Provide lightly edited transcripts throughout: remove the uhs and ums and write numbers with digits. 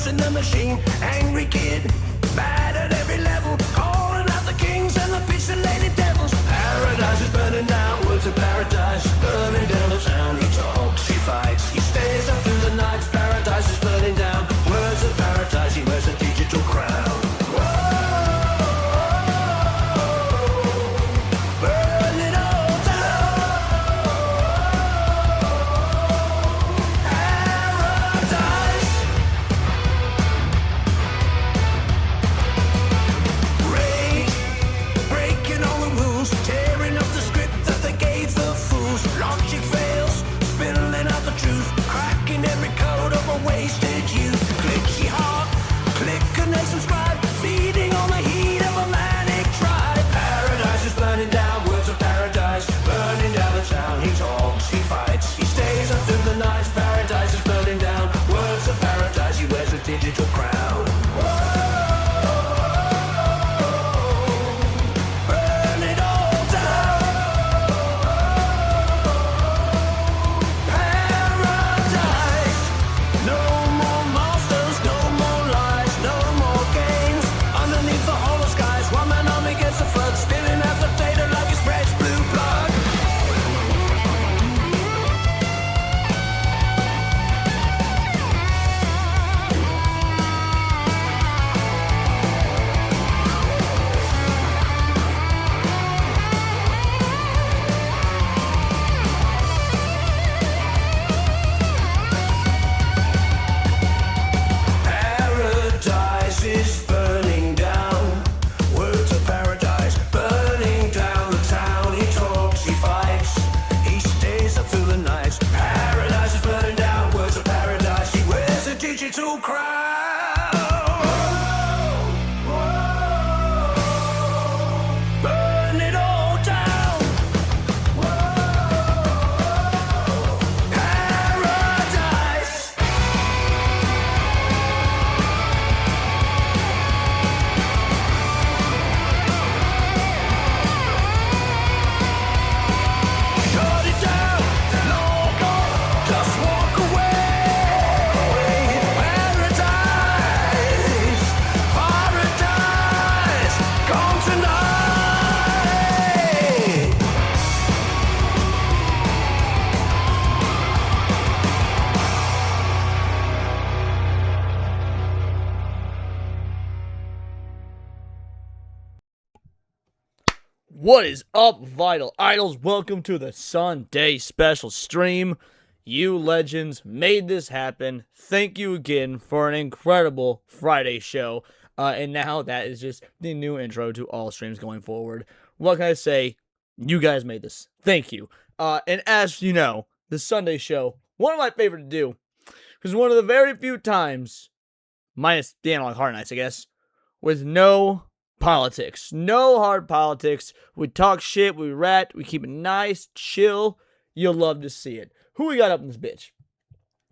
in the machine. Angry kid, bad at every level, calling out the kings and the bitch and lady devils. Paradise is burning down, words of paradise, burning down the town. He talks, he fights, he stays up through the night. Paradise is burning down, words of paradise, he wears a digital crown. Logic fails, spilling out the truth, cracking every code of a wasted youth. Clicky heart, click and they subscribe, feeding on the heat of a manic tribe. Paradise is burning down, words of paradise, burning down the town. He talks, he fights, he stays up through the night. Paradise is burning down, words of paradise, he wears a digital crown. What is up, Vital Idols? Welcome to the Sunday special stream. You legends made this happen. Thank you again for an incredible Friday show. And now that is just the new intro to all streams going forward. What can I say? You guys made this. Thank you. And as you know, the Sunday show, one of my favorite to do, because one of the very few times, minus the Analog Hard Nights, I guess, with no politics. No hard politics. We talk shit, we rat, we keep it nice, chill. You'll love to see it. Who we got up in this bitch?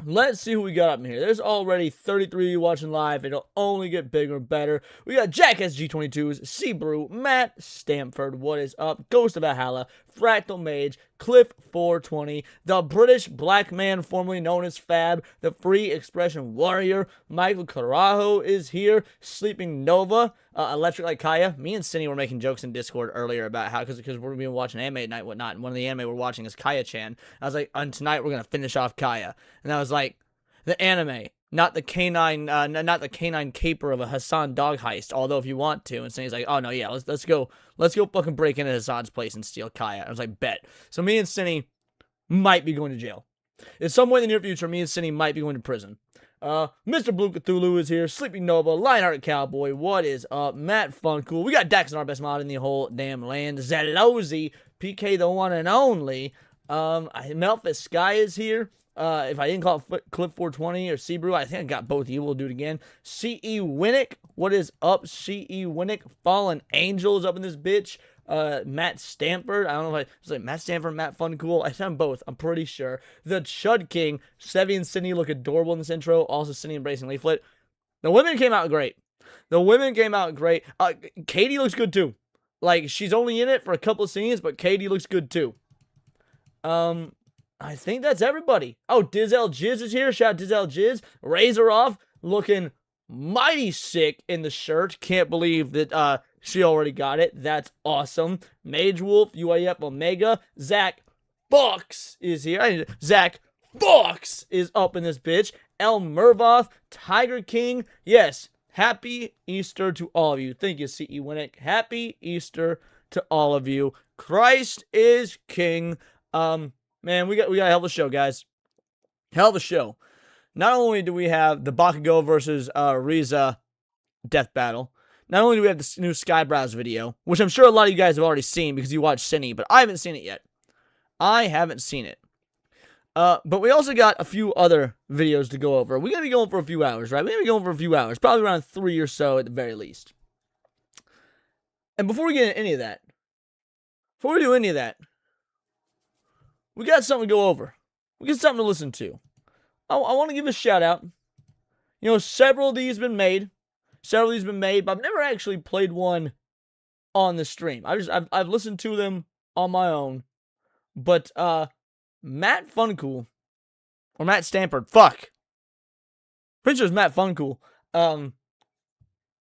Let's see who we got up in here. There's already 33 of you watching live. It'll only get bigger and better. We got Jack SG22s, Seabrew, Matt Stamford, what is up? Ghost of Valhalla, Fractal Mage, Cliff 420, the British black man formerly known as Fab, the Free Expression Warrior, Michael Carajo is here, Sleeping Nova, Electric like Kaya. Me and Cindy were making jokes in Discord earlier about how, because we're been watching anime at night and whatnot, and one of the anime we're watching is Kaya-chan. I was like, and tonight we're gonna finish off Kaya, and I was like, the anime, not the canine caper of a Hassan dog heist. Although if you want to, and Cindy's like, oh no, yeah, let's go fucking break into Hassan's place and steal Kaya. I was like, bet. So me and Cindy might be going to jail. In some way in the near future, me and Cindy might be going to prison. Mr. Blue Cthulhu is here. Sleeping Nova, Lionheart Cowboy, what is up? Matt Funcool. We got Dax in our best mod in the whole damn land. Zelozy, PK the one and only. Melphis Sky is here. If I didn't call it Clip 420 or Seabrew, I think I got both of you. We'll do it again. C.E. Winnick, what is up? C.E. Winnick, Fallen Angel is up in this bitch. Matt Stanford, I don't know if it's like Matt Stanford, Matt Funcool. I said them both, I'm pretty sure. The Chud King, Sevi and Sydney look adorable in this intro. Also, Sydney embracing Leaflet. The women came out great. Katie looks good too. Like, she's only in it for a couple of scenes, but Katie looks good too. I think that's everybody. Oh, Dizel Jizz is here. Shout out Dizel Jizz. Razor off, looking Mighty sick in the shirt. Can't believe that she already got it. That's awesome. Mage Wolf, UIF Omega, Zach Fox is here. Zach Fox is up in this bitch. El Mervoth, Tiger King. Yes, happy Easter to all of you. Thank you, C.E. Winnick. Happy Easter to all of you. Christ is King. Man, we got a hell of a show, guys. Hell of a show. Not only do we have the Bakugo versus Reze Death Battle, not only do we have this new Skyebrows video, which I'm sure a lot of you guys have already seen because you watched Cine, but I haven't seen it yet. I haven't seen it. But we also got a few other videos to go over. We're going to be going for a few hours, right? We're going to be going for a few hours, probably around 3 or so at the very least. And before we get into any of that, we got something to go over. We got something to listen to. I want to give a shout out. You know, several of these have been made. But I've never actually played one on the stream. I've listened to them on my own. But Matt Funcool, or Matt Stanford, pretty sure it's Matt Funcool,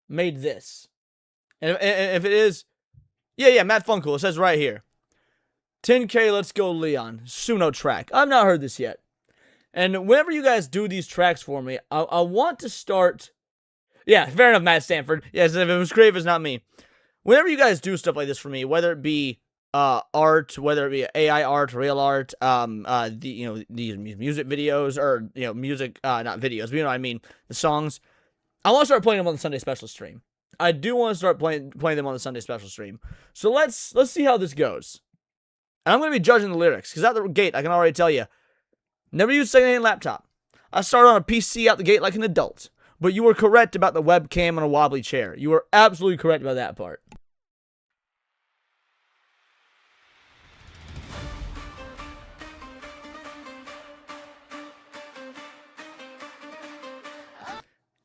made this. And if it is, yeah, Matt Funcool, it says right here. 10K, Let's Go Leon, Suno track. I've not heard this yet. And whenever you guys do these tracks for me, I want to start... Yeah, fair enough, Matt Stanford. Yes, if it was Crave, it's not me. Whenever you guys do stuff like this for me, whether it be art, whether it be AI art, real art, these music videos, or, music, not videos, but you know what I mean, the songs, I want to start playing them on the Sunday Special stream. I do want to start playing them on the Sunday Special stream. So let's see how this goes. And I'm going to be judging the lyrics, because out the gate, I can already tell you, never used a secondhand laptop. I started on a PC out the gate like an adult. But you were correct about the webcam and a wobbly chair. You were absolutely correct about that part.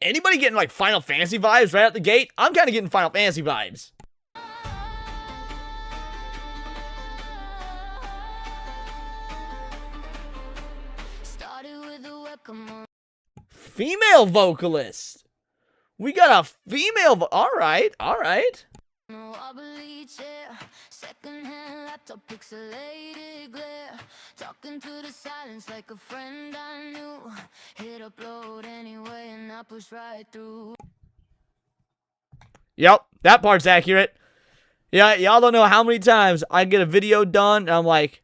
Anybody getting like Final Fantasy vibes right out the gate? I'm kind of getting Final Fantasy vibes. Female vocalist. We got a female. All right. Secondhand laptop, pixelated glare. Talking to the silence like a friend I knew. Hit upload anyway and I push right through. Yep, that part's accurate. Yeah, y'all don't know how many times I get a video done and I'm like,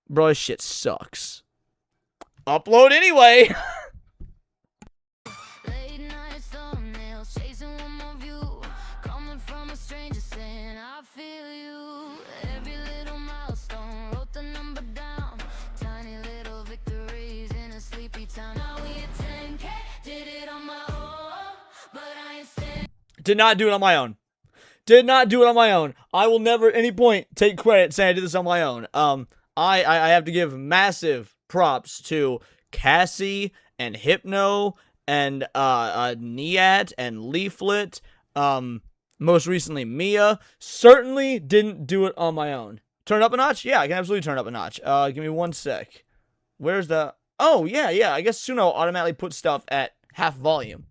bro, this shit sucks. Upload anyway. Did not do it on my own. I will never at any point take credit saying I did this on my own. I have to give massive props to Cassie and Hypno and Niat and Leaflet. Most recently Mia. Certainly didn't do it on my own. Turn it up a notch? Yeah, I can absolutely turn it up a notch. Give me 1 sec. Where's the... Oh, yeah. I guess Suno automatically puts stuff at half volume.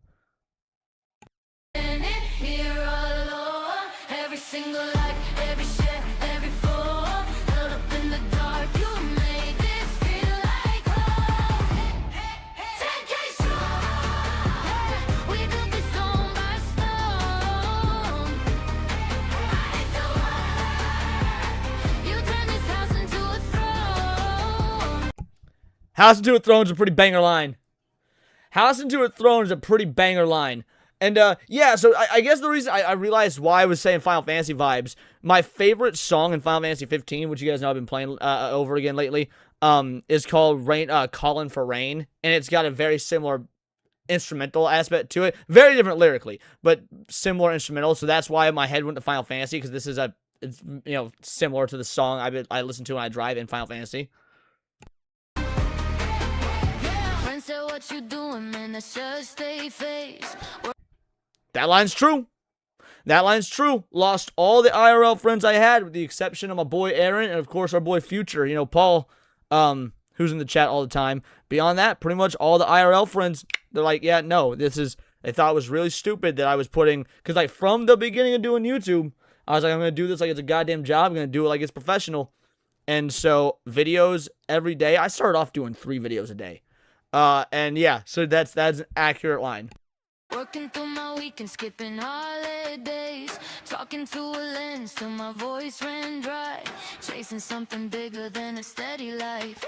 House into a Throne is a pretty banger line. And, yeah, so I guess the reason I realized why I was saying Final Fantasy vibes, my favorite song in Final Fantasy 15, which you guys know I've been playing over again lately, is called Callin' for Rain, and it's got a very similar instrumental aspect to it. Very different lyrically, but similar instrumental, so that's why my head went to Final Fantasy, because this is it's similar to the song I listen to when I drive in Final Fantasy. What you doing, man? That's just a phase. That line's true. Lost all the IRL friends I had, with the exception of my boy Aaron and of course our boy Future. Paul, who's in the chat all the time. Beyond that, pretty much all the IRL friends, they're like, yeah, no, this is They thought it was really stupid that I was putting, because like from the beginning of doing YouTube, I was like, I'm going to do this like it's a goddamn job. I'm going to do it like it's professional. And so videos every day. I started off doing 3 videos a day. And yeah, so that's an accurate line. Working through my weekend, skipping holidays. Talking to a lens till my voice ran dry. Chasing something bigger than a steady life.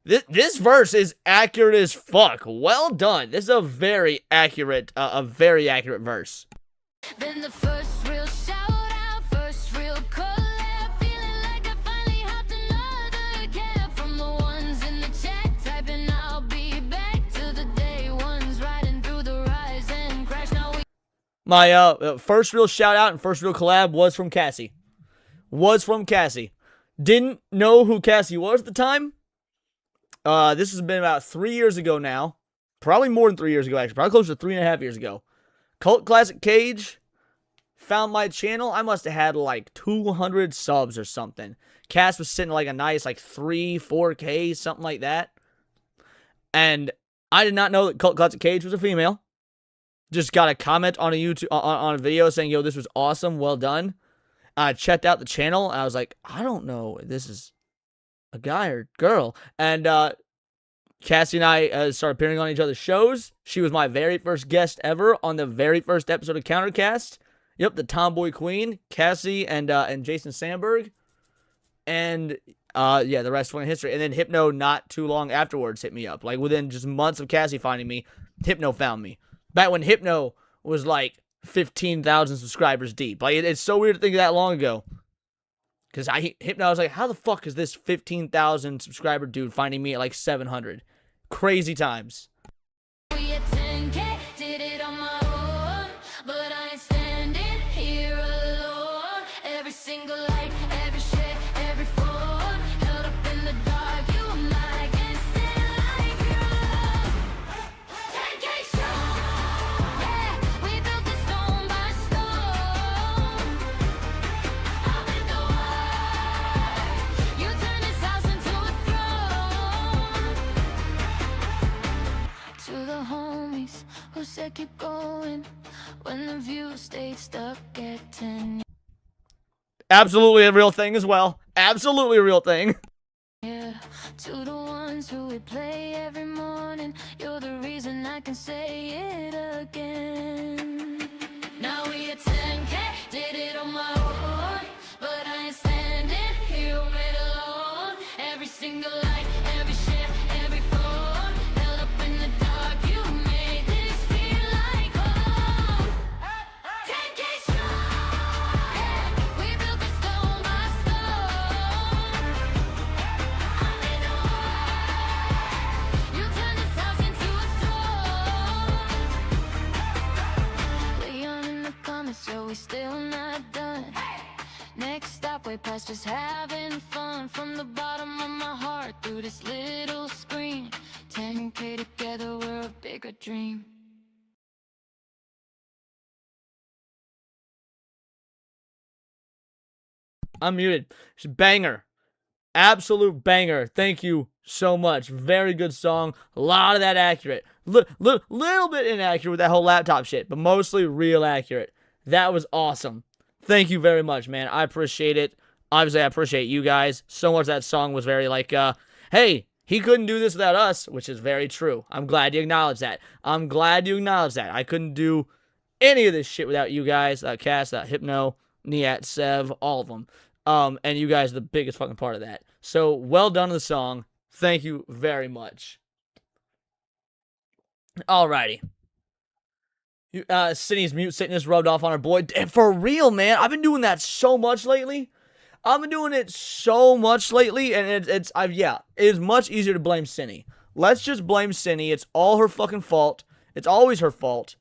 This verse is accurate as fuck. Well done. This is a very accurate verse. Been the first real shout out, first real collab. Feeling like I finally hopped another cab from the ones in the chat. Typing I'll be back to the day ones riding through the rise and crash. Now we My first real shout out and first real collab was from Cassie. Didn't know who Cassie was at the time. This has been about 3 years ago now. Probably more than 3 years ago, actually. Probably close to 3.5 years ago. Cult Classic Cage found my channel. I must have had like 200 subs or something. Cass was sitting like a nice like 4K, something like that. And I did not know that Cult Classic Cage was a female. Just got a comment on a YouTube on a video saying, "Yo, this was awesome, well done." I checked out the channel and I was like, I don't know if this is a guy or girl. And Cassie and I started appearing on each other's shows. She was my very first guest ever on the very first episode of Countercast. Yep, the Tomboy Queen, Cassie and Jason Sandberg. And yeah, the rest went in history. And then Hypno, not too long afterwards, hit me up. Like within just months of Cassie finding me, Hypno found me. Back when Hypno was like 15,000 subscribers deep. Like it's so weird to think of that long ago. Because Hypno, I was like, how the fuck is this 15,000 subscriber dude finding me at like 700? Crazy times. at 10K, did it on my own, but I ain't standing here alone. Every single like, every share, every phone, held up in the dark, you and I can stand like you're alone. 10K strong, yeah, we built this stone by stone. I've been the one, you turned this house into a throne. To the homies who said keep going when the view stayed stuck at 10. Absolutely a real thing as well. Absolutely a real thing. Yeah, to the ones who would play every morning, you're the reason I can say it again. Now we at 10K, did it on my own, but I ain't standing here right alone. Every single like, every share, every phone, held up in the dark, you made this feel like home. 10K strong, yeah, we built this stone by stone. I'm in the one, you turned this house into a throne. Leon in the comments, so we still not done. Next stop, way past just having fun. From the bottom of my heart, through this little screen. 10K together, we're a bigger dream. I'm muted. It's a banger. Absolute banger. Thank you so much. Very good song. A lot of that accurate. Little bit inaccurate with that whole laptop shit, but mostly real accurate. That was awesome. Thank you very much, man. I appreciate it. Obviously, I appreciate you guys. So much that song was very like, hey, he couldn't do this without us, which is very true. I'm glad you acknowledge that. I couldn't do any of this shit without you guys. Cass, Hypno, Niat, Sev, all of them. And you guys are the biggest fucking part of that. So, well done on the song. Thank you very much. Alrighty. Sydney's mute sickness rubbed off on her boy. And for real, man, I've been doing that so much lately. And it is much easier to blame Cindy. Let's just blame Cindy. It's all her fucking fault. It's always her fault.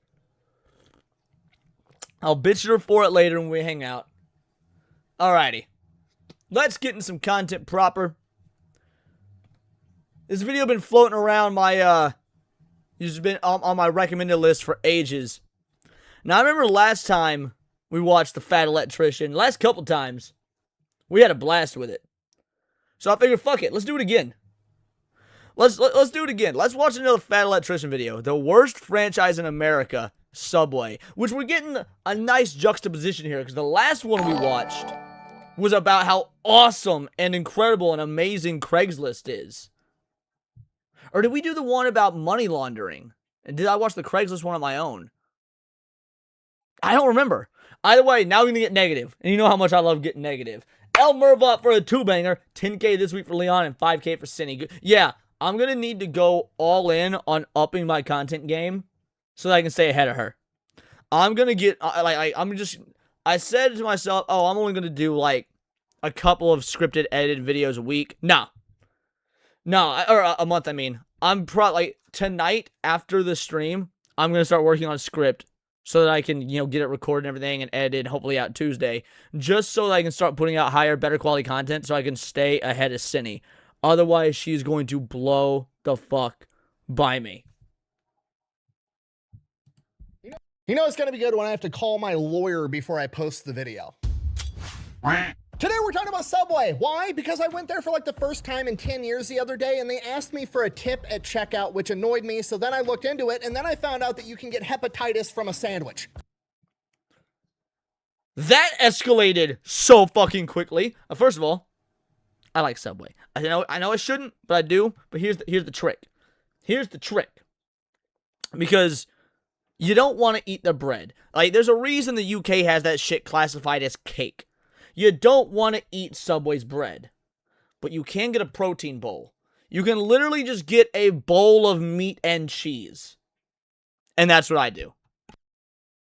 I'll bitch at her for it later when we hang out. Alrighty. Let's get into some content proper. This video been floating around my, it's been on my recommended list for ages. Now, I remember last time we watched The Fat Electrician, last couple times, we had a blast with it. So I figured, fuck it, let's do it again. Let's do it again. Let's watch another Fat Electrician video. The worst franchise in America, Subway. Which we're getting a nice juxtaposition here, because the last one we watched was about how awesome and incredible and amazing Craigslist is. Or did we do the one about money laundering? And did I watch the Craigslist one on my own? I don't remember. Either way, now we're going to get negative. And you know how much I love getting negative. El Merva for a 2-banger. 10K this week for Leon and 5K for Cinny. Yeah, I'm going to need to go all in on upping my content game so that I can stay ahead of her. I'm going to get, I said to myself, oh, I'm only going to do like a couple of scripted edited videos a week. No, or a month, I mean. I'm probably, like, tonight after the stream, I'm going to start working on a script so that I can, you know, get it recorded and everything and edited, hopefully out Tuesday, just so that I can start putting out higher, better quality content so I can stay ahead of Cinny. Otherwise, she's going to blow the fuck by me. You know it's going to be good when I have to call my lawyer before I post the video. Today we're talking about Subway. Why? Because I went there for like the first time in 10 years the other day and they asked me for a tip at checkout, which annoyed me. So then I looked into it and then I found out that you can get hepatitis from a sandwich. That escalated so fucking quickly. First of all, I like Subway. I know I shouldn't, but I do. But here's the trick. Here's the trick. Because you don't want to eat the bread. Like, there's a reason the UK has that shit classified as cake. You don't want to eat Subway's bread, but you can get a protein bowl. You can literally just get a bowl of meat and cheese. And that's what I do.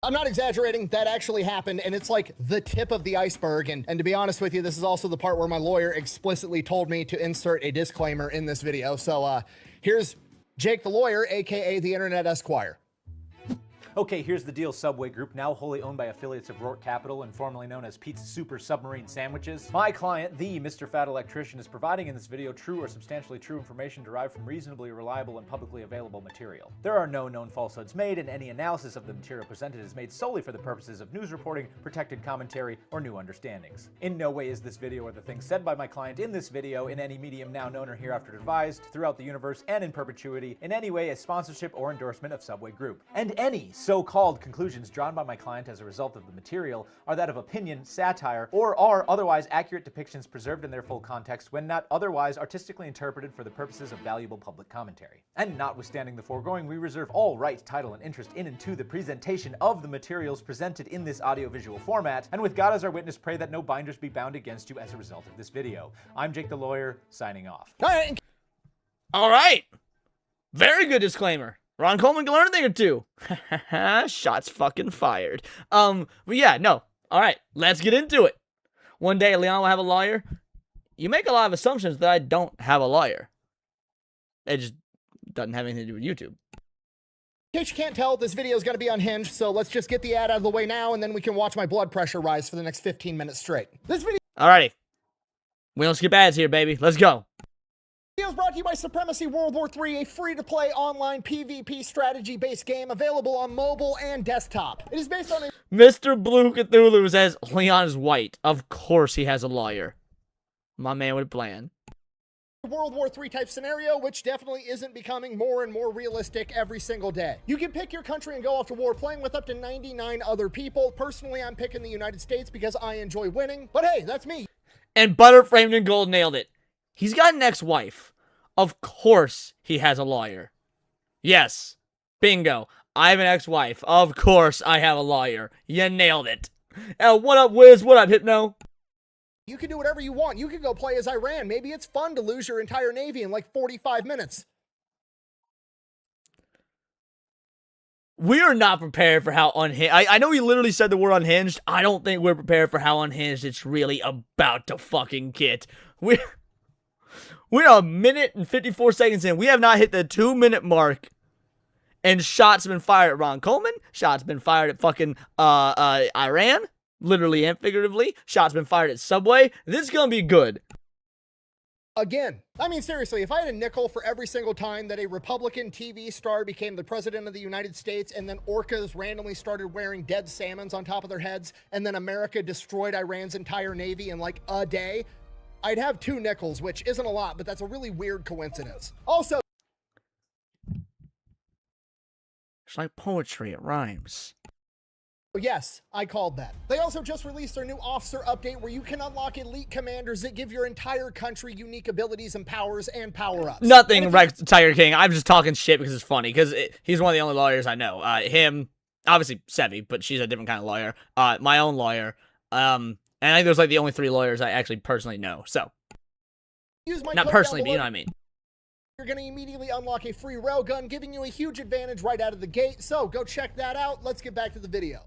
I'm not exaggerating, that actually happened, and it's like the tip of the iceberg, and to be honest with you, this is also the part where my lawyer explicitly told me to insert a disclaimer in this video. So here's Jake the lawyer, aka the Internet Esquire. Okay, here's the deal, Subway Group, now wholly owned by affiliates of Rourke Capital and formerly known as Pete's Super Submarine Sandwiches. My client, the Mr. Fat Electrician, is providing in this video true or substantially true information derived from reasonably reliable and publicly available material. There are no known falsehoods made, and any analysis of the material presented is made solely for the purposes of news reporting, protected commentary, or new understandings. In no way is this video or the things said by my client in this video in any medium now known or hereafter devised throughout the universe and in perpetuity in any way a sponsorship or endorsement of Subway Group. And any so-called conclusions drawn by my client as a result of the material are that of opinion, satire, or are otherwise accurate depictions preserved in their full context when not otherwise artistically interpreted for the purposes of valuable public commentary. And notwithstanding the foregoing, we reserve all right, title, and interest in and to the presentation of the materials presented in this audiovisual format, and with God as our witness, pray that no binders be bound against you as a result of this video. I'm Jake the lawyer, signing off. All right. Very good disclaimer. Ron Coleman can learn a thing or two. Shots fucking fired. But yeah, no. All right, let's get into it. One day, Leon will have a lawyer. You make a lot of assumptions that I don't have a lawyer. It just doesn't have anything to do with YouTube. In case you can't tell, this video is going to be unhinged, so let's just get the ad out of the way now, and then we can watch my blood pressure rise for the next 15 minutes straight. This video Alrighty. We don't skip ads here, baby. Let's go. is brought to you by Supremacy World War III, a free-to-play online PvP strategy-based game available on mobile and desktop. It is based on a Mr. Blue Cthulhu says Leon is white. Of course he has a lawyer. My man with a plan. World War III type scenario, which definitely isn't becoming more and more realistic every single day. You can pick your country and go off to war playing with up to 99 other people. Personally, I'm picking the United States because I enjoy winning, but hey, that's me. And Butter Framed in Gold nailed it. He's got an ex-wife. Of course he has a lawyer. Yes. Bingo. I have an ex-wife. Of course I have a lawyer. You nailed it. What up, Wiz? What up, Hypno? You can do whatever you want. You can go play as Iran. Maybe it's fun to lose your entire navy in like 45 minutes. We are not prepared for how unhinged. I know he literally said the word unhinged. I don't think we're prepared for how unhinged it's really about to fucking get. We're a minute and 54 seconds in. We have not hit the 2-minute mark. And shots have been fired at Ron Coleman. Shots been fired at fucking Iran. Literally and figuratively. Shots been fired at Subway. This is gonna be good. Again, I mean, seriously, if I had a nickel for every single time that a Republican TV star became the president of the United States and then orcas randomly started wearing dead salmons on top of their heads and then America destroyed Iran's entire navy in like a day, I'd have 2 nickels, which isn't a lot, but that's a really weird coincidence. Also, It's like poetry, it rhymes. Yes, I called that. They also just released their new officer update where you can unlock elite commanders that give your entire country unique abilities and powers and power-ups. Nothing, Rex Tiger King. I'm just talking shit because it's funny, because he's one of the only lawyers I know. Him, obviously Sevi, but she's a different kind of lawyer. My own lawyer. And I think those like the only 3 lawyers I actually personally know. So, Use my not code personally, down but you know below. what I mean. You're going to immediately unlock a free railgun, giving you a huge advantage right out of the gate. So go check that out. Let's get back to the video.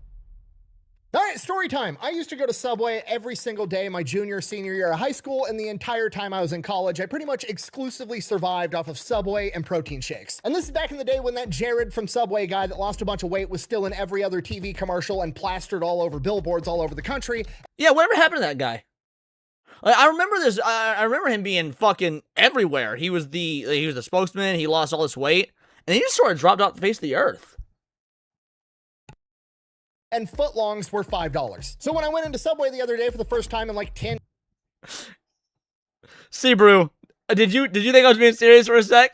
All right, story time. I used to go to Subway every single day my junior, senior year of high school, and the entire time I was in college, I pretty much exclusively survived off of Subway and protein shakes. And this is back in the day when that Jared from Subway guy that lost a bunch of weight was still in every other TV commercial and plastered all over billboards all over the country. Yeah, whatever happened to that guy? Like, I remember this. I remember him being fucking everywhere. He was the spokesman. He lost all this weight, and he just sort of dropped off the face of the earth. And footlongs were $5. So when I went into Subway the other day for the first time in like 10 See, Brew, did you think I was being serious for a sec?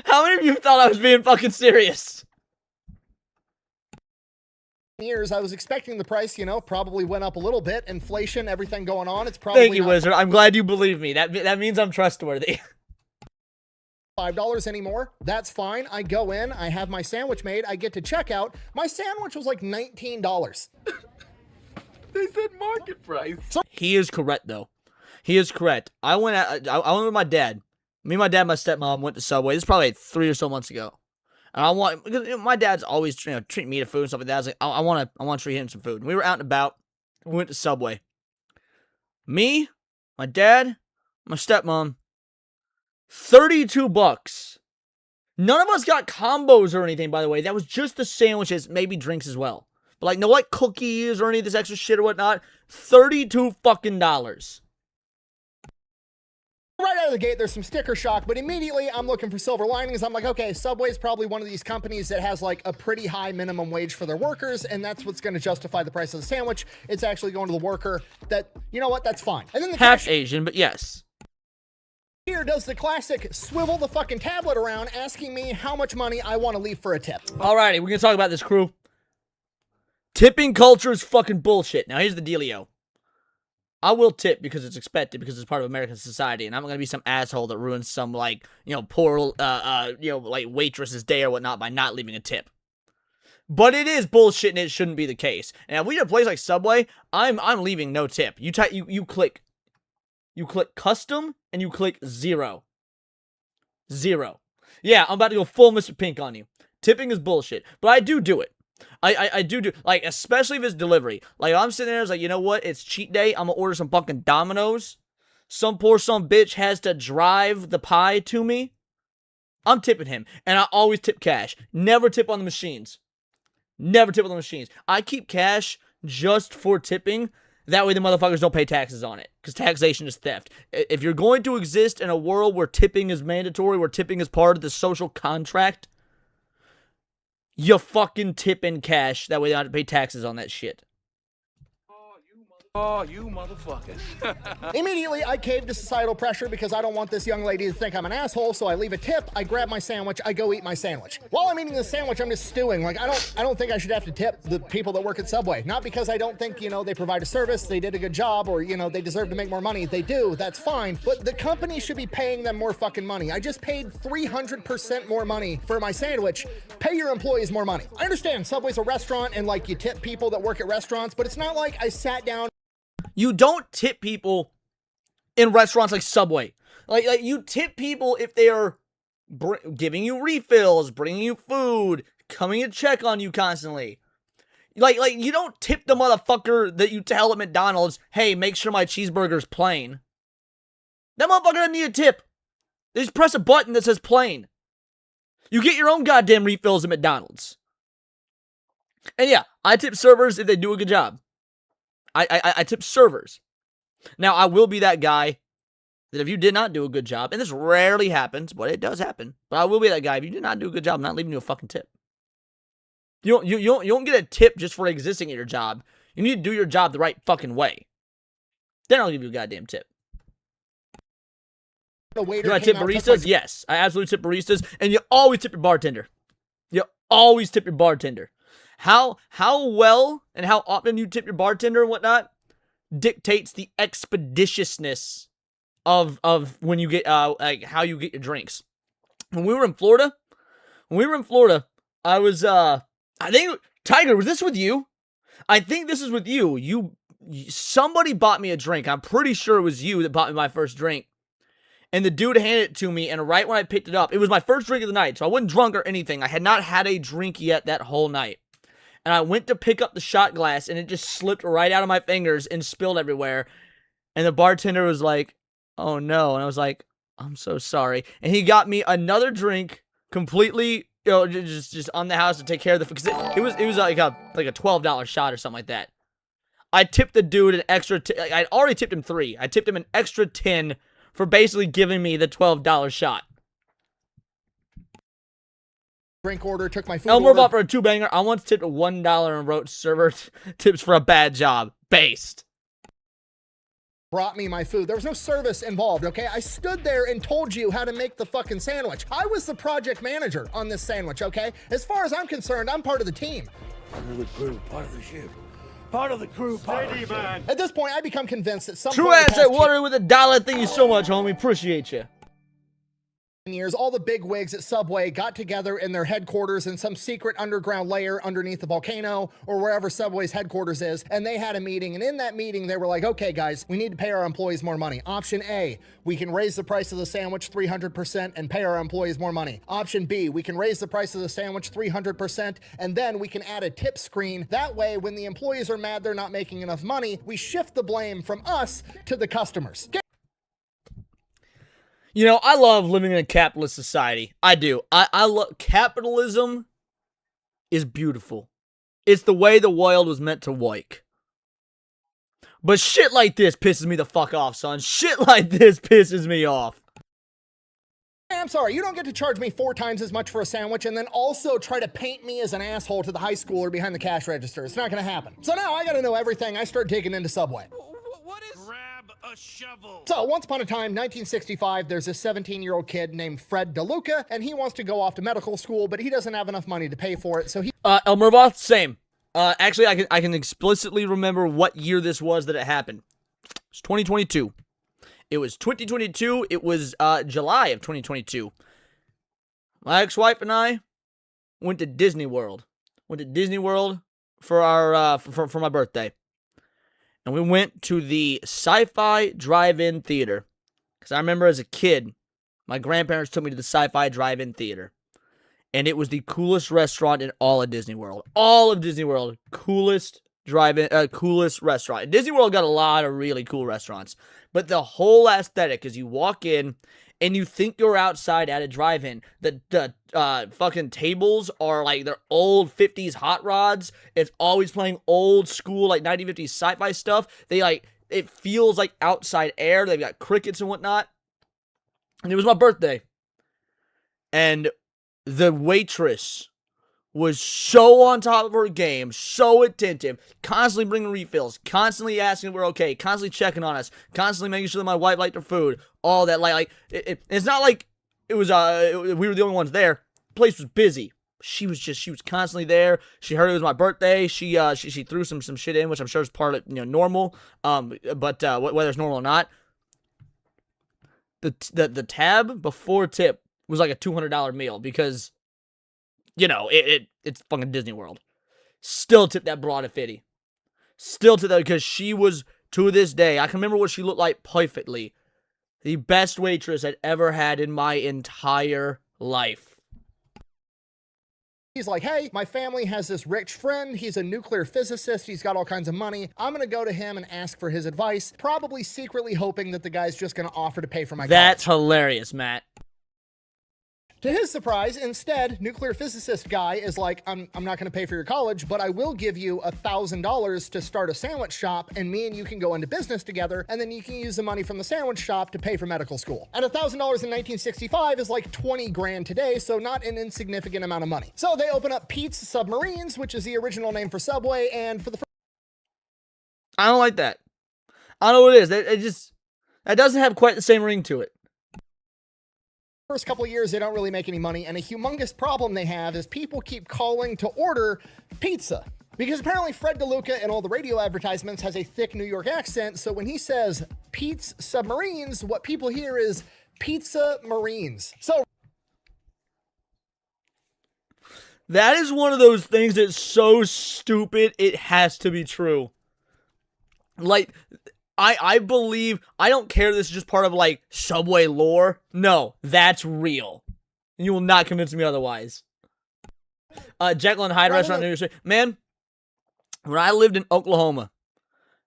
How many of you thought I was being fucking serious? years, I was expecting the price, you know, probably went up a little bit. Inflation, everything going on. It's probably Thank you, Wizard. I'm glad you believe me. That means I'm trustworthy. $5 anymore. That's fine. I go in, I have my sandwich made, I get to checkout. My sandwich was like $19. They said market price. He is correct, though. He is correct. I went with my dad. Me, my dad, my stepmom went to Subway. This is probably 3 or so months ago. And because my dad's always treating me to food and stuff like that. I was like, I want to treat him some food. And we were out and about. We went to Subway. Me, my dad, my stepmom. $32. None of us got combos or anything, by the way. That was just the sandwiches, maybe drinks as well. But like no like cookies or any of this extra shit or whatnot. $32 fucking dollars. Right out of the gate, there's some sticker shock, but immediately I'm looking for silver linings. I'm like, okay, Subway's probably one of these companies that has like a pretty high minimum wage for their workers, and that's what's going to justify the price of the sandwich. It's actually going to the worker. That, you know what, that's fine. And then the Half Asian, but yes. cashier does the classic swivel the fucking tablet around, asking me how much money I want to leave for a tip. Alrighty, we're going to talk about this, crew. Tipping culture is fucking bullshit. Now, here's the dealio. I will tip because it's expected, because it's part of American society, and I'm not going to be some asshole that ruins some, like, poor, like, waitress's day or whatnot by not leaving a tip. But it is bullshit, and it shouldn't be the case. And if we have a place like Subway, I'm leaving no tip. You click custom, and you click 0. 0. Yeah, I'm about to go full Mr. Pink on you. Tipping is bullshit, but I do it. I do, like, especially if it's delivery. Like, I'm sitting there, it's like, you know what? It's cheat day. I'm gonna order some fucking Domino's. Some bitch has to drive the pie to me. I'm tipping him. And I always tip cash. Never tip on the machines. Never tip on the machines. I keep cash just for tipping. That way the motherfuckers don't pay taxes on it. Because taxation is theft. If you're going to exist in a world where tipping is mandatory, where tipping is part of the social contract, you fucking tip in cash. That way they don't have to pay taxes on that shit. Oh, you motherfucker. Immediately, I cave to societal pressure because I don't want this young lady to think I'm an asshole, so I leave a tip, I grab my sandwich, I go eat my sandwich. While I'm eating the sandwich, I'm just stewing. Like, I don't think I should have to tip the people that work at Subway. Not because I don't think, they provide a service, they did a good job, or, they deserve to make more money. They do, that's fine. But the company should be paying them more fucking money. I just paid 300% more money for my sandwich. Pay your employees more money. I understand Subway's a restaurant and, like, you tip people that work at restaurants, but it's not like I sat down. You don't tip people in restaurants like Subway. Like you tip people if they are giving you refills, bringing you food, coming to check on you constantly. Like you don't tip the motherfucker that you tell at McDonald's, hey, make sure my cheeseburger's plain. That motherfucker doesn't need a tip. They just press a button that says plain. You get your own goddamn refills at McDonald's. And yeah, I tip servers if they do a good job. I tip servers. Now, I will be that guy that if you did not do a good job, and this rarely happens, but it does happen, but I will be that guy. If you did not do a good job, I'm not leaving you a fucking tip. You don't get a tip just for existing at your job. You need to do your job the right fucking way. Then I'll give you a goddamn tip. a waiter Do I came tip out, took baristas? Yes, I absolutely tip baristas, and you always tip your bartender. You always tip your bartender. How well and how often you tip your bartender and whatnot dictates the expeditiousness of when you get like how you get your drinks. When we were in Florida, I was I think Tiger, was this with you? I think this is with you. Somebody bought me a drink. I'm pretty sure it was you that bought me my first drink. And the dude handed it to me, and right when I picked it up, it was my first drink of the night, so I wasn't drunk or anything. I had not had a drink yet that whole night. And I went to pick up the shot glass, and it just slipped right out of my fingers and spilled everywhere. And the bartender was like, "Oh no." And I was like, "I'm so sorry." And he got me another drink completely, just on the house to take care of because it was like a $12 shot or something like that. I tipped the dude an extra, I'd already tipped him $3. I tipped him an extra $10 for basically giving me the $12 shot. drink order, took my food Elmer order. bought for a 2-banger. I once tipped $1 and wrote server tips for a bad job. Based. Brought me my food. There was no service involved, okay? I stood there and told you how to make the fucking sandwich. I was the project manager on this sandwich, okay? As far as I'm concerned, I'm part of the team. Part of the crew, part of the ship. Part of the crew, part of the ship. At this point, I become convinced that some True point in the ass at past water with $1. Thank you so much, homie. Appreciate you. 10 years, all the big wigs at Subway got together in their headquarters in some secret underground layer underneath the volcano or wherever Subway's headquarters is, and they had a meeting, and in that meeting, they were like, okay, guys, we need to pay our employees more money. Option A, we can raise the price of the sandwich 300% and pay our employees more money. Option B, we can raise the price of the sandwich 300% and then we can add a tip screen. That way, when the employees are mad they're not making enough money, we shift the blame from us to the customers. You know, I love living in a capitalist society. I do. I love capitalism is beautiful. It's the way the world was meant to work. But shit like this pisses me the fuck off, son. Shit like this pisses me off. I'm sorry, you don't get to charge me 4 times as much for a sandwich and then also try to paint me as an asshole to the high schooler behind the cash register. It's not gonna happen. So now I gotta know everything. I start digging into Subway. What is... Grab a shovel. So once upon a time, 1965, there's a 17-year-old kid named Fred DeLuca, and he wants to go off to medical school, but he doesn't have enough money to pay for it, so he... Elmervoth, same. Actually, I can explicitly remember what year this was that it happened. It's 2022. It was 2022. It was July of 2022. My ex-wife and I went to Disney World. For our for my birthday. And we went to the Sci-Fi Drive-In Theater. Because I remember as a kid, my grandparents took me to the Sci-Fi Drive-In Theater. And it was the coolest restaurant in all of Disney World. All of Disney World. Coolest coolest restaurant. And Disney World got a lot of really cool restaurants. But the whole aesthetic is you walk in and you think you're outside at a drive-in. The fucking tables are like they're old 50s hot rods. It's always playing old school like 1950s sci-fi stuff. It feels like outside air. They've got crickets and whatnot. And it was my birthday. And the waitress was so on top of her game, so attentive, constantly bringing refills, constantly asking if we're okay, constantly checking on us, constantly making sure that my wife liked her food, all that. It's not like it was we were the only ones there. The place was busy. She was constantly there. She heard it was my birthday. She threw some shit in, which I'm sure is part of normal. But whether it's normal or not, the tab before tip was like a $200 meal because. It's fucking Disney World. Still tip that broad at 50. Still tip that because she was, to this day, I can remember what she looked like perfectly. The best waitress I'd ever had in my entire life. He's like, hey, my family has this rich friend. He's a nuclear physicist. He's got all kinds of money. I'm going to go to him and ask for his advice, probably secretly hoping that the guy's just going to offer to pay for my That's college. hilarious, Matt. To his surprise, instead, nuclear physicist guy is like, I'm not going to pay for your college, but I will give you $1,000 to start a sandwich shop, and me and you can go into business together, and then you can use the money from the sandwich shop to pay for medical school. And $1,000 in 1965 is like 20 grand today, so not an insignificant amount of money. So they open up Pete's Submarines, which is the original name for Subway, and for the first... I don't like that. I don't know what it is. That doesn't have quite the same ring to it. first couple of years, they don't really make any money, and a humongous problem they have is people keep calling to order pizza. Because apparently Fred DeLuca in all the radio advertisements has a thick New York accent, so when he says Pete's Submarines, what people hear is Pizza Marines. So that is one of those things that's so stupid, it has to be true. Like, I believe, I don't care if this is just part of, like, Subway lore. No, that's real. You will not convince me otherwise. Jekyll and Hyde restaurant in New York City. Man, when I lived in Oklahoma,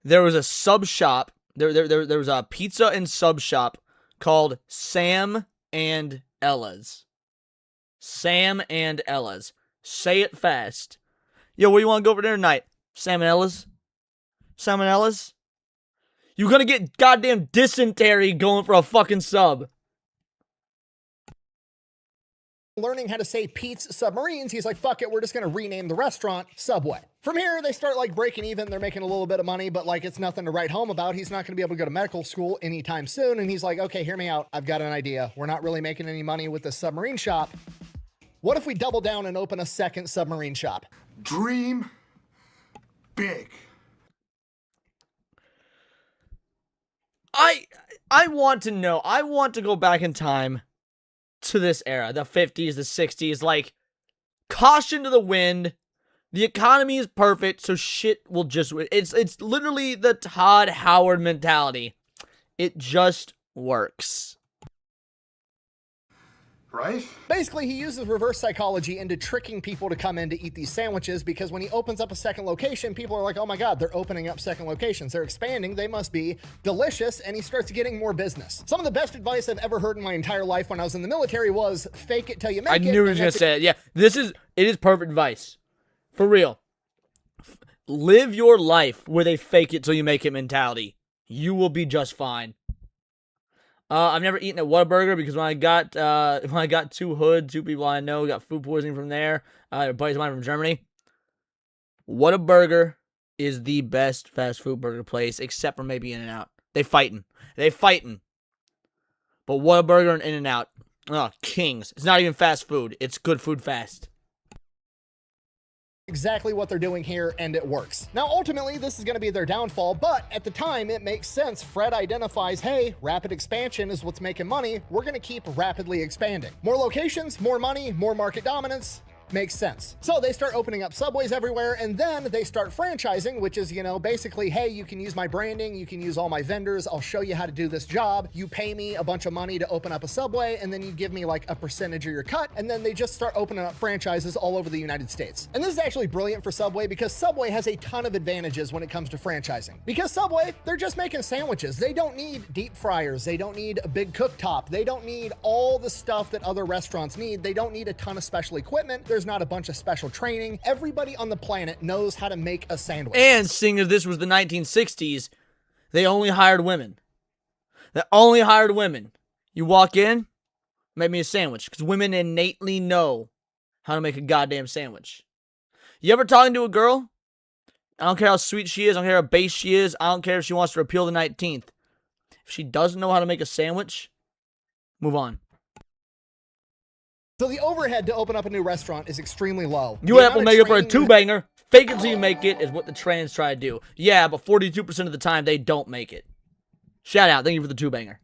there was a sub shop. There was a pizza and sub shop called Sam and Ella's. Sam and Ella's. Say it fast. Yo, where you want to go for dinner tonight? Sam and Ella's? Sam and Ella's? You're gonna get goddamn dysentery going for a fucking sub. learning how to say Pete's Submarines, he's like, fuck it, we're just gonna rename the restaurant Subway. From here, they start like breaking even. They're making a little bit of money, but like it's nothing to write home about. He's not gonna be able to go to medical school anytime soon. And he's like, okay, hear me out. I've got an idea. We're not really making any money with this submarine shop. What if we double down and open a second submarine shop? Dream big. I want to know. I want to go back in time to this era, the 50s, the 60s. Like, caution to the wind. The economy is perfect, so shit will just... It's literally the Todd Howard mentality. It just works. Right? Basically, he uses reverse psychology into tricking people to come in to eat these sandwiches, because when he opens up a second location, people are like, oh my God, they're opening up second locations. They're expanding. They must be delicious. And he starts getting more business. Some of the best advice I've ever heard in my entire life when I was in the military was fake it till you make it. I knew he was going to say it. Yeah, it is perfect advice. For real. Live your life with a fake it till you make it mentality. You will be just fine. I've never eaten at Whataburger because when I got two people I know got food poisoning from there. Buddies of mine from Germany. Whataburger is the best fast food burger place, except for maybe In-N-Out. They fighting. But Whataburger and In-N-Out, kings. It's not even fast food. It's good food fast. Exactly what they're doing here, and it works. Now, ultimately, this is going to be their downfall, but at the time, it makes sense. Fred identifies, hey, rapid expansion is what's making money. We're going to keep rapidly expanding. More locations, more money, more market dominance. Makes sense. So they start opening up Subways everywhere, and then they start franchising, which is, basically, hey, you can use my branding, you can use all my vendors, I'll show you how to do this job. You pay me a bunch of money to open up a Subway, and then you give me like a percentage of your cut, and then they just start opening up franchises all over the United States. And this is actually brilliant for Subway because Subway has a ton of advantages when it comes to franchising. Because Subway, they're just making sandwiches. They don't need deep fryers. They don't need a big cooktop. They don't need all the stuff that other restaurants need. They don't need a ton of special equipment. There's not a bunch of special training. Everybody on the planet knows how to make a sandwich. And seeing as this was the 1960s, they only hired women. You walk in, make me a sandwich, because women innately know how to make a goddamn sandwich. You ever talking to a girl? I don't care how sweet she is. I don't care how base she is. I don't care if she wants to repeal the 19th. If she doesn't know how to make a sandwich, move on. So the overhead to open up a new restaurant is extremely low. You have to make it for a two-banger. Fake it till you make it is what the trans try to do. Yeah, but 42% of the time, they don't make it. Shout out. Thank you for the two-banger.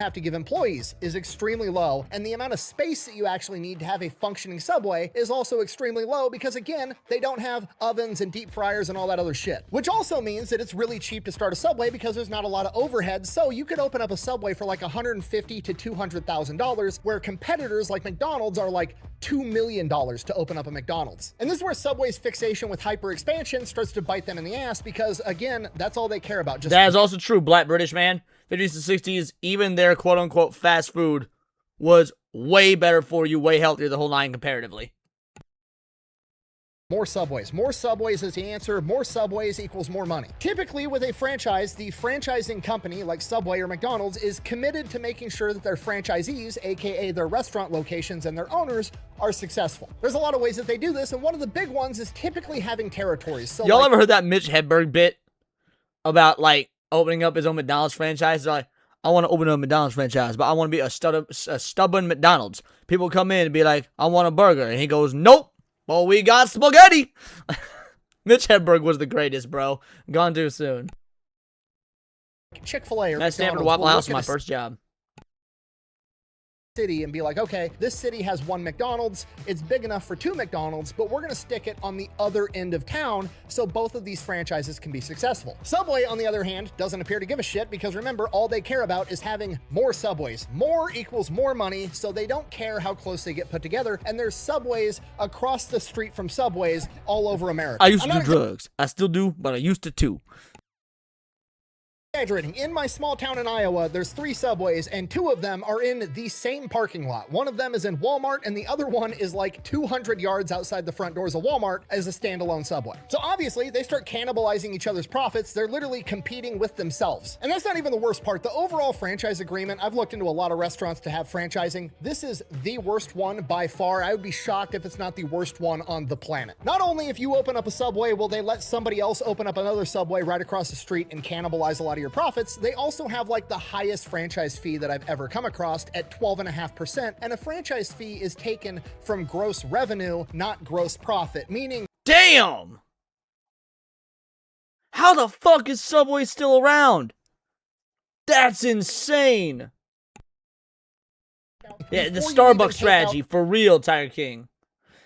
Have to give employees is extremely low, and the amount of space that you actually need to have a functioning Subway is also extremely low because, again, they don't have ovens and deep fryers and all that other shit. Which also means that it's really cheap to start a Subway because there's not a lot of overhead, so you could open up a Subway for like $150,000 to $200,000, where competitors like McDonald's are like $2 million to open up a McDonald's. And this is where Subway's fixation with hyper expansion starts to bite them in the ass because, again, that's all they care about. That is also true, Black British man. 50s to 60s, even their quote-unquote fast food was way better for you, way healthier, the whole nine comparatively. More Subways. More Subways is the answer. More Subways equals more money. Typically, with a franchise, the franchising company, like Subway or McDonald's, is committed to making sure that their franchisees, aka their restaurant locations and their owners, are successful. There's a lot of ways that they do this, and one of the big ones is typically having territories. So, y'all ever heard that Mitch Hedberg bit about, like, opening up his own McDonald's franchise? They're like, I want to open a McDonald's franchise, but I want to be a stubborn McDonald's. People come in and be like, I want a burger. And he goes, nope. Well, we got spaghetti. Mitch Hedberg was the greatest, bro. Gone too soon. Chick-fil-A or That Stanford McDonald's Waffle will House was look my at a first job. city and be like, okay, this city has one McDonald's, it's big enough for two McDonald's, but we're gonna stick it on the other end of town so both of these franchises can be successful. Subway, on the other hand, doesn't appear to give a shit because remember, all they care about is having more Subways. More equals more money, so they don't care how close they get put together, and there's Subways across the street from Subways all over America. I used to do drugs. I still do, but I used to too. Exaggerating. In my small town in Iowa, there's 3 Subways, and 2 of them are in the same parking lot. One of them is in Walmart, and the other one is like 200 yards outside the front doors of Walmart as a standalone Subway. So obviously, they start cannibalizing each other's profits. They're literally competing with themselves. And that's not even the worst part. The overall franchise agreement, I've looked into a lot of restaurants to have franchising. This is the worst one by far. I would be shocked if it's not the worst one on the planet. Not only if you open up a Subway, will they let somebody else open up another Subway right across the street and cannibalize a lot of your profits, they also have like the highest franchise fee that I've ever come across at 12.5%, and a franchise fee is taken from gross revenue, not gross profit, meaning Damn! How the fuck is Subway still around? That's insane! Yeah, the before you even Starbucks take strategy, for real, Tiger King.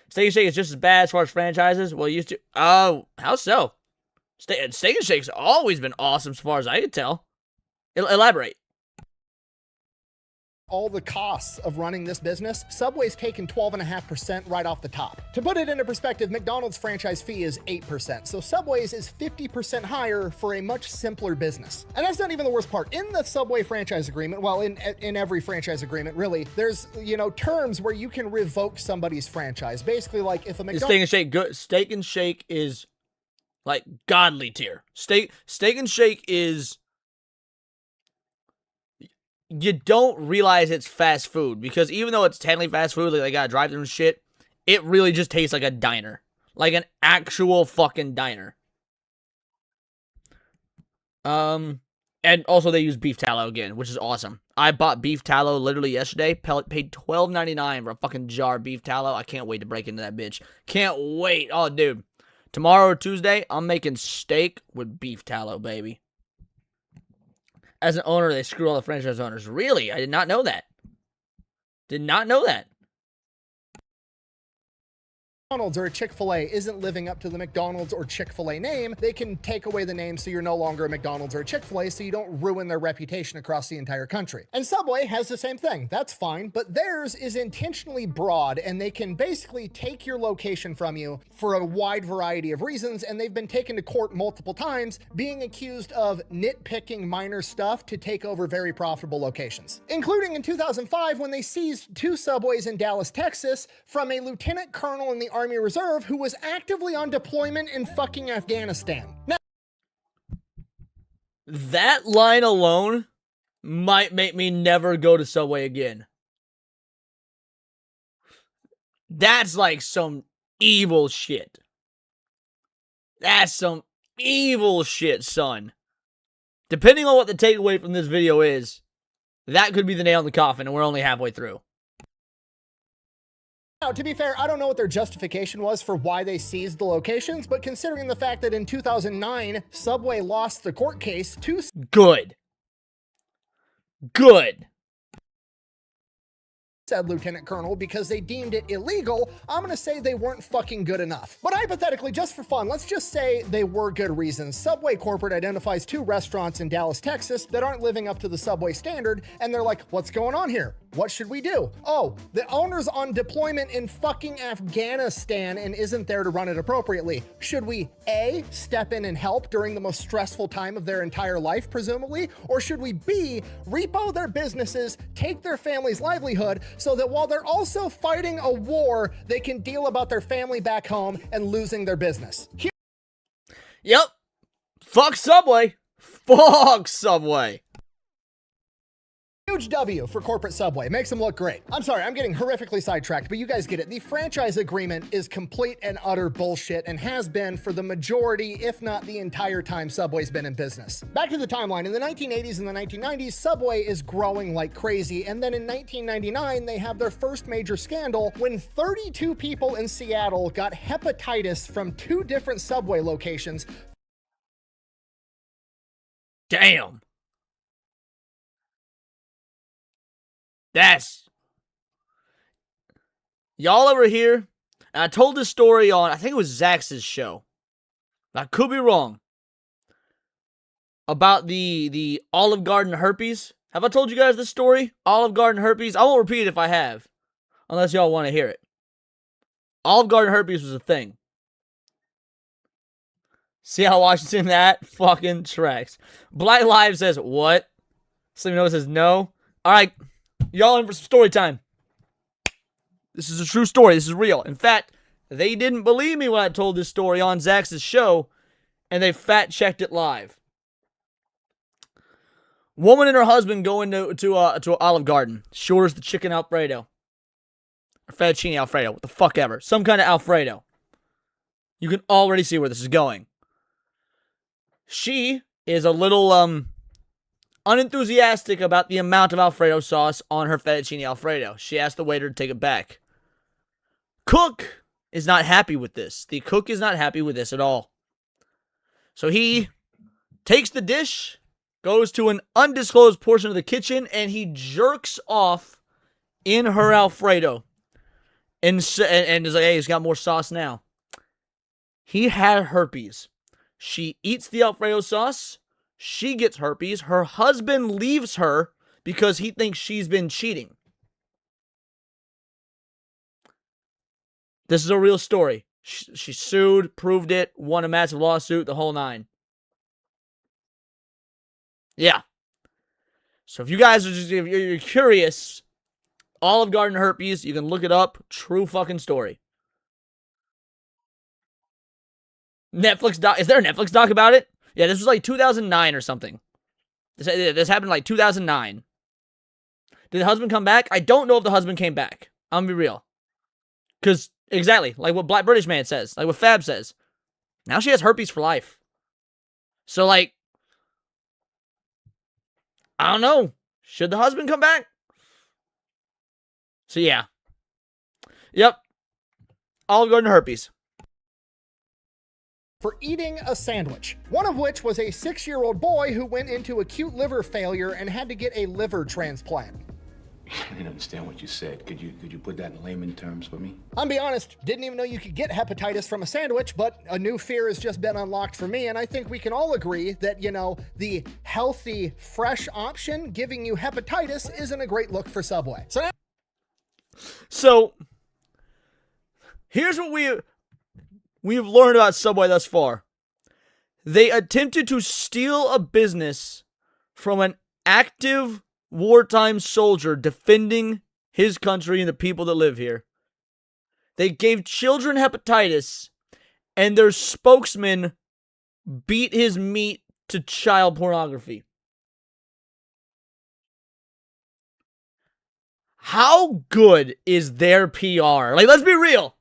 Steak and Shake is just as bad as far as franchises? Well, it used to... Oh, how so? Steak and Shake's always been awesome as far as I can tell. Elaborate. all the costs of running this business, Subway's taken 12.5% right off the top. To put it into perspective, McDonald's franchise fee is 8%, so Subway's is 50% higher for a much simpler business. And that's not even the worst part. In the Subway franchise agreement, well, in every franchise agreement, really, there's, you know, terms where you can revoke somebody's franchise. Basically, like if a McDonald's... Steak and Shake, good. Steak and Shake is like godly tier. Steak and Shake is... You don't realize it's fast food because even though it's technically fast food, like they got drive-through and shit, it really just tastes like a diner, like an actual fucking diner. And also they use beef tallow again, which is awesome. I bought beef tallow literally yesterday. Paid $12.99 for a fucking jar of beef tallow. I can't wait to break into that bitch. Can't wait. Oh, dude, tomorrow or Tuesday, I'm making steak with beef tallow, baby. As an owner, they screw all the franchise owners. Really? I did not know that. Did not know that. McDonald's or a Chick-fil-A isn't living up to the McDonald's or Chick-fil-A name, they can take away the name so you're no longer a McDonald's or a Chick-fil-A so you don't ruin their reputation across the entire country. And Subway has the same thing. That's fine, but theirs is intentionally broad and they can basically take your location from you for a wide variety of reasons, and they've been taken to court multiple times being accused of nitpicking minor stuff to take over very profitable locations. Including in 2005 when they seized 2 Subways in Dallas, Texas from a lieutenant colonel in the Army Reserve who was actively on deployment in fucking Afghanistan. Now, that line alone might make me never go to Subway again. That's like some evil shit. That's some evil shit, son. Depending on what the takeaway from this video is, that could be the nail in the coffin, and we're only halfway through. Now, to be fair, I don't know what their justification was for why they seized the locations, but considering the fact that in 2009, Subway lost the court case to Good. Good. said lieutenant colonel because they deemed it illegal, I'm gonna say they weren't fucking good enough. But hypothetically, just for fun, let's just say they were good reasons. Subway corporate identifies 2 restaurants in Dallas, Texas that aren't living up to the Subway standard, and they're like, what's going on here? What should we do? Oh, the owner's on deployment in fucking Afghanistan and isn't there to run it appropriately. Should we A, step in and help during the most stressful time of their entire life, presumably? Or should we B, repo their businesses, take their family's livelihood, so that while they're also fighting a war, they can deal about their family back home and losing their business? Yep. Fuck Subway. Fuck Subway. Huge W for corporate Subway. Makes them look great. I'm sorry, I'm getting horrifically sidetracked, but you guys get it. The franchise agreement is complete and utter bullshit and has been for the majority, if not the entire time Subway's been in business. Back to the timeline. In the 1980s and the 1990s, Subway is growing like crazy, and then in 1999, they have their first major scandal when 32 people in Seattle got hepatitis from 2 different Subway locations. Damn. That's... Y'all ever hear? And I told this story on, I think it was Zach's show. I could be wrong. About the Olive Garden herpes. Have I told you guys this story? Olive Garden herpes? I won't repeat it if I have. Unless y'all want to hear it. Olive Garden herpes was a thing. See how Washington that fucking tracks. Black Lives says, what? Slim Nose says, no. Alright. Y'all in for some story time. This is a true story. This is real. In fact, they didn't believe me when I told this story on Zach's show, and they fact-checked it live. Woman and her husband go to Olive Garden. She orders the chicken Alfredo. Or fettuccine Alfredo. What the fuck ever. Some kind of Alfredo. You can already see where this is going. She is a little, unenthusiastic about the amount of Alfredo sauce on her fettuccine Alfredo. She asked the waiter to take it back. Cook is not happy with this. The cook is not happy with this at all. So he takes the dish, goes to an undisclosed portion of the kitchen, and he jerks off in her Alfredo. And is like, hey, he's got more sauce now. He had herpes. She eats the Alfredo sauce. She gets herpes. Her husband leaves her because he thinks she's been cheating. This is a real story. She sued, proved it, won a massive lawsuit, the whole 9. Yeah. So if you guys are just, if you're curious, Olive Garden herpes, you can look it up. True fucking story. Netflix doc. Is there a Netflix doc about it? Yeah, this was like 2009 or something. This happened like 2009. Did the husband come back? I don't know if the husband came back. I'm gonna be real. Because, exactly, like what Black British Man says. Like what Fab says. Now she has herpes for life. So, like, I don't know. Should the husband come back? So, yeah. Yep. Olive Garden herpes. For eating a sandwich, one of which was a 6-year-old boy who went into acute liver failure and had to get a liver transplant. I didn't understand what you said. Could you put that in layman terms for me? I'll be honest, didn't even know you could get hepatitis from a sandwich, but a new fear has just been unlocked for me, and I think we can all agree that, you know, the healthy, fresh option giving you hepatitis isn't a great look for Subway. So, here's what we've learned about Subway thus far. They attempted to steal a business from an active wartime soldier defending his country and the people that live here. They gave children hepatitis, and their spokesman beat his meat to child pornography. How good is their PR? Like, let's be real.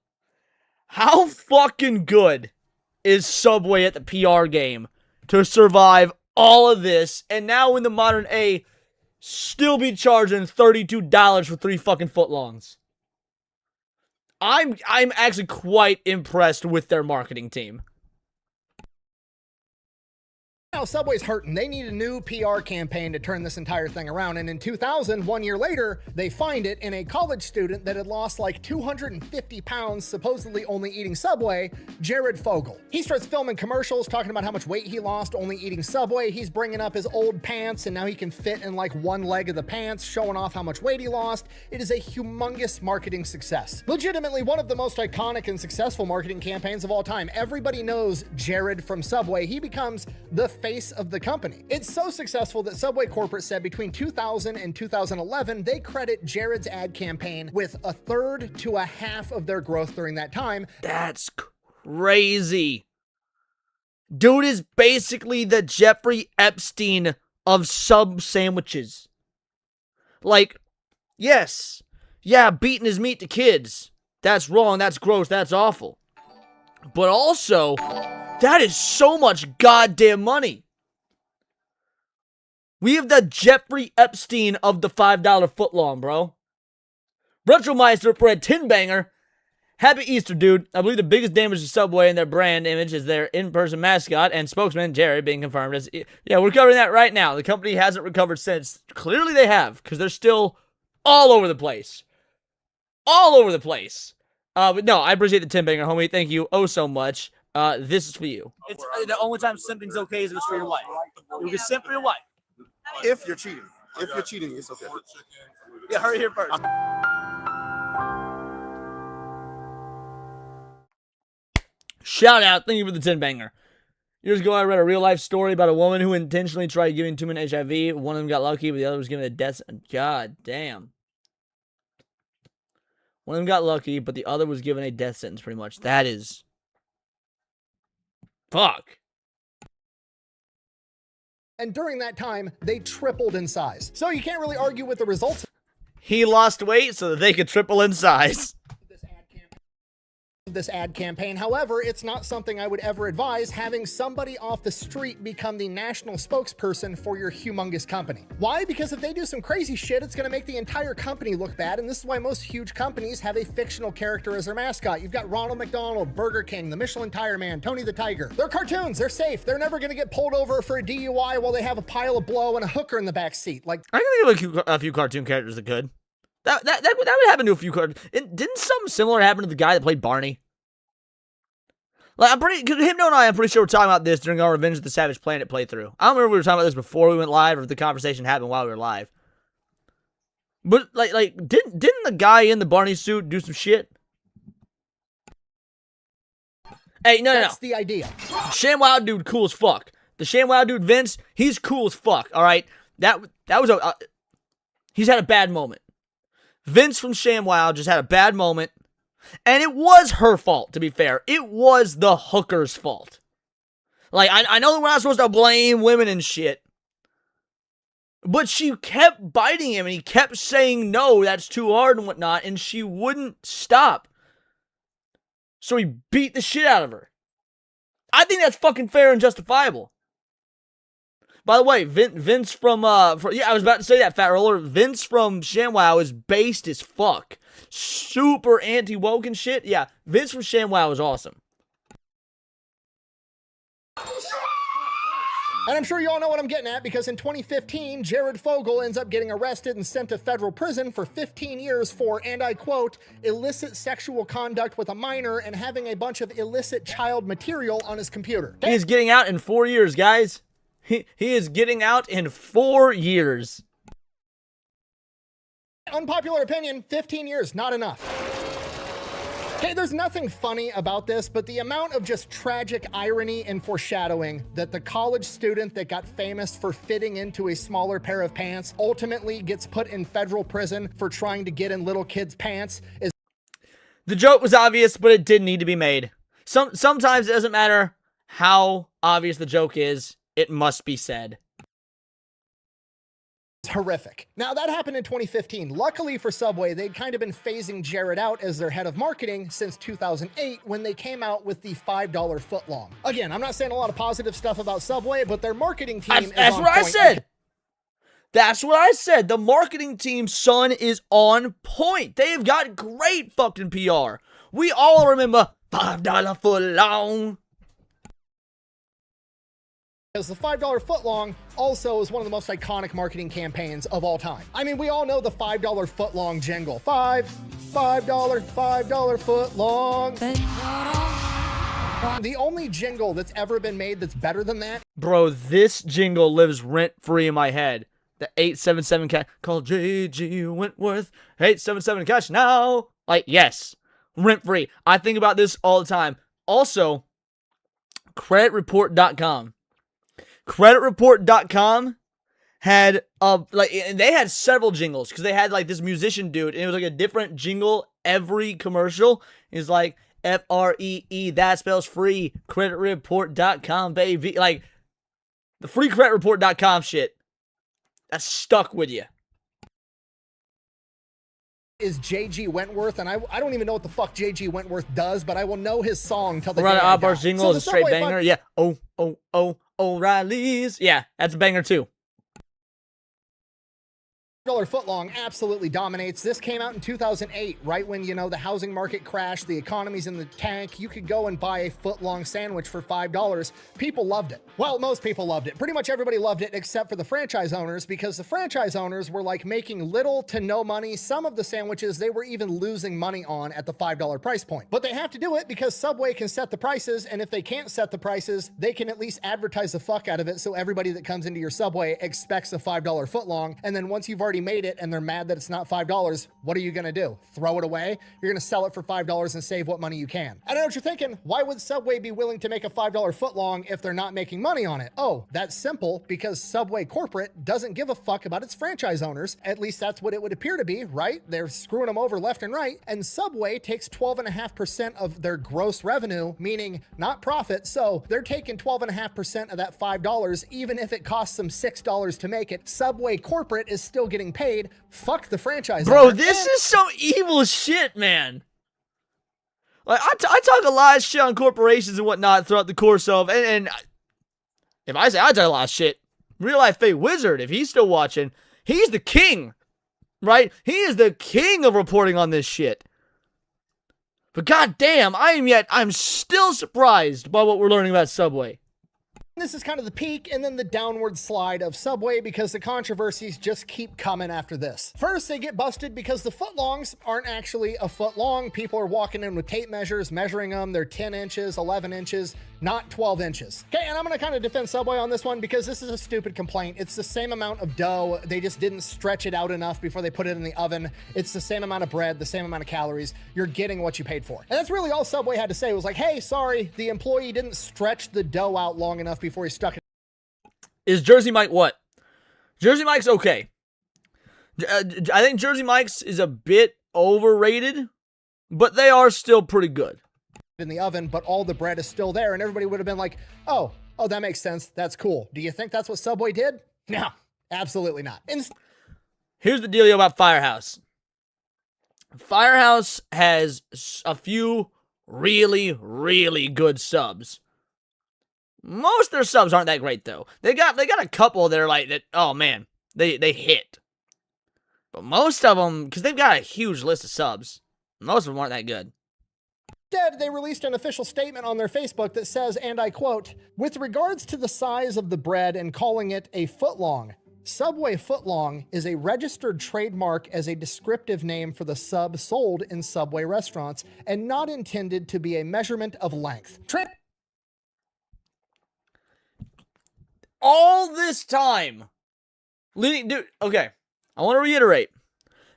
How fucking good is Subway at the PR game to survive all of this and now in the modern A still be charging $32 for 3 fucking footlongs? I'm actually quite impressed with their marketing team. Now Subway's hurting. They need a new PR campaign to turn this entire thing around. And in 2000, 1 year later, they find it in a college student that had lost like 250 pounds, supposedly only eating Subway, Jared Fogle. He starts filming commercials talking about how much weight he lost only eating Subway. He's bringing up his old pants and now he can fit in like one leg of the pants, showing off how much weight he lost. It is a humongous marketing success. Legitimately one of the most iconic and successful marketing campaigns of all time. Everybody knows Jared from Subway. He becomes the face of the company. It's so successful that Subway corporate said between 2000 and 2011, they credit Jared's ad campaign with 1/3 to 1/2 of their growth during that time. That's crazy. Dude is basically the Jeffrey Epstein of sub sandwiches. Like, yes, yeah, beating his meat to kids. That's wrong, that's gross, that's awful. But also, that is so much goddamn money. We have the Jeffrey Epstein of the $5 footlong, bro. Retromeister for a 10-banger. Happy Easter, dude. I believe the biggest damage to Subway and their brand image is their in-person mascot and spokesman, Jerry, being confirmed as... Yeah, we're covering that right now. The company hasn't recovered since. Clearly they have, because they're still all over the place. All over the place. But no, I appreciate the 10-banger, homie. Thank you oh so much. This is for you. It's the only time simping's okay is if it's for your wife. You can simp for your wife. If you're cheating. If you're cheating, it's okay. Yeah, hurry here first. Shout out. Thank you for the 10-banger. Years ago, I read a real-life story about a woman who intentionally tried giving 2 men HIV. One of them got lucky, but the other was given a death sentence. God damn. One of them got lucky, but the other was given a death sentence, pretty much. That is... Fuck. And during that time, they tripled in size. So you can't really argue with the results He lost weight so that they could triple in size. of this ad campaign. However, it's not something I would ever advise, having somebody off the street become the national spokesperson for your humongous company. Why? Because if they do some crazy shit, it's going to make the entire company look bad, and this is why most huge companies have a fictional character as their mascot. You've got Ronald McDonald, Burger King, the Michelin Tire Man, Tony the Tiger. They're cartoons. They're safe. They're never going to get pulled over for a DUI while they have a pile of blow and a hooker in the back seat. Like, I can think of a few cartoon characters that could. That would happen to a few cartoons. Didn't something similar happen to the guy that played Barney? Like, Hypno and I'm pretty sure we're talking about this during our Revenge of the Savage Planet playthrough. I don't remember if we were talking about this before we went live or if the conversation happened while we were live. But, didn't the guy in the Barney suit do some shit? Hey, no. that's the idea. ShamWow dude, cool as fuck. The ShamWow dude, Vince, he's cool as fuck, alright? That was a... he's had a bad moment. Vince from ShamWow just had a bad moment. And it was her fault, to be fair. It was the hooker's fault. Like, I know that we're not supposed to blame women and shit. But she kept biting him, and he kept saying, no, that's too hard and whatnot, and she wouldn't stop. So he beat the shit out of her. I think that's fucking fair and justifiable. By the way, Vince from I was about to say that, Fat Roller. Vince from ShamWow is based as fuck. Super anti-woke and shit. Yeah, Vince from ShamWow is awesome. And I'm sure you all know what I'm getting at, because in 2015, Jared Fogle ends up getting arrested and sent to federal prison for 15 years for, and I quote, illicit sexual conduct with a minor and having a bunch of illicit child material on his computer. He's getting out in 4 years, guys. He is getting out in 4 years. Unpopular opinion, 15 years, not enough. Okay, there's nothing funny about this, but the amount of just tragic irony and foreshadowing that the college student that got famous for fitting into a smaller pair of pants ultimately gets put in federal prison for trying to get in little kids' pants is... The joke was obvious, but it did need to be made. Sometimes it doesn't matter how obvious the joke is. It must be said. Horrific. Now, that happened in 2015. Luckily for Subway, they'd kind of been phasing Jared out as their head of marketing since 2008 when they came out with the $5 footlong. Again, I'm not saying a lot of positive stuff about Subway, but their marketing team is That's on what I point. said. That's what I said. The marketing team, son, is on point. They've got great fucking PR. We all remember $5 footlong. Because the $5 footlong also is one of the most iconic marketing campaigns of all time. I mean, we all know the $5 footlong jingle. $5 footlong. The only jingle that's ever been made that's better than that. Bro, this jingle lives rent-free in my head. The 877 cash. Call J.G. Wentworth. 877 cash now. Like, yes. Rent-free. I think about this all the time. Also, creditreport.com. Creditreport.com had they had several jingles because they had like this musician dude and it was like a different jingle every commercial. It's like FREE, that spells free. Creditreport.com, baby. Like the free creditreport.com shit. That stuck with you. is JG Wentworth, and I don't even know what the fuck JG Wentworth does, but I will know his song till the Right, day I Oddbar's die. jingle So is the a straight Subway banger. Yeah. Oh, oh, oh, O'Reilly's. Yeah, that's a banger too. $5 footlong absolutely dominates. This came out in 2008, right when, you know, the housing market crashed, the economy's in the tank. You could go and buy a footlong sandwich for $5. People loved it. Well, most people loved it. Pretty much everybody loved it except for the franchise owners, because the franchise owners were like making little to no money. Some of the sandwiches they were even losing money on at the $5 price point. But they have to do it because Subway can set the prices, and if they can't set the prices, they can at least advertise the fuck out of it so everybody that comes into your Subway expects a $5 footlong. And then once you've already made it and they're mad that it's not $5, what are you gonna do? Throw it away? You're gonna sell it for $5 and save what money you can. I know what you're thinking. Why would Subway be willing to make a $5 footlong if they're not making money on it? Oh, that's simple, because Subway corporate doesn't give a fuck about its franchise owners. At least that's what it would appear to be, right? They're screwing them over left and right, and Subway takes 12.5% of their gross revenue, meaning not profit, so they're taking 12.5% of that $5, even if it costs them $6 to make it. Subway corporate is still getting paid. Fuck the franchise Bro, owner. this is some evil shit, man. Like, I talk a lot of shit on corporations and whatnot throughout the course of, and if I say I talk a lot of shit, Real Life Fate Wizard, if he's still watching, he's the king, right? He is the king of reporting on this shit. But goddamn, I'm still surprised by what we're learning about Subway. This is kind of the peak and then the downward slide of Subway, because the controversies just keep coming after this. First, they get busted because the footlongs aren't actually a foot long. People are walking in with tape measures, measuring them. They're 10 inches, 11 inches, not 12 inches. Okay, and I'm gonna kind of defend Subway on this one because this is a stupid complaint. It's the same amount of dough. They just didn't stretch it out enough before they put it in the oven. It's the same amount of bread, the same amount of calories. You're getting what you paid for. And that's really all Subway had to say. It was like, hey, sorry, the employee didn't stretch the dough out long enough before he stuck it. Is Jersey Mike what? Jersey Mike's okay. I think Jersey Mike's is a bit overrated, but they are still pretty good. In the oven, but all the bread is still there, and everybody would have been like, oh, that makes sense. That's cool. Do you think that's what Subway did? No, absolutely not. Here's the dealio about Firehouse. Firehouse has a few really, really good subs. Most of their subs aren't that great though. They got a couple that are like that. Oh man, they hit. But most of them, because they've got a huge list of subs, most of them aren't that good. Instead, they released an official statement on their Facebook that says, and I quote, "With regards to the size of the bread and calling it a footlong, Subway footlong is a registered trademark as a descriptive name for the sub sold in Subway restaurants and not intended to be a measurement of length." All this time, dude, okay, I want to reiterate.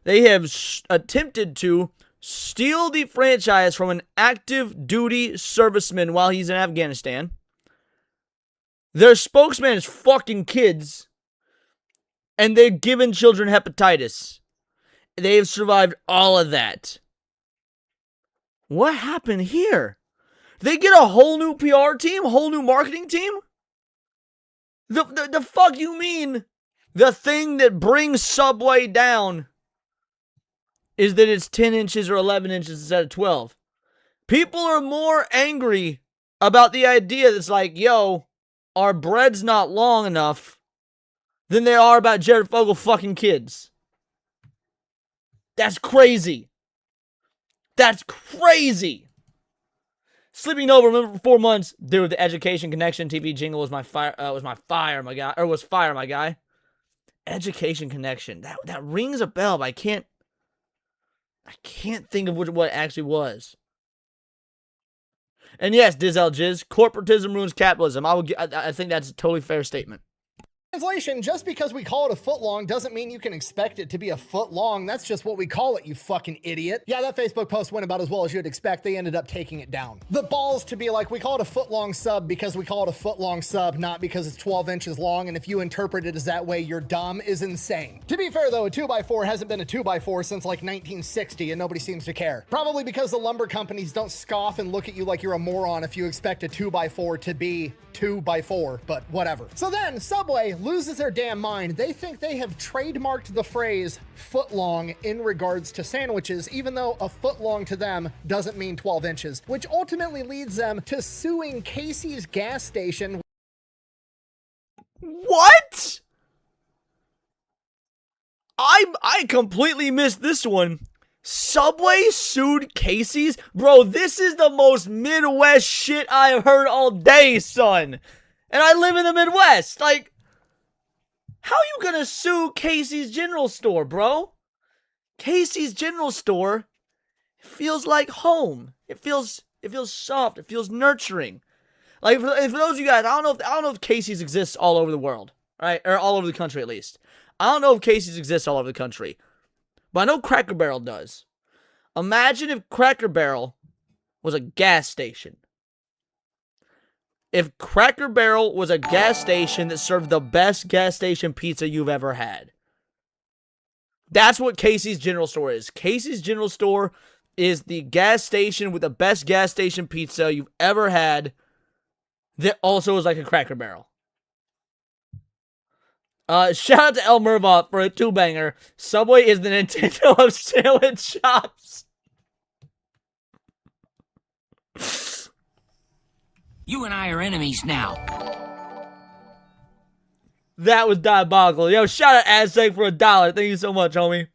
They have attempted to steal the franchise from an active duty serviceman while he's in Afghanistan. Their spokesman is fucking kids. And they've given children hepatitis. They have survived all of that. What happened here? They get a whole new PR team? A whole new marketing team? The fuck you mean? The thing that brings Subway down is that it's 10 inches or 11 inches instead of 12. People are more angry about the idea that's like, yo, our bread's not long enough than they are about Jared Fogle fucking kids. That's crazy. That's crazy. Sleeping over, remember for 4 months, dude. The Education Connection TV jingle was my fire, my guy. Education Connection. That rings a bell, but I can't think of what it actually was. And yes, Dizel Jizz, corporatism ruins capitalism. I think that's a totally fair statement. Translation, just because we call it a foot long doesn't mean you can expect it to be a foot long. That's just what we call it, you fucking idiot. Yeah, that Facebook post went about as well as you'd expect. They ended up taking it down. The balls to be like, we call it a foot long sub because we call it a foot long sub, not because it's 12 inches long, and if you interpret it as that way, you're dumb, is insane. To be fair though, a 2x4 hasn't been a 2x4 since like 1960 and nobody seems to care. Probably because the lumber companies don't scoff and look at you like you're a moron if you expect a 2x4 to be 2x4, but whatever. So then Subway loses their damn mind. They think they have trademarked the phrase footlong in regards to sandwiches, even though a footlong to them doesn't mean 12 inches, which ultimately leads them to suing Casey's gas station. What? I completely missed this one. Subway sued Casey's? Bro, this is the most Midwest shit I have heard all day, son. And I live in the Midwest. Like, how you gonna sue Casey's General Store, bro? Casey's General Store feels like home. It feels soft. It feels nurturing. Like, for those of you guys, I don't know if Casey's exists all over the world, right? Or all over the country, at least. I don't know if Casey's exists all over the country. But I know Cracker Barrel does. Imagine if Cracker Barrel was a gas station. If Cracker Barrel was a gas station that served the best gas station pizza you've ever had. That's what Casey's General Store is. Casey's General Store is the gas station with the best gas station pizza you've ever had that also is like a Cracker Barrel. Shout out to El Mervot for a 2-banger. Subway is the Nintendo of sandwich shops. You and I are enemies now. That was diabolical. Yo, shout out Aztec for $1. Thank you so much, homie.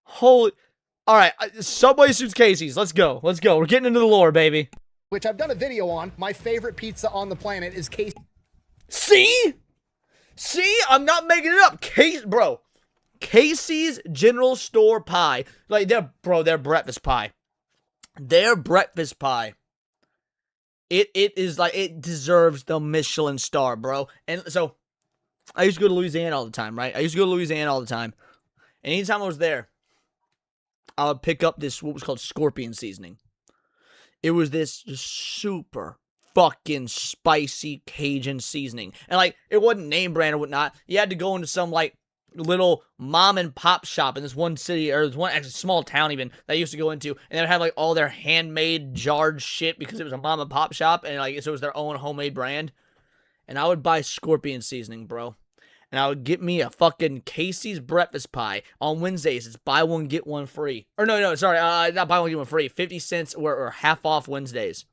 Holy... Alright, Subway suits Casey's. Let's go. Let's go. We're getting into the lore, baby. Which I've done a video on. My favorite pizza on the planet is Casey's. See? See? I'm not making it up. Bro. Casey's General Store pie. Like, their breakfast pie. Their breakfast pie. It is like, it deserves the Michelin star, bro. And so, I used to go to Louisiana all the time, right? And anytime I was there, I would pick up this, what was called scorpion seasoning. It was this just super fucking spicy Cajun seasoning. And like, it wasn't name brand or whatnot. You had to go into some like little mom and pop shop in this one city, or this one actually small town even, that I used to go into, and they'd have like all their handmade jarred shit because it was a mom and pop shop, and like, so it was their own homemade brand. And I would buy scorpion seasoning, bro. And I would get me a fucking Casey's breakfast pie. On Wednesdays, it's buy one, get one free. Or no, sorry, not buy one, get one free. 50 cents or half off Wednesdays.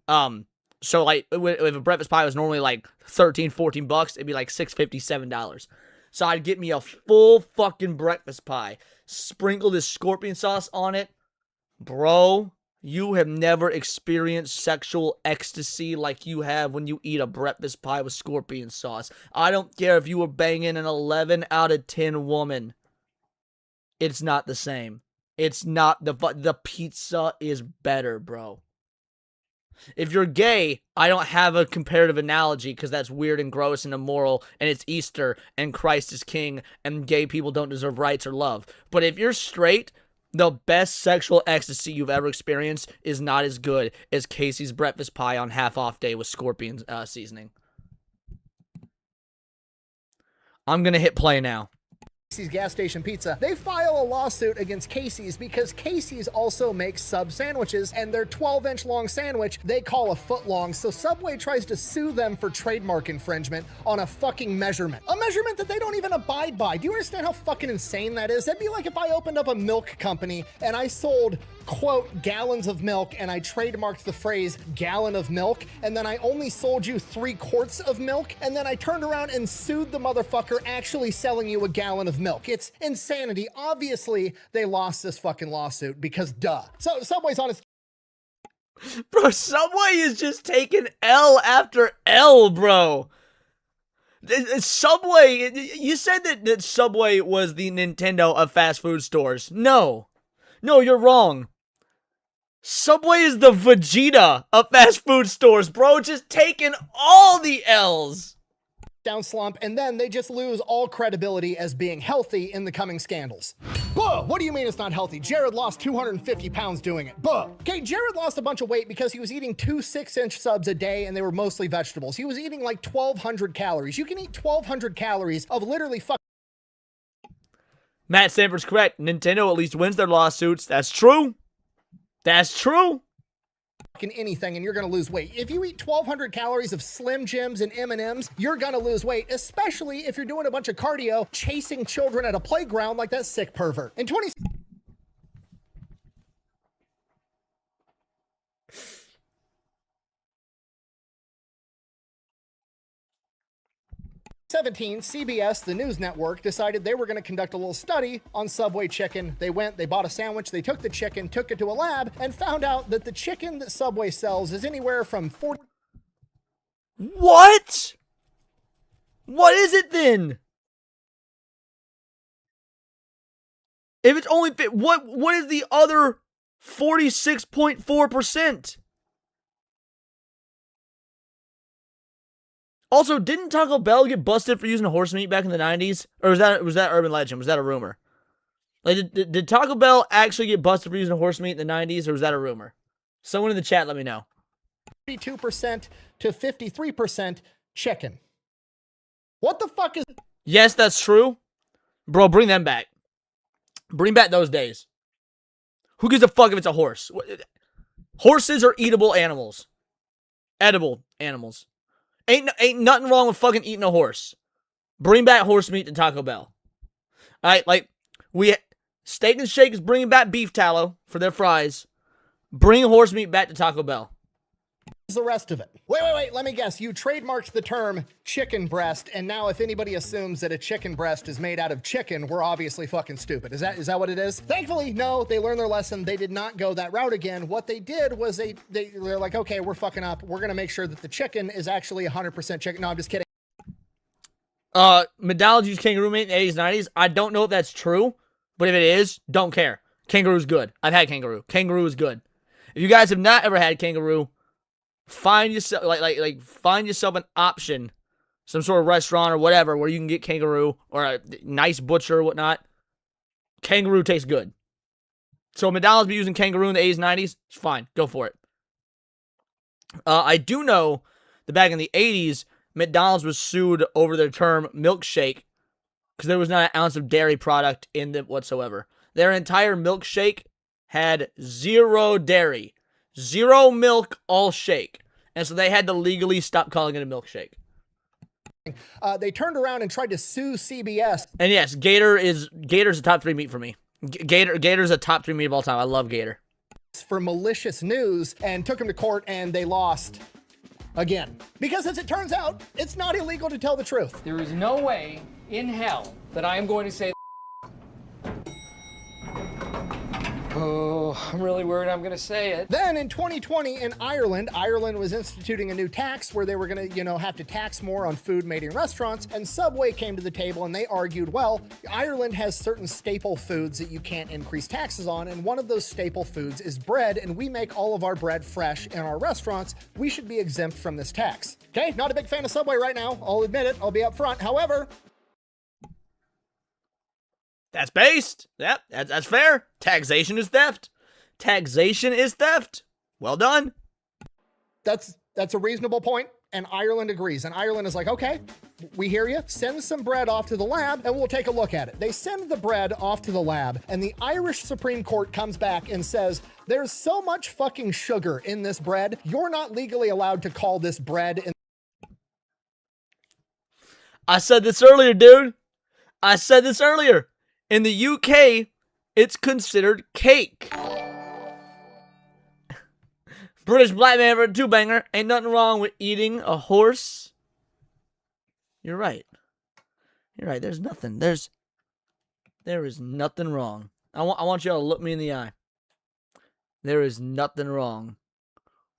So like, if a breakfast pie was normally like 13, 14 bucks, it'd be like $6.50, $7. So I'd get me a full fucking breakfast pie. Sprinkle this scorpion sauce on it. Bro, you have never experienced sexual ecstasy like you have when you eat a breakfast pie with scorpion sauce. I don't care if you were banging an 11 out of 10 woman. It's not the same. It's not, the pizza is better, bro. If you're gay, I don't have a comparative analogy because that's weird and gross and immoral, and it's Easter, and Christ is king, and gay people don't deserve rights or love. But if you're straight, the best sexual ecstasy you've ever experienced is not as good as Casey's breakfast pie on half-off day with scorpion seasoning. I'm gonna hit play now. Casey's gas station pizza. They file a lawsuit against Casey's because Casey's also makes sub sandwiches, and their 12-inch long sandwich they call a foot long. So Subway tries to sue them for trademark infringement on a fucking measurement. A measurement that they don't even abide by. Do you understand how fucking insane that is? That'd be like if I opened up a milk company and I sold, quote, gallons of milk, and I trademarked the phrase gallon of milk, and then I only sold you 3 quarts of milk, and then I turned around and sued the motherfucker actually selling you a gallon of milk. It's insanity. Obviously, they lost this fucking lawsuit because duh. So Subway's on its... Bro, Subway is just taking L after L, bro. Subway, you said that Subway was the Nintendo of fast food stores. No, you're wrong. Subway is the Vegeta of fast food stores, bro. Just taking all the L's. Down slump, and then they just lose all credibility as being healthy in the coming scandals. Buh! What do you mean it's not healthy? Jared lost 250 pounds doing it. Buh! Okay, Jared lost a bunch of weight because he was eating 2 6-inch subs a day, and they were mostly vegetables. He was eating like 1,200 calories. You can eat 1,200 calories of literally Matt Stanford's correct. Nintendo at least wins their lawsuits. That's true. That's true. anything and you're gonna lose weight. If you eat 1,200 calories of Slim Jims and M&Ms, you're gonna lose weight, especially if you're doing a bunch of cardio, chasing children at a playground like that sick pervert. In 2017, CBS, the news network, decided they were going to conduct a little study on Subway chicken. They went, they bought a sandwich, they took the chicken, took it to a lab, and found out that the chicken that Subway sells is anywhere from 40... What? What is it then? If it's only what is the other 46.4%? Also, didn't Taco Bell get busted for using horse meat back in the 90s? Or was that urban legend? Was that a rumor? Like, did Taco Bell actually get busted for using horse meat in the 90s, or was that a rumor? Someone in the chat, let me know. 42% to 53% chicken. What the fuck is... Yes, that's true. Bro, bring them back. Bring back those days. Who gives a fuck if it's a horse? Horses are eatable animals. Edible animals. Ain't nothing wrong with fucking eating a horse. Bring back horse meat to Taco Bell. Alright, like, Steak and Shake is bringing back beef tallow for their fries. Bring horse meat back to Taco Bell. The rest of it? Wait, let me guess. You trademarked the term chicken breast, and now if anybody assumes that a chicken breast is made out of chicken, we're obviously fucking stupid. Is that what it is? Thankfully, no, they learned their lesson. They did not go that route again. What they did was they're like, okay, we're fucking up. We're gonna make sure that the chicken is actually 100% chicken. No, I'm just kidding. McDonald's used kangaroo meat in the 80s, 90s. I don't know if that's true, but if it is, don't care. Kangaroo's good. I've had kangaroo. Kangaroo is good. If you guys have not ever had kangaroo, find yourself find yourself an option, some sort of restaurant or whatever where you can get kangaroo, or a nice butcher or whatnot. Kangaroo tastes good. So McDonald's be using kangaroo in the 80s, 90s. It's fine. Go for it. I do know that back in the 80s, McDonald's was sued over their term milkshake because there was not an ounce of dairy product in it whatsoever. Their entire milkshake had zero dairy. Zero milk, all shake. And so they had to legally stop calling it a milkshake. They turned around and tried to sue CBS. And yes, Gator's a top 3 meat for me. Gator's a top 3 meat of all time. I love Gator. For malicious news, and took them to court, and they lost again. Because as it turns out, it's not illegal to tell the truth. There is no way in hell that I am going to say... Oh, I'm really worried I'm going to say it. Then in 2020 in Ireland was instituting a new tax where they were going to, have to tax more on food made in restaurants, and Subway came to the table and they argued, well, Ireland has certain staple foods that you can't increase taxes on, and one of those staple foods is bread, and we make all of our bread fresh in our restaurants. We should be exempt from this tax. Okay, not a big fan of Subway right now. I'll admit it. I'll be up front. However, that's based. Yep, that's fair. Taxation is theft. Taxation is theft. Well done. That's a reasonable point, and Ireland agrees. And Ireland is like, okay, we hear you. Send some bread off to the lab, and we'll take a look at it. They send the bread off to the lab, and the Irish Supreme Court comes back and says, there's so much fucking sugar in this bread, you're not legally allowed to call this bread. I said this earlier, dude. I said this earlier. In the UK, it's considered cake. British black man for a 2-banger. Ain't nothing wrong with eating a horse. You're right. You're right. There's nothing. There is nothing wrong. I want y'all to look me in the eye. There is nothing wrong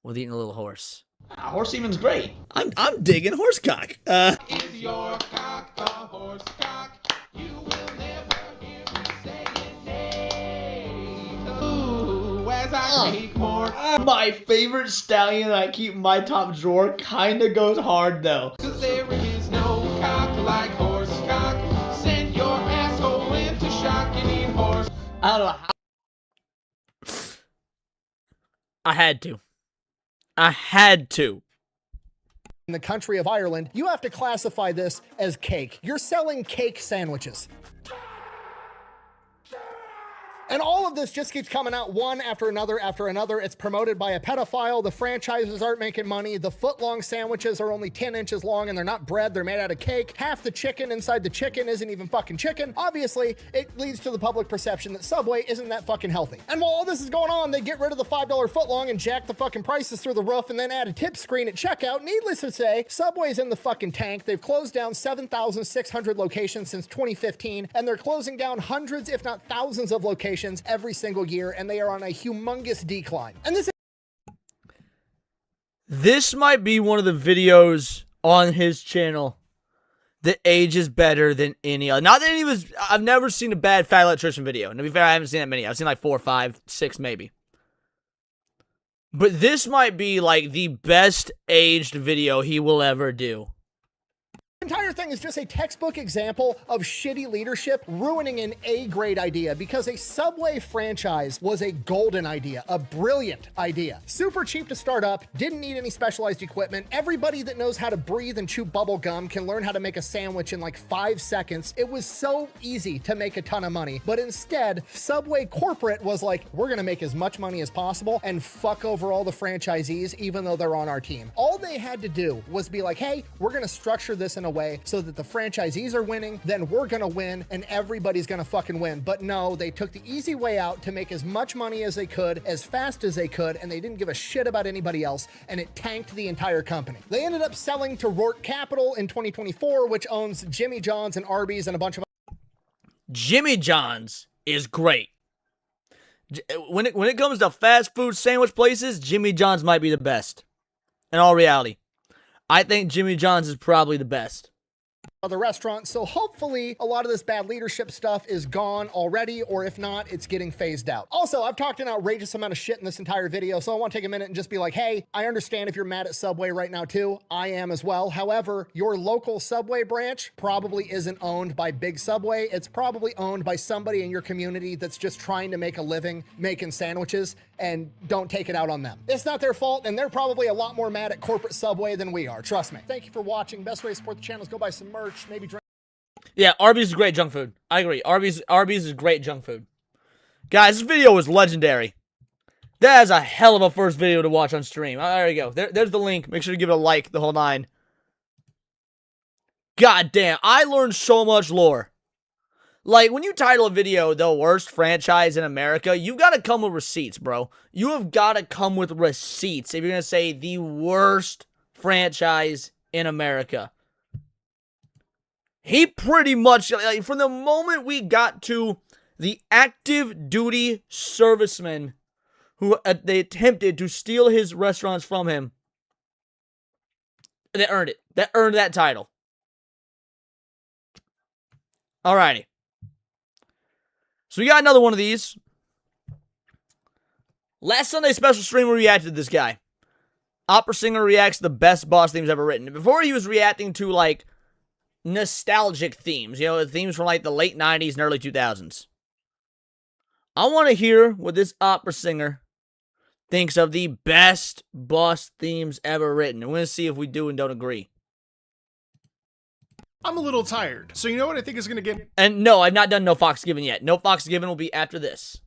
with eating a little horse. Horse semen's great. I'm digging horse cock. Is your cock a horse cock? You will never hear me say it, nay. Ooh, as I speak more. My favorite stallion I keep in my top drawer kinda goes hard though. 'Cause there is no cock like horse cock. Send your asshole into shock and eat horse. I don't know how. I had to. In the country of Ireland, you have to classify this as cake. You're selling cake sandwiches. And all of this just keeps coming out one after another after another. It's promoted by a pedophile. The franchises aren't making money. The foot-long sandwiches are only 10 inches long and they're not bread. They're made out of cake. Half the chicken inside the chicken isn't even fucking chicken. Obviously, it leads to the public perception that Subway isn't that fucking healthy. And while all this is going on, they get rid of the $5 footlong and jack the fucking prices through the roof and then add a tip screen at checkout. Needless to say, Subway's in the fucking tank. They've closed down 7,600 locations since 2015, and they're closing down hundreds, if not thousands of locations every single year, and they are on a humongous decline. And this might be one of the videos on his channel that ages better than any other. Not that I've never seen a bad fat electrician video. And to be fair, I haven't seen that many. I've seen like 4, 5, 6 maybe. But this might be like the best aged video he will ever do. Entire thing is just a textbook example of shitty leadership ruining an A-grade idea, because a Subway franchise was a golden idea, a brilliant idea. Super cheap to start up, didn't need any specialized equipment. Everybody that knows how to breathe and chew bubble gum can learn how to make a sandwich in like 5 seconds. It was so easy to make a ton of money, but instead, Subway corporate was like, we're gonna make as much money as possible and fuck over all the franchisees, even though they're on our team. All they had to do was be like, hey, we're gonna structure this in a way so that the franchisees are winning, then we're gonna win and everybody's gonna fucking win. But no, they took the easy way out to make as much money as they could, as fast as they could, and they didn't give a shit about anybody else, and it tanked the entire company. They ended up selling to Rourke Capital in 2024, which owns Jimmy John's and Arby's and a bunch of... Jimmy John's is great. When it comes to fast food sandwich places, Jimmy John's might be the best. In all reality, I think Jimmy John's is probably the best. Other restaurants, so hopefully a lot of this bad leadership stuff is gone already, or if not, it's getting phased out. Also, I've talked an outrageous amount of shit in this entire video, so I want to take a minute and just be like, hey, I understand if you're mad at Subway right now too. I am as well. However, your local Subway branch probably isn't owned by Big Subway. It's probably owned by somebody in your community that's just trying to make a living making sandwiches, and don't take it out on them. It's not their fault, and they're probably a lot more mad at corporate Subway than we are, trust me. Thank you for watching. Best way to support the channel is go buy some merch, maybe drink. Yeah, Arby's is great junk food. I agree. Arby's is great junk food. Guys, this video was legendary. That is a hell of a first video to watch on stream. There you go. There's the link. Make sure to give it a like, the whole 9. God damn, I learned so much lore. Like, when you title a video, the worst franchise in America, you gotta come with receipts, bro. You have gotta come with receipts if you're gonna say the worst franchise in America. He pretty much, like, from the moment we got to the active duty servicemen who they attempted to steal his restaurants from him, they earned it. They earned that title. Alrighty. So we got another one of these. Last Sunday special stream, we reacted to this guy. Opera singer reacts to the best boss themes ever written. Before, he was reacting to, like, nostalgic themes. You know, themes from, like, the late 90s and early 2000s. I want to hear what this opera singer thinks of the best boss themes ever written. I'm going to see if we do and don't agree. I'm a little tired, so you know what I think is going to get And no, I've not done No Fox Given yet. No Fox Given will be after this.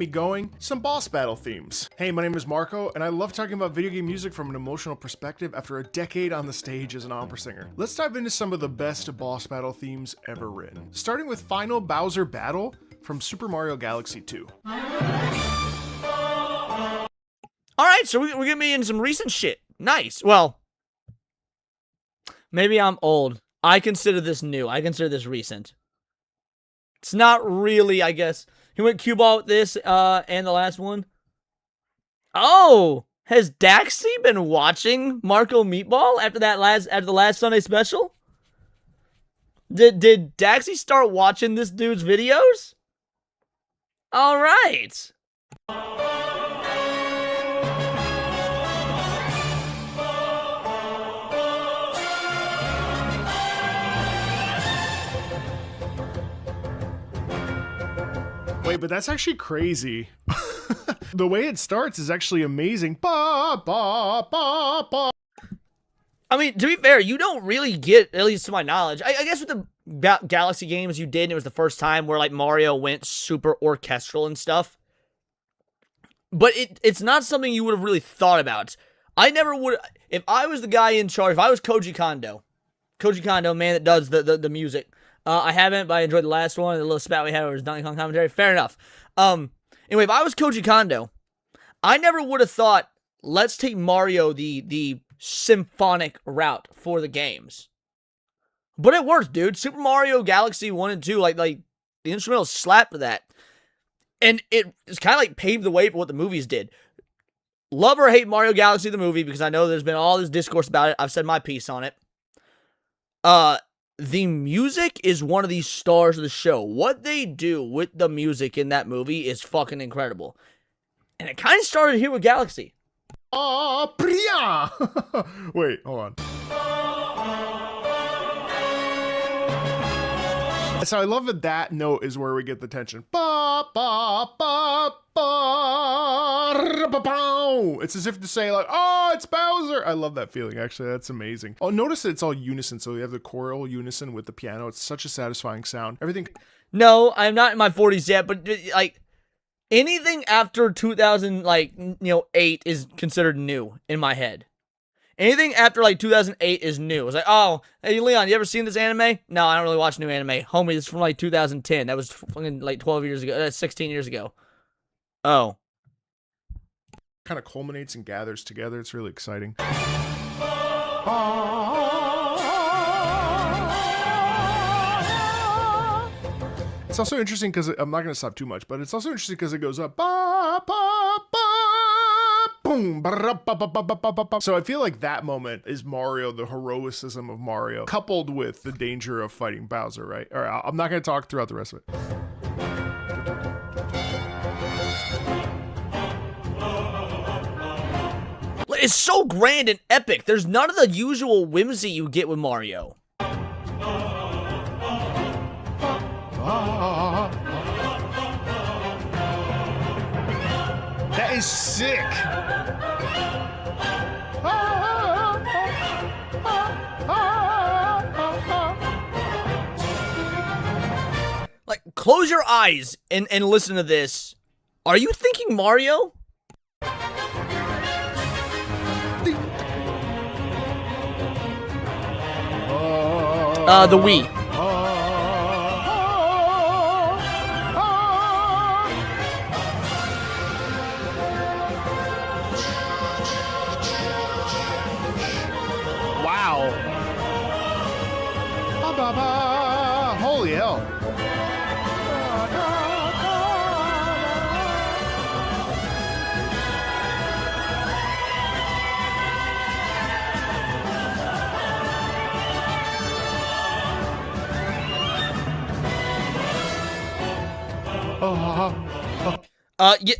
me going? Some boss battle themes. Hey, my name is Marco, and I love talking about video game music from an emotional perspective after a decade on the stage as an opera singer. Let's dive into some of the best boss battle themes ever written. Starting with Final Bowser Battle from Super Mario Galaxy 2. Alright, so we're gonna be in some recent shit. Nice. Well, maybe I'm old. I consider this new. I consider this recent. It's not really, I guess. He went cue ball with this, and the last one. Oh! Has Daxy been watching Marco Meatball after the last Sunday special? Did Daxy start watching this dude's videos? Alright. Wait, but that's actually crazy. The way it starts is actually amazing. Ba, ba, ba, ba. I mean, to be fair, you don't really get, at least to my knowledge, I guess with the Galaxy games you did, and it was the first time where like Mario went super orchestral and stuff. But it's not something you would have really thought about. I never would, if I was the guy in charge, if I was Koji Kondo, man that does the music. I haven't, but I enjoyed the last one, the little spat we had over his Donkey Kong commentary. Fair enough. Anyway, if I was Koji Kondo, I never would have thought, let's take Mario the symphonic route for the games. But it worked, dude. Super Mario Galaxy 1 and 2, like the instrumental slap for that. And it's kind of like paved the way for what the movies did. Love or hate Mario Galaxy the movie, because I know there's been all this discourse about it. I've said my piece on it. The music is one of these stars of the show. What they do with the music in that movie is fucking incredible. And it kind of started here with Galaxy. Priya! Wait, hold on. So I love that note is where we get the tension. Ba, ba, ba, ba, ba, ba. It's as if to say like, oh, it's Bowser. I love that feeling, actually. That's amazing. Oh, notice that it's all unison. So you have the choral unison with the piano. It's such a satisfying sound. Everything. No, I'm not in my 40s yet, but like anything after 2000, 8 is considered new in my head. Anything after, 2008 is new. It's like, oh, hey, Leon, you ever seen this anime? No, I don't really watch new anime. Homie, it's from, 2010. That was fucking, 12 years ago. 16 years ago. Oh. Kind of culminates and gathers together. It's really exciting. It's also interesting because, I'm not going to stop too much, but it's also interesting because it goes up, ba, ba, ba. Boom. So I feel like that moment is Mario, the heroicism of Mario, coupled with the danger of fighting Bowser, right? All right, I'm not going to talk throughout the rest of it. It's so grand and epic. There's none of the usual whimsy you get with Mario. That is sick. Close your eyes and listen to this. Are you thinking Mario? The Wii. Wow. Holy hell.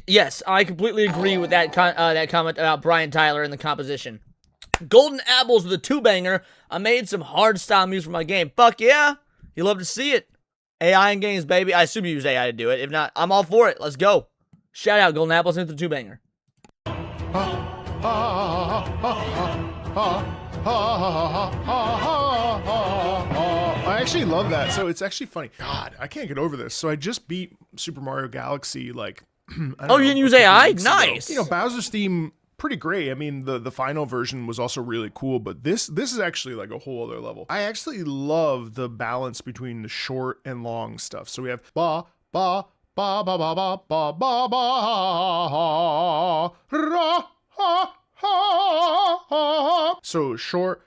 Yes, I completely agree with that comment about Brian Tyler and the composition. Golden Apples with a two-banger. I made some hard-style music for my game. Fuck yeah. You love to see it. AI in games, baby. I assume you use AI to do it. If not, I'm all for it. Let's go. Shout out Golden Apples with the two-banger. I actually love that. So it's actually funny. God, I can't get over this. So I just beat Super Mario Galaxy, oh, you didn't use AI? Nice. You know, Bowser's theme, pretty great. I mean, the final version was also really cool, but this is actually like a whole other level. I actually love the balance between the short and long stuff. So we have ba, ba, ba, ba, ba, ba, ba, ba, ba, ra, ha, ha. So short,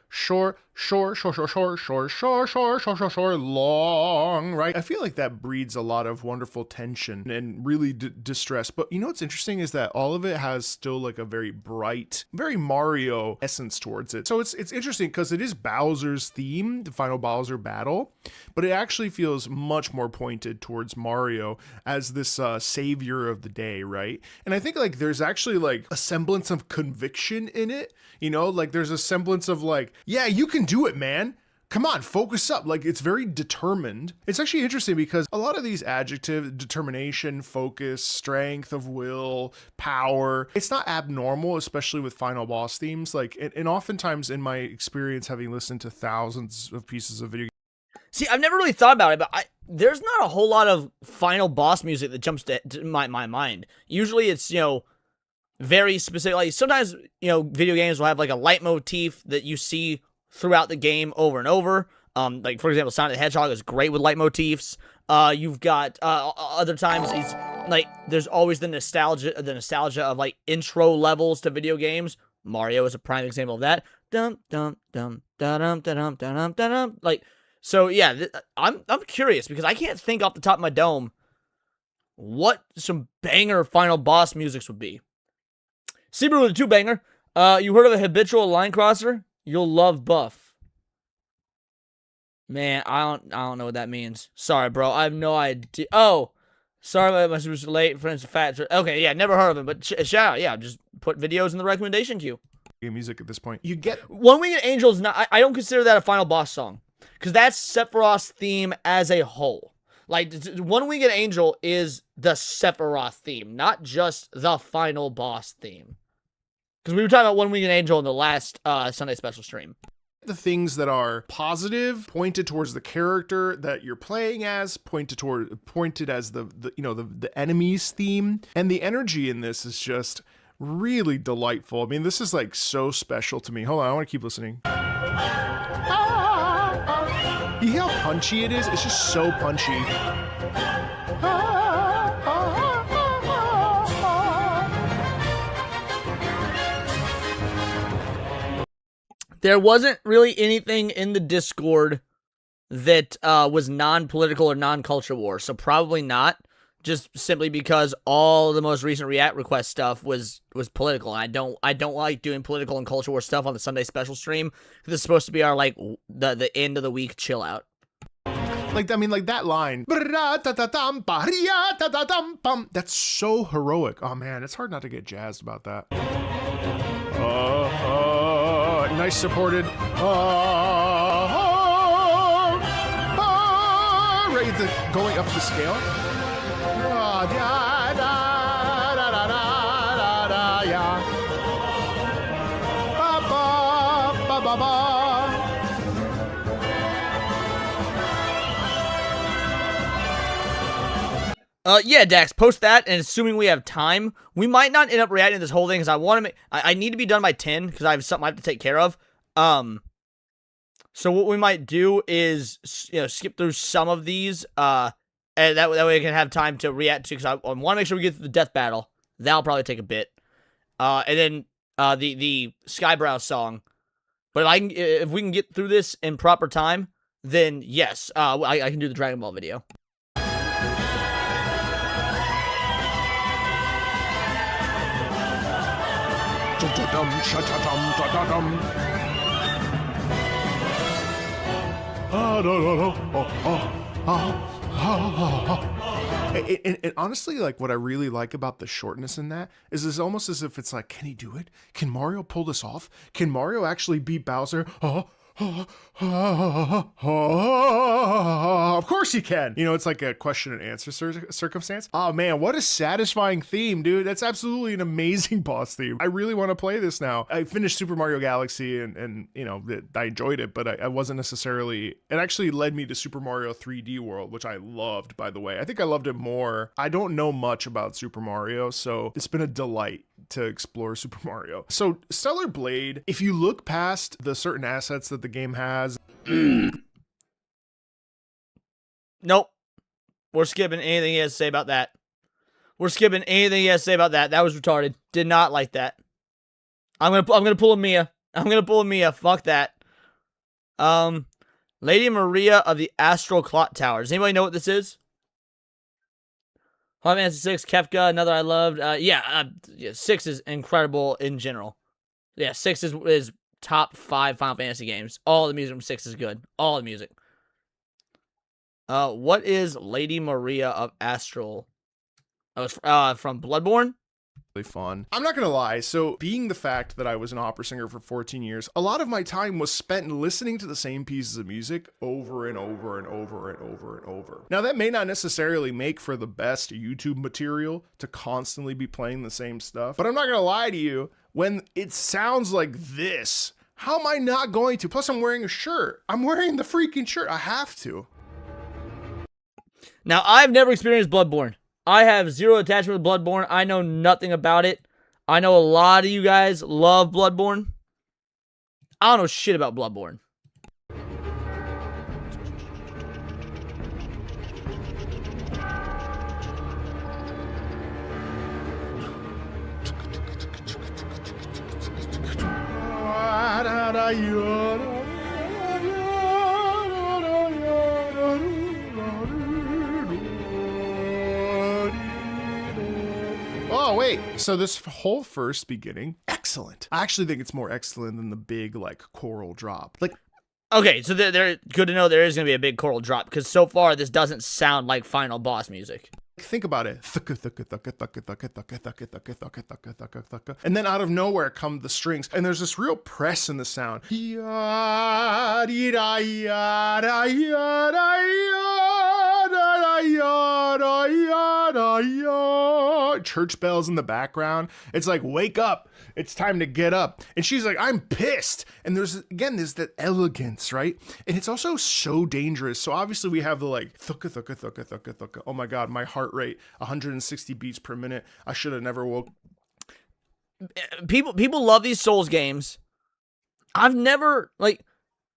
long, right? I feel like that breeds a lot of wonderful tension and really distress. But you know what's interesting is that all of it has still like a very bright, very Mario essence towards it. So it's interesting because it is Bowser's theme, the final Bowser battle, but it actually feels much more pointed towards Mario as this savior of the day, right? And I think like there's actually like a semblance of conviction in it, you know, like there's a semblance of like, yeah, you can do it, man. Come on, focus up. Like, it's very determined. It's actually interesting because a lot of these adjectives, determination, focus, strength of will, power, it's not abnormal, especially with final boss themes. Like, and oftentimes in my experience, having listened to thousands of pieces of video See, I've never really thought about it, but there's not a whole lot of final boss music that jumps to my mind. Usually it's, very specific. Like, sometimes, video games will have, like, a leitmotif that you see throughout the game over and over. Like, for example, Sonic the Hedgehog is great with leitmotifs. You've got, other times it's, like, there's always the nostalgia of, like, intro levels to video games. Mario is a prime example of that. Dum, dum, dum, da-dum, da-dum, da-dum, da-dum. Like, so, yeah, I'm curious, because I can't think off the top of my dome what some banger final boss musics would be. Seabrew with a 2-banger. You heard of a habitual line crosser? You'll love Buff. Man, I don't know what that means. Sorry, bro. I have no idea. Oh, sorry, I was late. Friends, fat. Okay, yeah, never heard of him. But shout out, yeah, just put videos in the recommendation queue. Music at this point. You get One Winged Angel is not. I don't consider that a final boss song, because that's Sephiroth's theme as a whole. Like, One Winged Angel is the Sephiroth theme, not just the final boss theme. Because we were talking about One Winged Angel in the last Sunday special stream. The things that are positive, pointed towards the character that you're playing as, pointed as the enemy's theme, and the energy in this is just really delightful. I mean, this is like so special to me. Hold on, I want to keep listening. You hear how punchy it is? It's just so punchy. There wasn't really anything in the Discord that was non-political or non-culture war, so probably not. Just simply because all the most recent React request stuff was political. I don't like doing political and culture war stuff on the Sunday special stream. This is supposed to be our like the end of the week chill out. Like, I mean, like that line. That's so heroic. Oh man, it's hard not to get jazzed about that. Nice supported. Right, going up the scale. Yeah, Dax, post that, and assuming we have time, we might not end up reacting to this whole thing, because I need to be done by 10, because I have something I have to take care of. So what we might do is, skip through some of these, and that way I can have time to react to, because I want to make sure we get through the death battle. That'll probably take a bit. And then, the Skybrows song. But if we can get through this in proper time, then yes, I can do the Dragon Ball video. And honestly, like, what I really like about the shortness in that is it's almost as if it's like, can he do it? Can Mario pull this off? Can Mario actually beat Bowser? Of course he can. It's like a question and answer circumstance. Oh man, what a satisfying theme, dude. That's absolutely an amazing boss theme. I really want to play this now. I finished Super Mario Galaxy and I enjoyed it, but I wasn't necessarily, it actually led me to Super Mario 3D World, which I loved, by the way. I think I loved it more. I don't know much about Super Mario, so it's been a delight to explore Super Mario. So Stellar Blade, if you look past the certain assets that the game has. Nope. We're skipping anything he has to say about that. We're skipping anything he has to say about that. That was retarded. Did not like that. I'm gonna pull a Mia. Fuck that. Lady Maria of the Astral Clock Tower. Does anybody know what this is? Final Fantasy 6, Kefka, another I loved. 6 is incredible in general. Yeah, 6 is top 5 Final Fantasy games. All the music from 6 is good. All the music. What is Lady Maria of Astral? Oh, it's from Bloodborne? Really fun. I'm not gonna lie, so being the fact that I was an opera singer for 14 years, a lot of my time was spent listening to the same pieces of music over and over and over and over and over. Now that may not necessarily make for the best YouTube material to constantly be playing the same stuff, but I'm not gonna lie to you, when it sounds like this, How am I not going to? Plus, I'm wearing a shirt. I'm wearing the freaking shirt. I have to. Now, I've never experienced Bloodborne. I have zero attachment with Bloodborne. I know nothing about it. I know a lot of you guys love Bloodborne. I don't know shit about Bloodborne. Oh, wait. So this whole first beginning, excellent. I actually think it's more excellent than the big, like, choral drop. Like, okay, so they're good to know there is going to be a big choral drop, because so far this doesn't sound like final boss music. think about it. And then out of nowhere come the strings, and there's this real press in the sound. Church bells in the background. It's like, wake up, it's time to get up. And she's like, I'm pissed. And there's that elegance, right? And it's also so dangerous. So obviously we have the like oh my god, my heart rate 160 beats per minute. I should have never woke. People love these Souls games. I've never, like,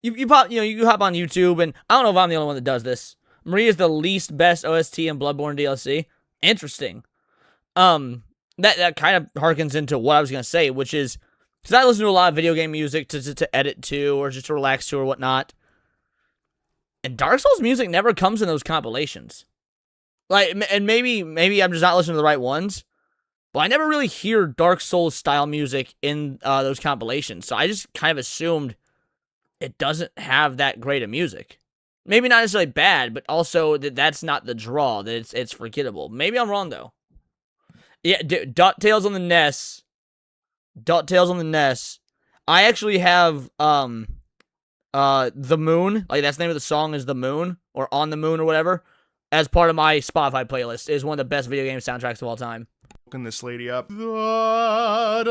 you hop on YouTube, and I don't know if I'm the only one that does this. Maria's the least best OST in Bloodborne DLC. Interesting. That kind of harkens into what I was gonna say, which is because I listen to a lot of video game music to edit to, or just to relax to, or whatnot. And Dark Souls music never comes in those compilations. Like, and maybe I'm just not listening to the right ones, but I never really hear Dark Souls style music in those compilations. So I just kind of assumed it doesn't have that great of music. Maybe not necessarily bad, but also that's not the draw, that it's forgettable. Maybe I'm wrong, though. Yeah, DuckTales on the NES. DuckTales on the NES. I actually have, The Moon, like that's the name of the song, is The Moon, or On the Moon, or whatever, as part of my Spotify playlist. It is one of the best video game soundtracks of all time. This lady up. Well,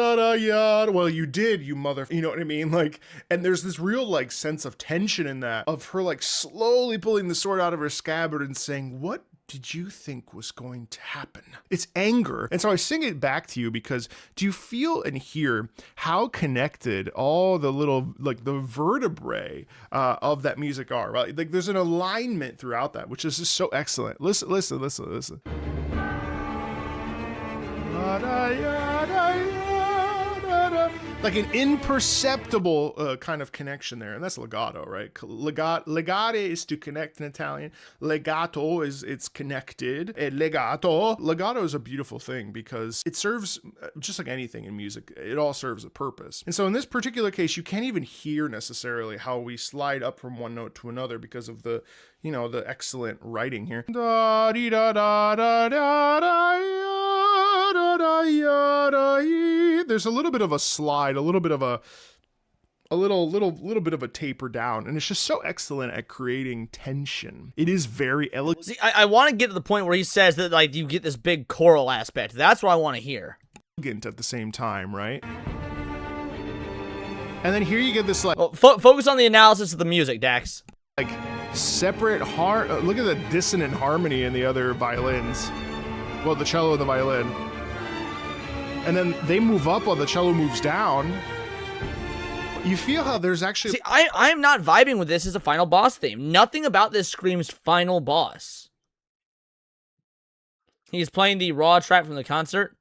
you did, you mother. You know what I mean? Like, and there's this real like sense of tension in that, of her like slowly pulling the sword out of her scabbard and saying, "What did you think was going to happen?" It's anger. And so I sing it back to you because do you feel and hear how connected all the little, like the vertebrae of that music are, right? Like there's an alignment throughout that, which is just so excellent. Listen. Like an imperceptible kind of connection there, and that's legato, right? Legare is to connect in Italian. Legato is it's connected. Legato is a beautiful thing because it serves, just like anything in music, it all serves a purpose. And so in this particular case, you can't even hear necessarily how we slide up from one note to another because of the, you know, the excellent writing here. There's a little bit of a slide, a little bit of a little bit of a taper down, and it's just so excellent at creating tension. It is very elegant. See, I want to get to the point where he says that like you get this big choral aspect. That's what I want to hear. At the same time, right? And then here you get this like focus on the analysis of the music, Dax. Like separate look at the dissonant harmony in the other violins. Well, the cello and the violin. And then they move up while the cello moves down. You feel how there's actually... See, I am not vibing with this as a final boss theme. Nothing about this screams final boss. He's playing the raw track from the concert?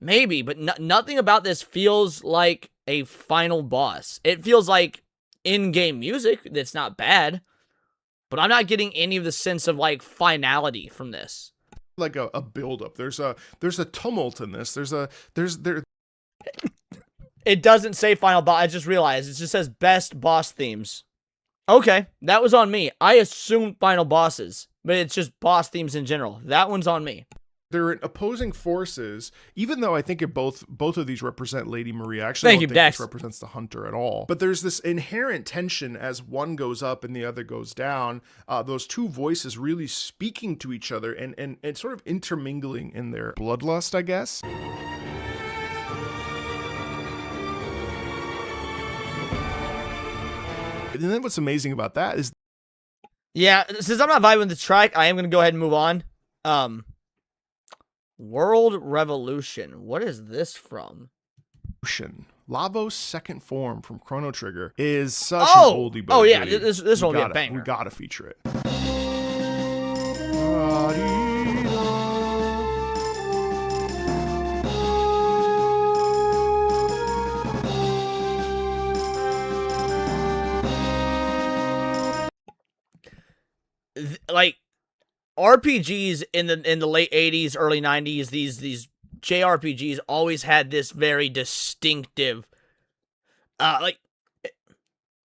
Maybe, but nothing about this feels like a final boss. It feels like in-game music that's not bad, but I'm not getting any of the sense of, like, finality from this. Like a build-up. There's a tumult in this. It doesn't say final boss. I just realized it just says best boss themes. Okay, that was on me. I assumed final bosses, but it's just boss themes in general. That one's on me. They're opposing forces, even though I think both of these represent Lady Maria. Actually, Thank I you, don't think Dax. this represents the hunter at all. But there's this inherent tension as one goes up and the other goes down. Those two voices really speaking to each other and sort of intermingling in their bloodlust, I guess. And then what's amazing about that is, yeah, since I'm not vibing with the track, I am gonna go ahead and move on. World Revolution. What is this from? Lavo's second form from Chrono Trigger is such an oldie but yeah, goodie. this will be a banger. We gotta feature it. Like RPGs in the late 80s, early 90s, these JRPGs always had this very distinctive like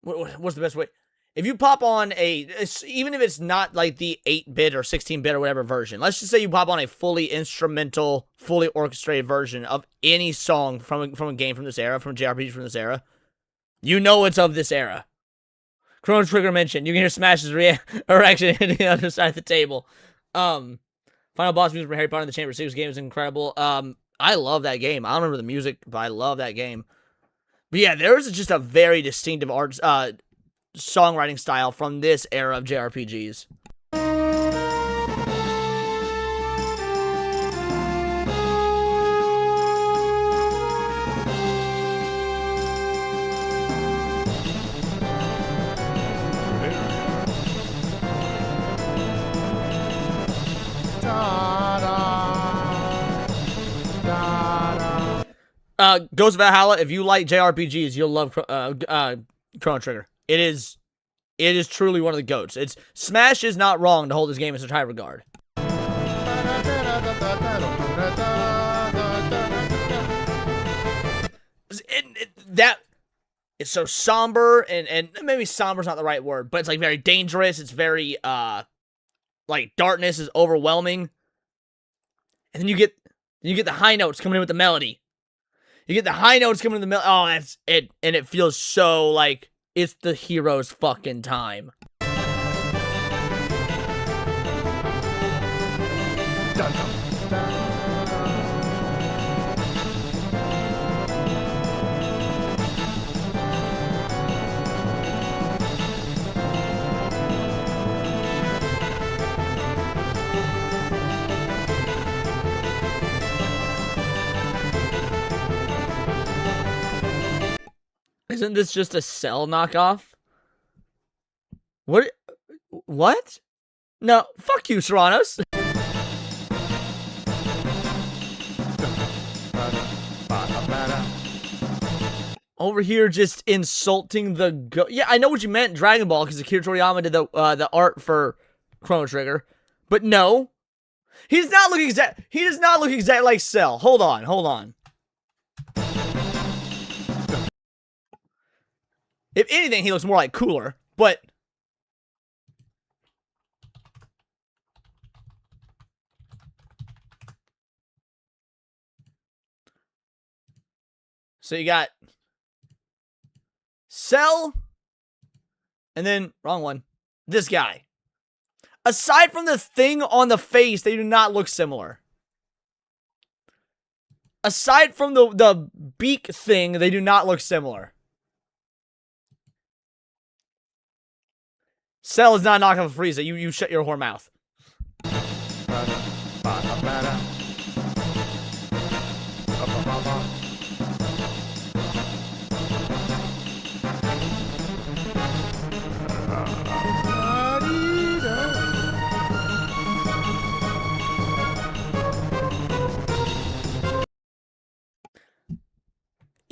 what's the best way? If you pop on even if it's not like the 8-bit or 16-bit or whatever version, let's just say you pop on a fully instrumental, fully orchestrated version of any song from a game from this era, from a JRPG from this era, you know it's of this era. Chrono Trigger mentioned. You can hear Smash's erection hitting the other side of the table. Final boss music from Harry Potter and the Chamber of Secrets game is incredible. I love that game. I don't remember the music, but I love that game. But yeah, there's just a very distinctive songwriting style from this era of JRPGs. Ghost of Valhalla, if you like JRPGs, you'll love Chrono Trigger. It is truly one of the GOATs. Smash is not wrong to hold this game in such high regard. It's so somber, and maybe somber's not the right word, but it's like very dangerous. It's very like darkness is overwhelming, and then you get the high notes coming in with the melody. You get the high notes coming in the melody. Oh, that's it, and it feels so like it's the hero's fucking time. Dun, dun, dun. Isn't this just a Cell knockoff? What? No, fuck you, Serranos. Over here just insulting the yeah, I know what you meant, Dragon Ball, because Akira Toriyama did the art for Chrono Trigger. But no. He does not look exactly like Cell. Hold on. If anything, he looks more like Cooler, but so you got Cell, and then wrong one. This guy. Aside from the thing on the face, they do not look similar. Aside from the beak thing, they do not look similar. Cell is not knocking off Frieza. You shut your whore mouth.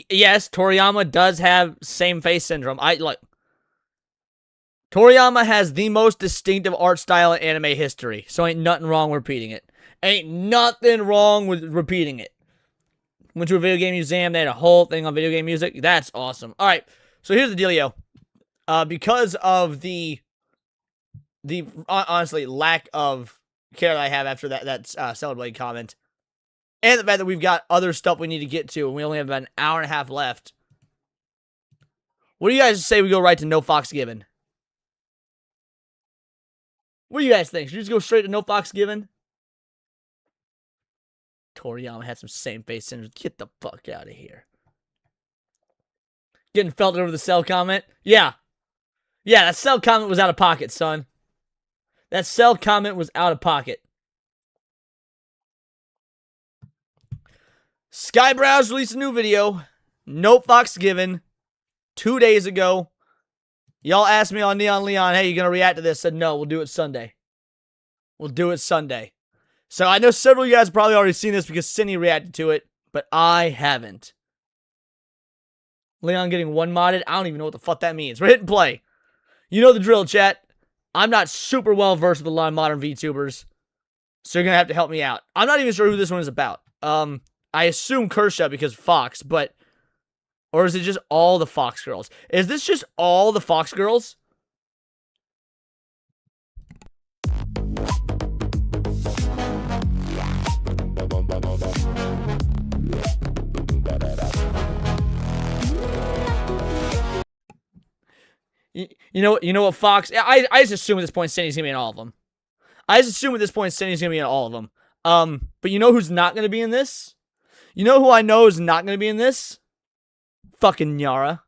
Yes, Toriyama does have same face syndrome. Toriyama has the most distinctive art style in anime history, so ain't nothing wrong with repeating it. Ain't nothing wrong with repeating it. Went to a video game museum, they had a whole thing on video game music. That's awesome. Alright, so here's the dealio. Because of the honestly lack of care that I have after that Stellar Blade comment, and the fact that we've got other stuff we need to get to, and we only have about an hour and a half left, what do you guys say we go right to No Fox Given? What do you guys think? Should we just go straight to No Fox Given? Toriyama had some same face syndrome. Get the fuck out of here. Getting felted over the Cell comment? Yeah. Yeah, that Cell comment was out of pocket, son. That Cell comment was out of pocket. Skyebrows released a new video. No Fox given. 2 days ago. Y'all asked me on Neon Leon, hey, you gonna react to this? I said, no, we'll do it Sunday. We'll do it Sunday. So I know several of you guys have probably already seen this because Cindy reacted to it, but I haven't. Leon getting one modded? I don't even know what the fuck that means. We're hitting play. You know the drill, chat. I'm not super well versed with a lot of modern VTubers, so you're gonna have to help me out. I'm not even sure who this one is about. I assume Kershaw because Fox, but... Or is it just all the Fox girls? Is this just all the Fox girls? You know what, Fox? I just assume at this point Cindy's gonna be in all of them. I just assume at this point Cindy's gonna be in all of them. But you know who's not gonna be in this? You know who I know is not gonna be in this? Fucking Nyara.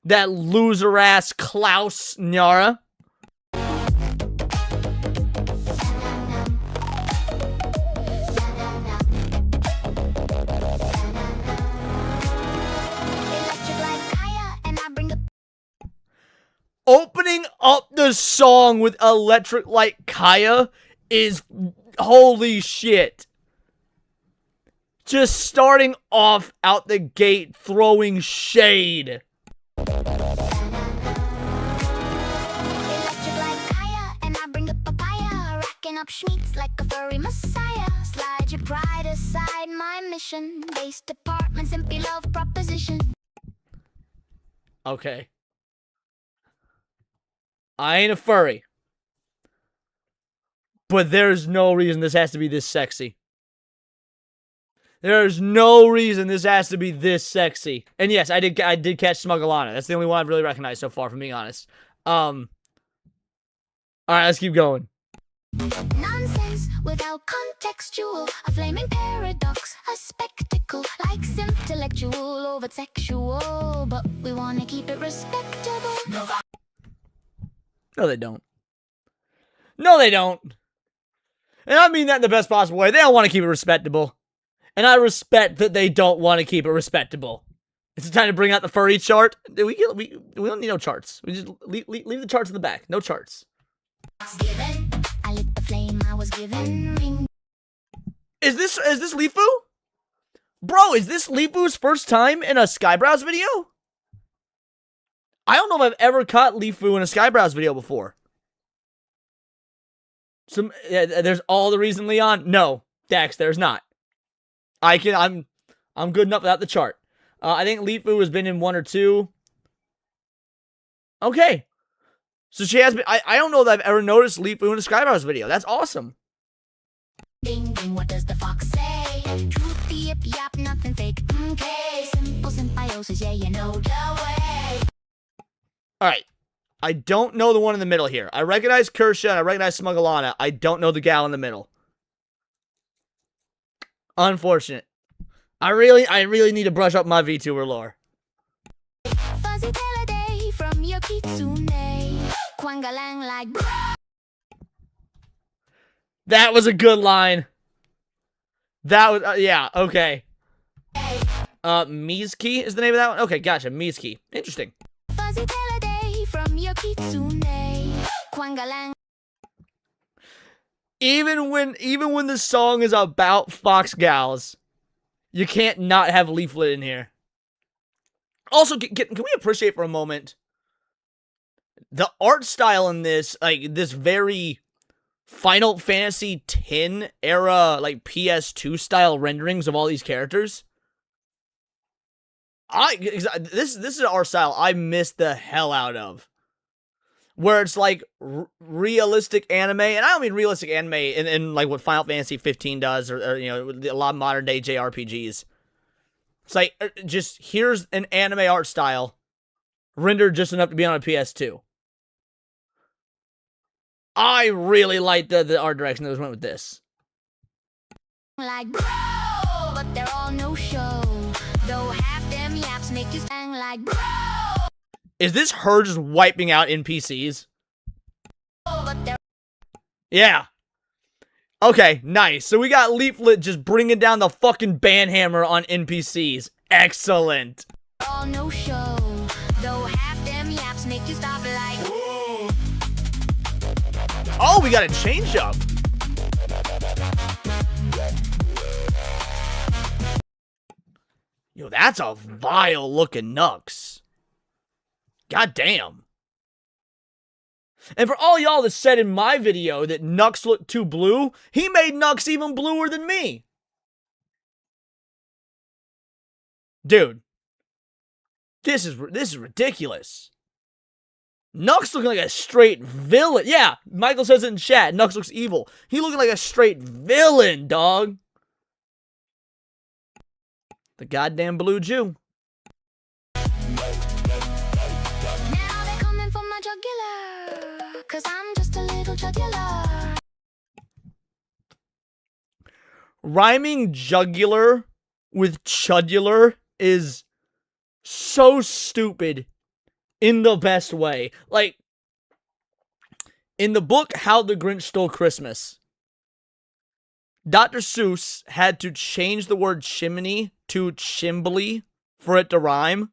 That loser ass Klaus Nyara. Opening up the song with Electric Light Kaya is holy shit. Just starting off out the gate throwing shade. Electric like Kaya, and I bring the papaya, racking up schmeats like a furry messiah. Slide your pride aside, my mission. Base department, simply love proposition. Okay. I ain't a furry. But there's no reason this has to be this sexy. There's no reason this has to be this sexy. And yes, I did catch Smugglana. That's the only one I've really recognized so far, from being honest. Alright, let's keep going. Nonsense without contextual, a flaming paradox, a spectacle, like intellectual over sexual, but we wanna keep it respectable. No, they don't. No, they don't. And I mean that in the best possible way. They don't want to keep it respectable. And I respect that they don't want to keep it respectable. It's time to bring out the furry chart. We don't need no charts. We just leave the charts in the back. No charts. Given, I lit the flame I was given. Ring. Is this Lifu? Bro, is this Lifu's first time in a Skybrows video? I don't know if I've ever caught Lifu in a Skybrows video before. There's all the reason, Leon. No, Dax, there's not. I'm good enough without the chart. I think Lifu has been in 1 or 2. Okay. So she has been. I don't know that I've ever noticed Lifu in a Skybrows video. That's awesome. Ding ding, what does the fox say? Truth, yip yap, nothing fake. Okay, simple symbiosis, yeah, you know the way. Alright. I don't know the one in the middle here. I recognize Kershaw and I recognize Smugglana. I don't know the gal in the middle. Unfortunate. I really need to brush up my VTuber lore. Fuzzy tail a day from your kitsune. Quangalang like. That was a good line. That was, yeah, okay. Mizuki is the name of that one? Okay, gotcha, Mizuki. Interesting. Fuzzy tail a day from your kitsune. Quangalang. Even when the song is about Fox gals, you can't not have Leaflet in here. Also, can we appreciate for a moment the art style in this, like this very Final Fantasy X era, like PS2 style renderings of all these characters? This is an art style I missed the hell out of. Where it's like realistic anime, and I don't mean realistic anime in like what Final Fantasy 15 does, or you know, a lot of modern day JRPGs. It's like, just here's an anime art style, rendered just enough to be on a PS2. I really like the art direction that was went with this. Like bro, but they're all no show. Though half them yaps make you stand like bro. Is this her just wiping out NPCs? Yeah. Okay, nice. So we got Leaflet just bringing down the fucking banhammer on NPCs. Excellent. Oh, no show. Though half them yaps make you stop like. Oh, we got a change up. Yo, that's a vile looking Nux. God damn. And for all y'all that said in my video that Nux looked too blue, he made Nux even bluer than me. Dude. This is ridiculous. Nux looking like a straight villain. Yeah, Michael says it in chat. Nux looks evil. He looking like a straight villain, dog. The goddamn blue Jew. Now they're coming for my jugular, 'cause I'm just a little jugular. Rhyming jugular with chudular is so stupid in the best way. Like, in the book How the Grinch Stole Christmas, Dr. Seuss had to change the word chimney to chimbly for it to rhyme.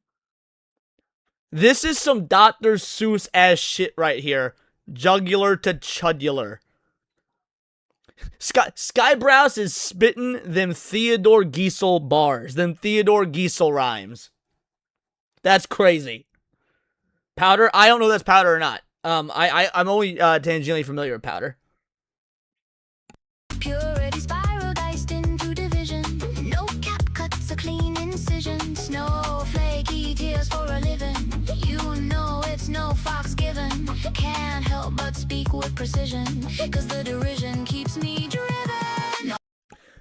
This is some Dr. Seuss ass shit right here. Jugular to chudular. Skybrows is spitting them Theodore Giesel bars, them Theodore Giesel rhymes. That's crazy. Powder? I don't know if that's Powder or not. I'm only tangentially familiar with Powder. Purity spiral diced into division. No cap cuts, a clean incision. Snowflakey tears for a living. You know it's no fox given. Can't help but speak with precision, 'cause the derision keeps me driven.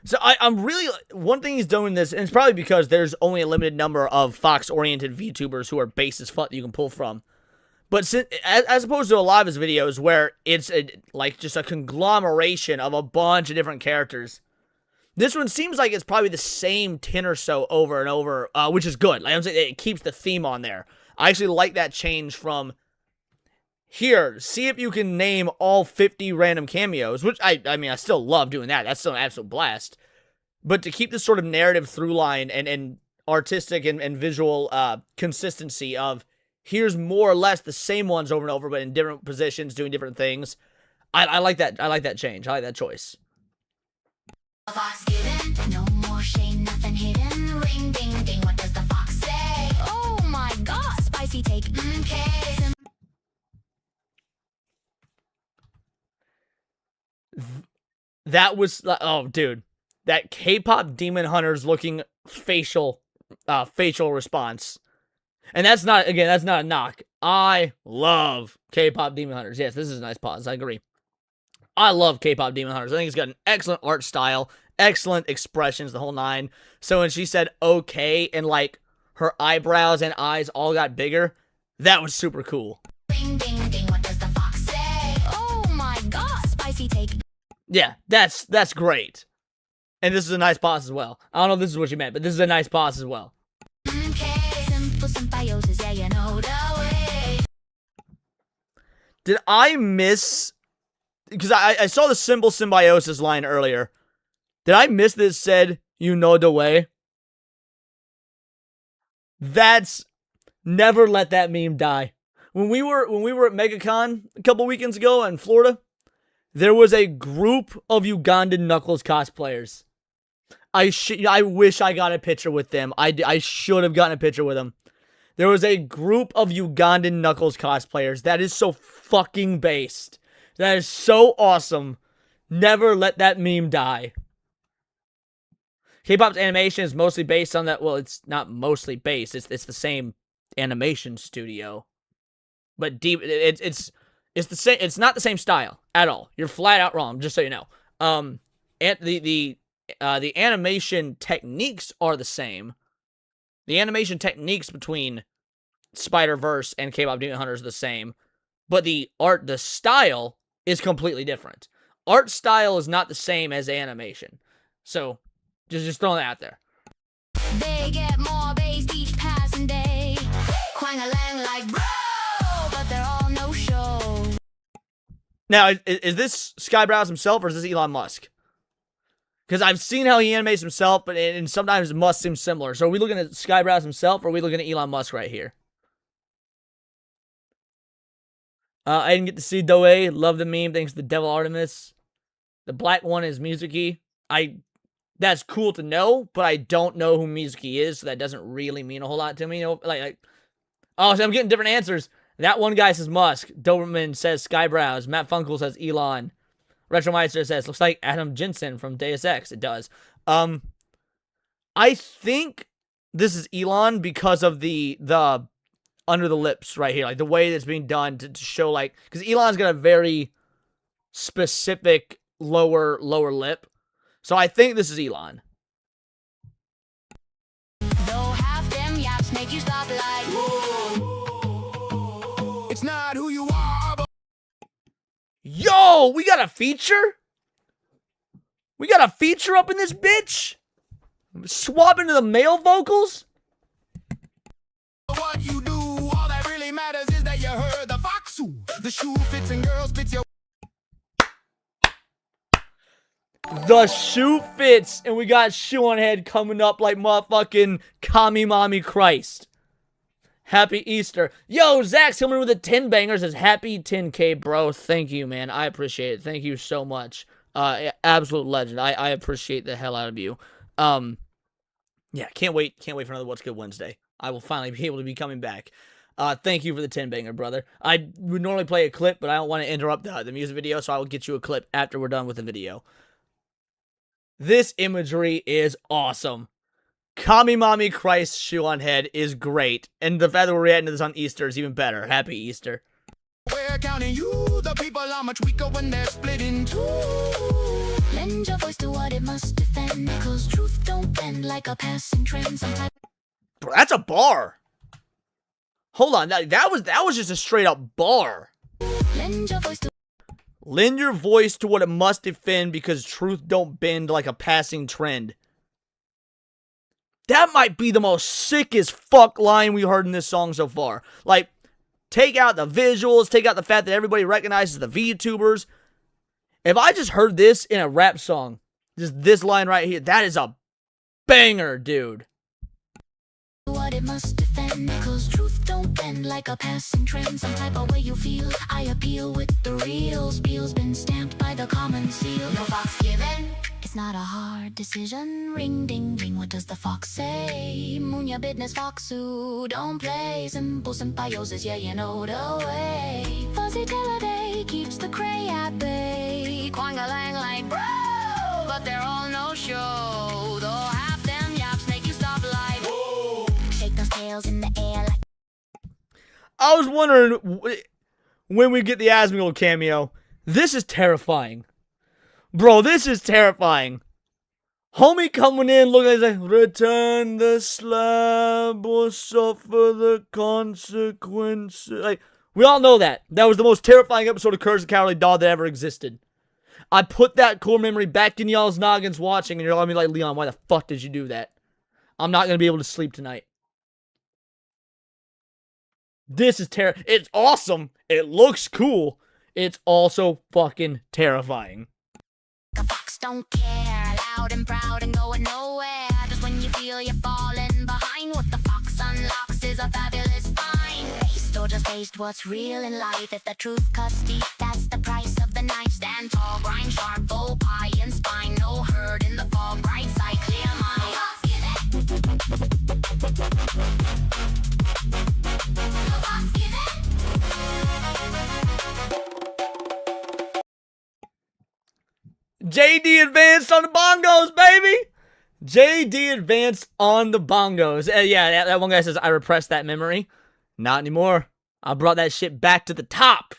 So I'm really, one thing he's doing this, and it's probably because there's only a limited number of Fox-oriented VTubers who are base as fuck that you can pull from. But as opposed to a lot of his videos where it's like just a conglomeration of a bunch of different characters, this one seems like it's probably the same 10 or so over and over, which is good. Like I'm saying, it keeps the theme on there. I actually like that change from here. See if you can name all 50 random cameos, which I mean, I still love doing that. That's still an absolute blast. But to keep this sort of narrative through line and artistic and visual consistency of here's more or less the same ones over and over, but in different positions, doing different things. I like that. I like that change. I like that choice. Fox given, no more shame, nothing hidden. Ring ding ding, what does the fox say? Oh my god, spicy take, okay. That was, oh dude, that K-pop Demon Hunters looking facial response. And that's not, again, that's not a knock. I love K-pop Demon Hunters. Yes, this is a nice pause. I agree. I love K-pop Demon Hunters. I think it's got an excellent art style, excellent expressions, the whole nine. So when she said okay and like her eyebrows and eyes all got bigger, that was super cool. Ding ding ding, what does the fox say? Oh my god, spicy take. Yeah, that's great. And this is a nice pause as well. I don't know if this is what you meant, but this is a nice pause as well. Okay, simple symbiosis, yeah, you know the way. Did I miss... Because I saw the simple symbiosis line earlier. Did I miss this said, you know the way? That's... Never let that meme die. When we were at MegaCon a couple weekends ago in Florida, there was a group of Ugandan Knuckles cosplayers. I wish I got a picture with them. I should have gotten a picture with them. There was a group of Ugandan Knuckles cosplayers. That is so fucking based. That is so awesome. Never let that meme die. K-pop's animation is mostly based on that. Well, it's not mostly based. It's the same animation studio, but deep. It's the same. It's not the same style at all. You're flat out wrong. Just so you know. And the animation techniques are the same. The animation techniques between Spider-Verse and K-pop Demon Hunters are the same, but the style is completely different. Art style is not the same as animation. So, just throwing that out there. They get more based each passing day. Quang-a-lang like bro, but they're all no show. Now, is this Skybrows himself or is this Elon Musk? Because I've seen how he animates himself, but and sometimes Musk seems similar. So are we looking at Skybrows himself or are we looking at Elon Musk right here? I didn't get to see Doe. Love the meme. Thanks to the Devil Artemis. The black one is Mizuki. That's cool to know, but I don't know who Mizuki is, so that doesn't really mean a whole lot to me. You know, oh, so I'm getting different answers. That one guy says Musk. Doberman says Skybrows. Matt Funkel says Elon. Retromeister says, looks like Adam Jensen from Deus Ex. It does. I think this is Elon because of the under the lips right here. Like, the way that's being done to show, like... Because Elon's got a very specific lower lip. So I think this is Elon. Though half them yaps make you stop like, It's not who you are, but Yo, we got a feature? We got a feature up in this bitch? Swapping to the male vocals? what you do. All that really matters is that you heard the fox who. The shoe fits and girls fits your. The shoe fits, and we got Shoe on Head coming up like motherfucking Kami Mommy Christ. Happy Easter. Yo, Zach Hillman with the 10 bangers says, happy 10K, bro. Thank you, man. I appreciate it. Thank you so much. Absolute legend. I appreciate the hell out of you. Yeah, can't wait for another What's Good Wednesday. I will finally be able to be coming back. Thank you for the 10 banger, brother. I would normally play a clip, but I don't want to interrupt the music video, so I will get you a clip after we're done with the video. This imagery is awesome. Kami Mommy Christ Shoe on Head is great. And the fact that we're reacting to this on Easter is even better. Happy Easter. We're counting you. The people are much weaker when they're split in two. lend your voice to what it must defend, cause truth don't bend like a passing trend. Sometimes Bro, that's a bar. Hold on, that was just a straight up bar. lend your voice to Lend your voice to what it must defend because truth don't bend like a passing trend. That might be the most sickest fuck line we heard in this song so far. Like, take out the visuals, take out the fact that everybody recognizes the VTubers. If I just heard this in a rap song, just this line right here, that is a banger, dude. what it must defend, cause truth don't bend like a passing trend. Some type of way you feel, I appeal with the real spiel's been stamped by the common seal. No fox given, it's not a hard decision. Ring ding ring, what does the fox say? Moon your business, foxu, don't play. Simple symbiosis, yeah, you know the way. Fuzzy tail a day keeps the cray at bay. Quang-a-lang like bro, but they're all no show. Though half them yaps make you stop like shake those tails in the air like I was wondering when we get the Asmongold cameo. This is terrifying. Bro, this is terrifying. Homie coming in looking like, return the slab or suffer the consequences. Like, we all know that. That was the most terrifying episode of Courage the Cowardly Dog that ever existed. I put that core memory back in y'all's noggins watching, and you're all me like, Leon, why the fuck did you do that? I'm not going to be able to sleep tonight. This is it's awesome. It looks cool. It's also fucking terrifying. the fox don't care, loud and proud and going nowhere. Just when you feel you're falling behind, what the fox unlocks is a fabulous find. Based or just based, what's real in life? If the truth cuts deep, that's the price of the knife. Stand tall, grind sharp, bow, pie and spine. No hurt in the fog, bright side, clear mind. JD advanced on the bongos, baby. JD advanced on the bongos. Yeah, that one guy says, I repressed that memory. Not anymore. I brought that shit back to the top.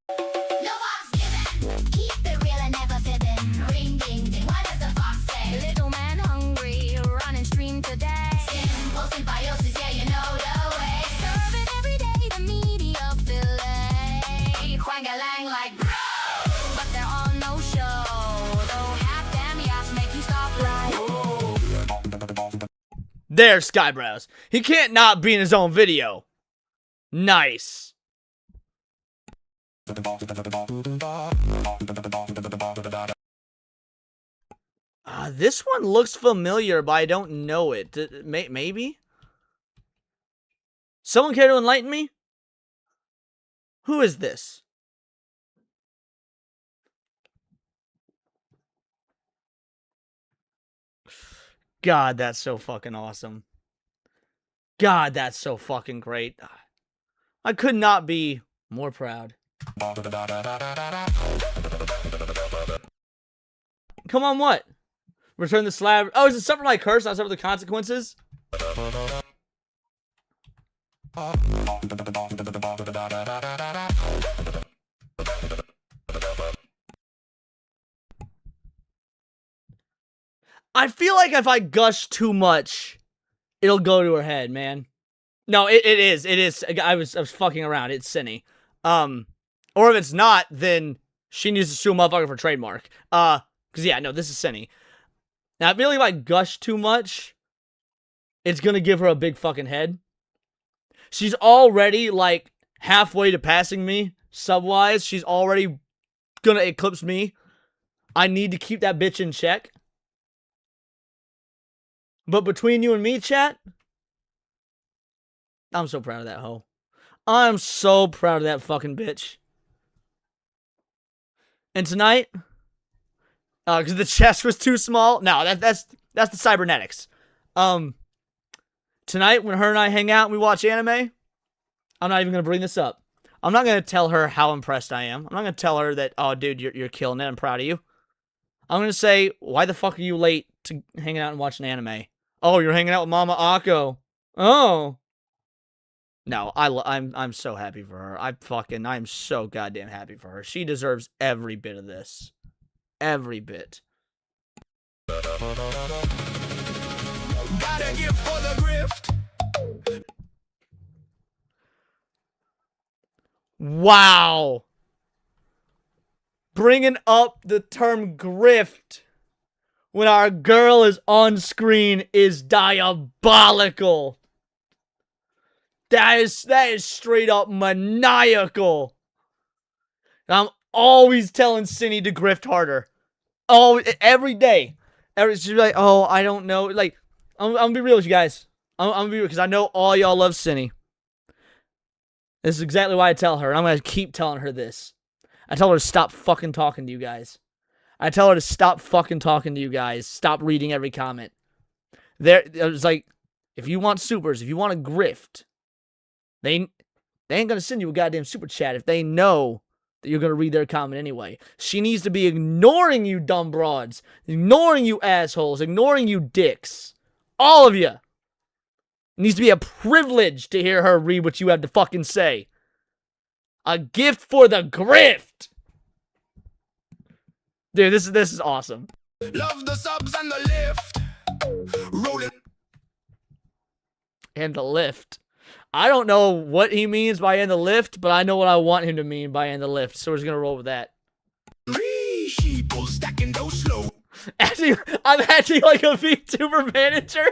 No fox given, keep it real and never fibbing. Ring ding ding, what does the fox say? Little man hungry, running stream today. Simple symbiosis, yeah, you know the way. Serve it every day, the media fillet. Quang-a-lang like bro, but they're all no show. Though half them yaps make you stop like There's Skybrows. He can't not be in his own video. Nice. This one looks familiar, but I don't know it. Maybe? Someone care to enlighten me? Who is this? God, that's so fucking awesome. God, that's so fucking great. I could not be more proud. Come on, what? Return the slab. Oh, is it something like curse? Not suffer the consequences? I feel like if I gush too much, it'll go to her head, man. No, it is. It is. I was fucking around. It's Cinny. Or if it's not, then she needs to sue a motherfucker for trademark. Cause yeah, no, this is Cinny. Now I feel like if I gush too much, it's gonna give her a big fucking head. She's already like halfway to passing me sub-wise. She's already gonna eclipse me. I need to keep that bitch in check. But between you and me, chat, I'm so proud of that hoe. I'm so proud of that fucking bitch. And tonight, because the chest was too small. No, that's the cybernetics. Tonight, when her and I hang out and we watch anime, I'm not even gonna bring this up. I'm not gonna tell her how impressed I am. I'm not gonna tell her that, oh, dude, you're killing it. I'm proud of you. I'm gonna say, why the fuck are you late to hanging out and watching anime? Oh, you're hanging out with Mama Akko. Oh. No, I'm so happy for her. I'm so goddamn happy for her. She deserves every bit of this. Every bit. Gotta give for the grift. Wow. Bringing up the term grift when our girl is on screen is diabolical. That is straight up maniacal. I'm always telling Cindy to grift harder. Oh, every day. She's like, oh, I don't know. Like, I'm gonna be real with you guys. I'm gonna be real because I know all y'all love Cindy. This is exactly why I tell her. I'm gonna keep telling her this. I tell her to stop fucking talking to you guys. I tell her to stop fucking talking to you guys. Stop reading every comment. It was like, if you want supers, if you want to grift, they ain't gonna send you a goddamn super chat if they know that you're gonna read their comment anyway. She needs to be ignoring you dumb broads, ignoring you assholes, ignoring you dicks. All of you. It needs to be a privilege to hear her read what you have to fucking say. A gift for the grift. Dude, this is awesome. Love the subs and the lift. Rolling. And the lift. I don't know what he means by "in the lift," but I know what I want him to mean by "in the lift," so we're just gonna roll with that. Stacking those slow. I'm acting like a VTuber manager.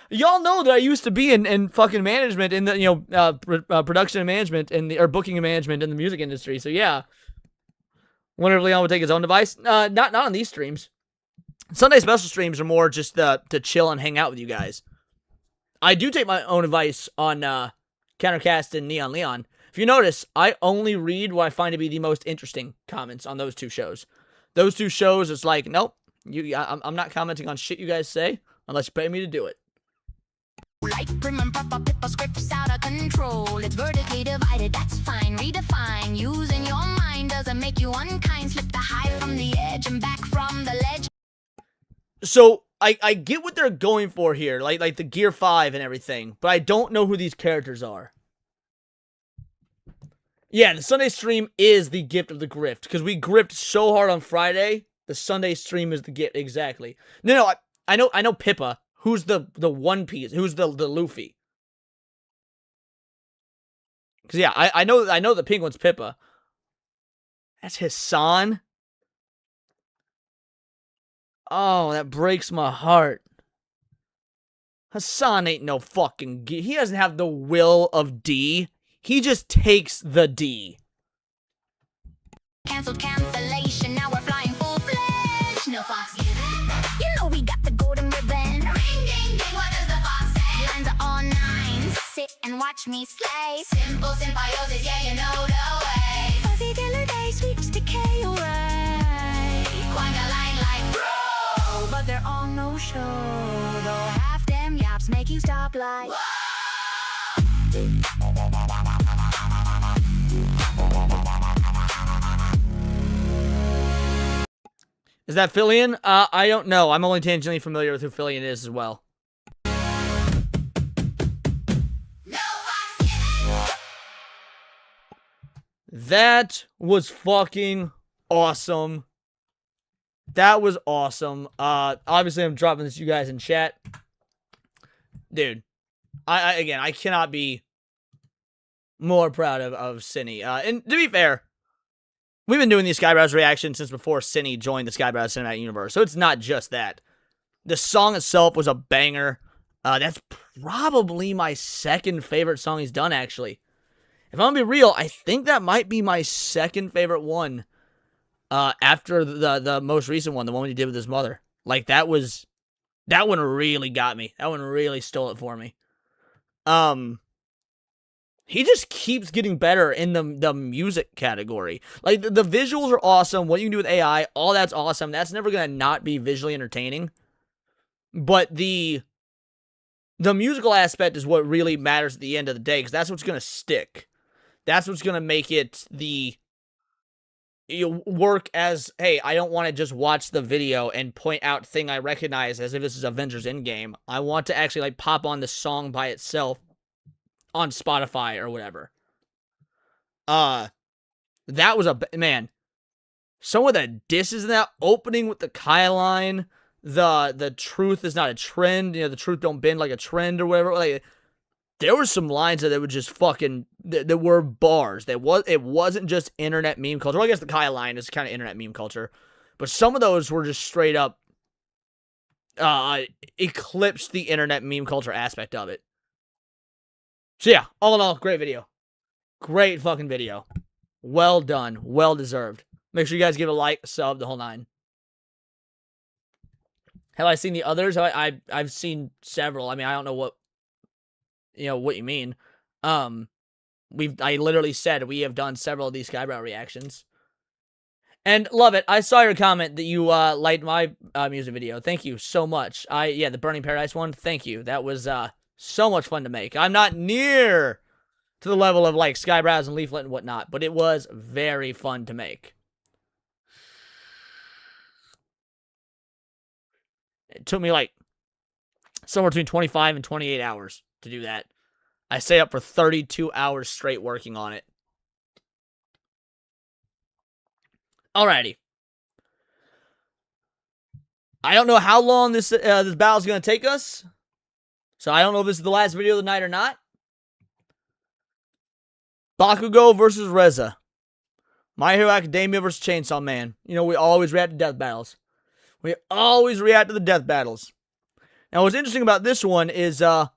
Y'all know that I used to be in fucking management in the production and management or booking and management in the music industry. So yeah, whenever Leon would take his own device, not on these streams. Sunday special streams are more just to chill and hang out with you guys. I do take my own advice on Countercast and Neon Leon. If you notice, I only read what I find to be the most interesting comments on those two shows. Those two shows, it's like, nope, I'm not commenting on shit you guys say unless you pay me to do it. Like prim and proper paper scripts out of control. It's vertically divided, that's fine. Redefine. Using your mind doesn't make you unkind. Slip the high from the edge and back from the ledge. So I get what they're going for here, like the Gear 5 and everything, but I don't know who these characters are. Yeah, the Sunday stream is the gift of the grift, because we grift so hard on Friday, the Sunday stream is the gift, exactly. No, I know Pippa, who's the One Piece, who's the Luffy. Because yeah, I know the Penguin's Pippa. That's Hassan. Oh, that breaks my heart. Hassan ain't no fucking he doesn't have the will of D. He just takes the D. Cancelled cancellation, now we're flying full-fledged. No fox given. You know we got the golden ribbon. Ring ding ding, what does the fox say? Lines are all nines. Sit and watch me slay. Simple symbiosis, yeah, you know the way. Fuzzy killer day sweeps decay away. Quanga line like bro, but they're all no show. Though half them yaps make you stop like. Is that Fillion? I don't know. I'm only tangentially familiar with who Fillion is as well. That was fucking awesome. That was awesome. Obviously, I'm dropping this to you guys in chat. Dude, I cannot be more proud of Cinny. And to be fair, we've been doing these Skybrows reactions since before Cinny joined the Skybrows Cinematic Universe, so it's not just that. The song itself was a banger. That's probably my second favorite song he's done, actually. If I'm gonna be real, I think that might be my second favorite one after the most recent one, the one he did with his mother. Like, that one really got me. That one really stole it for me. He just keeps getting better in the music category. Like, the visuals are awesome. What you can do with AI, all that's awesome. That's never going to not be visually entertaining. But the musical aspect is what really matters at the end of the day, because that's what's going to stick. That's what's going to make it work as, hey, I don't want to just watch the video and point out thing I recognize as if this is Avengers Endgame. I want to actually, like, pop on the song by itself on Spotify or whatever. That was man. Some of the disses in that opening with the Kai line, the truth is not a trend, the truth don't bend like a trend or whatever. Like, there were some lines that were just fucking, that were bars. It wasn't just internet meme culture. Well, I guess the Kai line is kind of internet meme culture, but some of those were just straight up eclipsed the internet meme culture aspect of it. So yeah, all in all, great video. Great fucking video. Well done. Well deserved. Make sure you guys give a like, sub, the whole nine. Have I seen the others? I've seen several. I mean, I don't know what you mean. I literally said we have done several of these Skybrow reactions. And love it. I saw your comment that you liked my music video. Thank you so much. The Burning Paradise one. Thank you. That was so much fun to make. I'm not near to the level of like Skybrows and Leaflet and whatnot, but it was very fun to make. It took me like somewhere between 25 and 28 hours to do that. I stayed up for 32 hours straight working on it. Alrighty. I don't know how long this battle is going to take us. So I don't know if this is the last video of the night or not. Bakugo versus Reze. My Hero Academia versus Chainsaw Man. We always react to death battles. We always react to the death battles. Now, what's interesting about this one is, I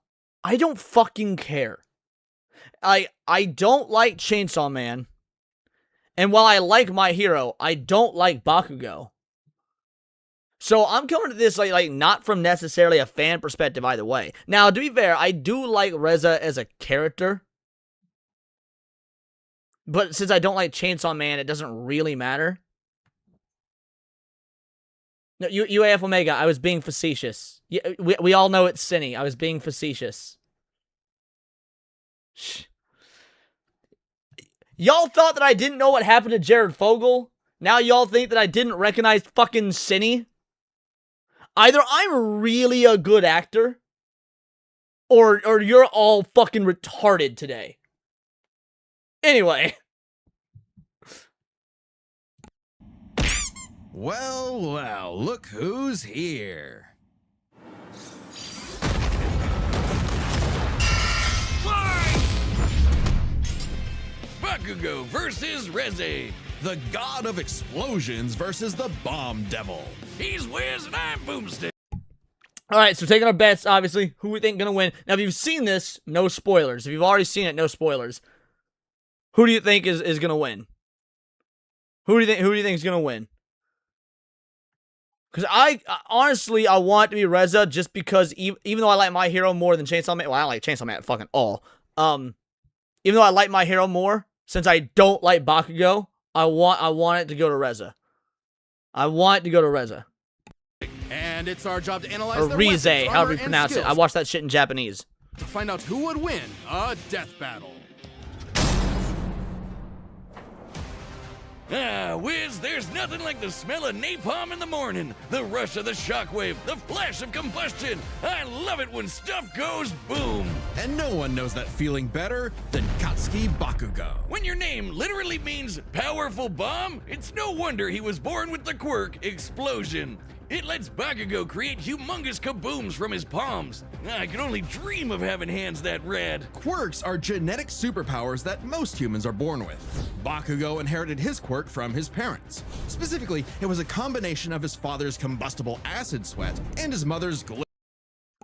don't fucking care. I don't like Chainsaw Man. And while I like My Hero, I don't like Bakugo. So I'm coming to this like not from necessarily a fan perspective either way. Now, to be fair, I do like Reze as a character. But since I don't like Chainsaw Man, it doesn't really matter. No, UAF Omega, I was being facetious. We all know it's Cinny. I was being facetious. Y'all thought that I didn't know what happened to Jared Fogle? Now y'all think that I didn't recognize fucking Cinny? Either I'm really a good actor, or you're all fucking retarded today. Anyway. Well, look who's here. Bakugo versus Reze, the god of explosions versus the bomb devil. He's Wiz and I'm Boomstick. All right, so taking our bets, obviously, who we think gonna win. Now, if you've seen this, no spoilers. If you've already seen it, no spoilers. Who do you think is gonna win? Who do you think is gonna win? Because honestly, I want it to be Reze just because even though I like My Hero more than Chainsaw Man, well, I don't like Chainsaw Man at fucking all. Even though I like My Hero more, since I don't like Bakugo, I want it to go to Reze. I want it to go to Reze. And it's our job to analyze Or their Reze, weapons, however armor, you pronounce and it. I skills watched that shit in Japanese. to find out who would win a death battle. Ah, Wiz, there's nothing like the smell of napalm in the morning, the rush of the shockwave, the flash of combustion. I love it when stuff goes boom. And no one knows that feeling better than Katsuki Bakugo. When your name literally means powerful bomb, it's no wonder he was born with the quirk Explosion. It lets Bakugo create humongous kabooms from his palms. I could only dream of having hands that rad. Quirks are genetic superpowers that most humans are born with. Bakugo inherited his quirk from his parents. Specifically, it was a combination of his father's combustible acid sweat and his mother's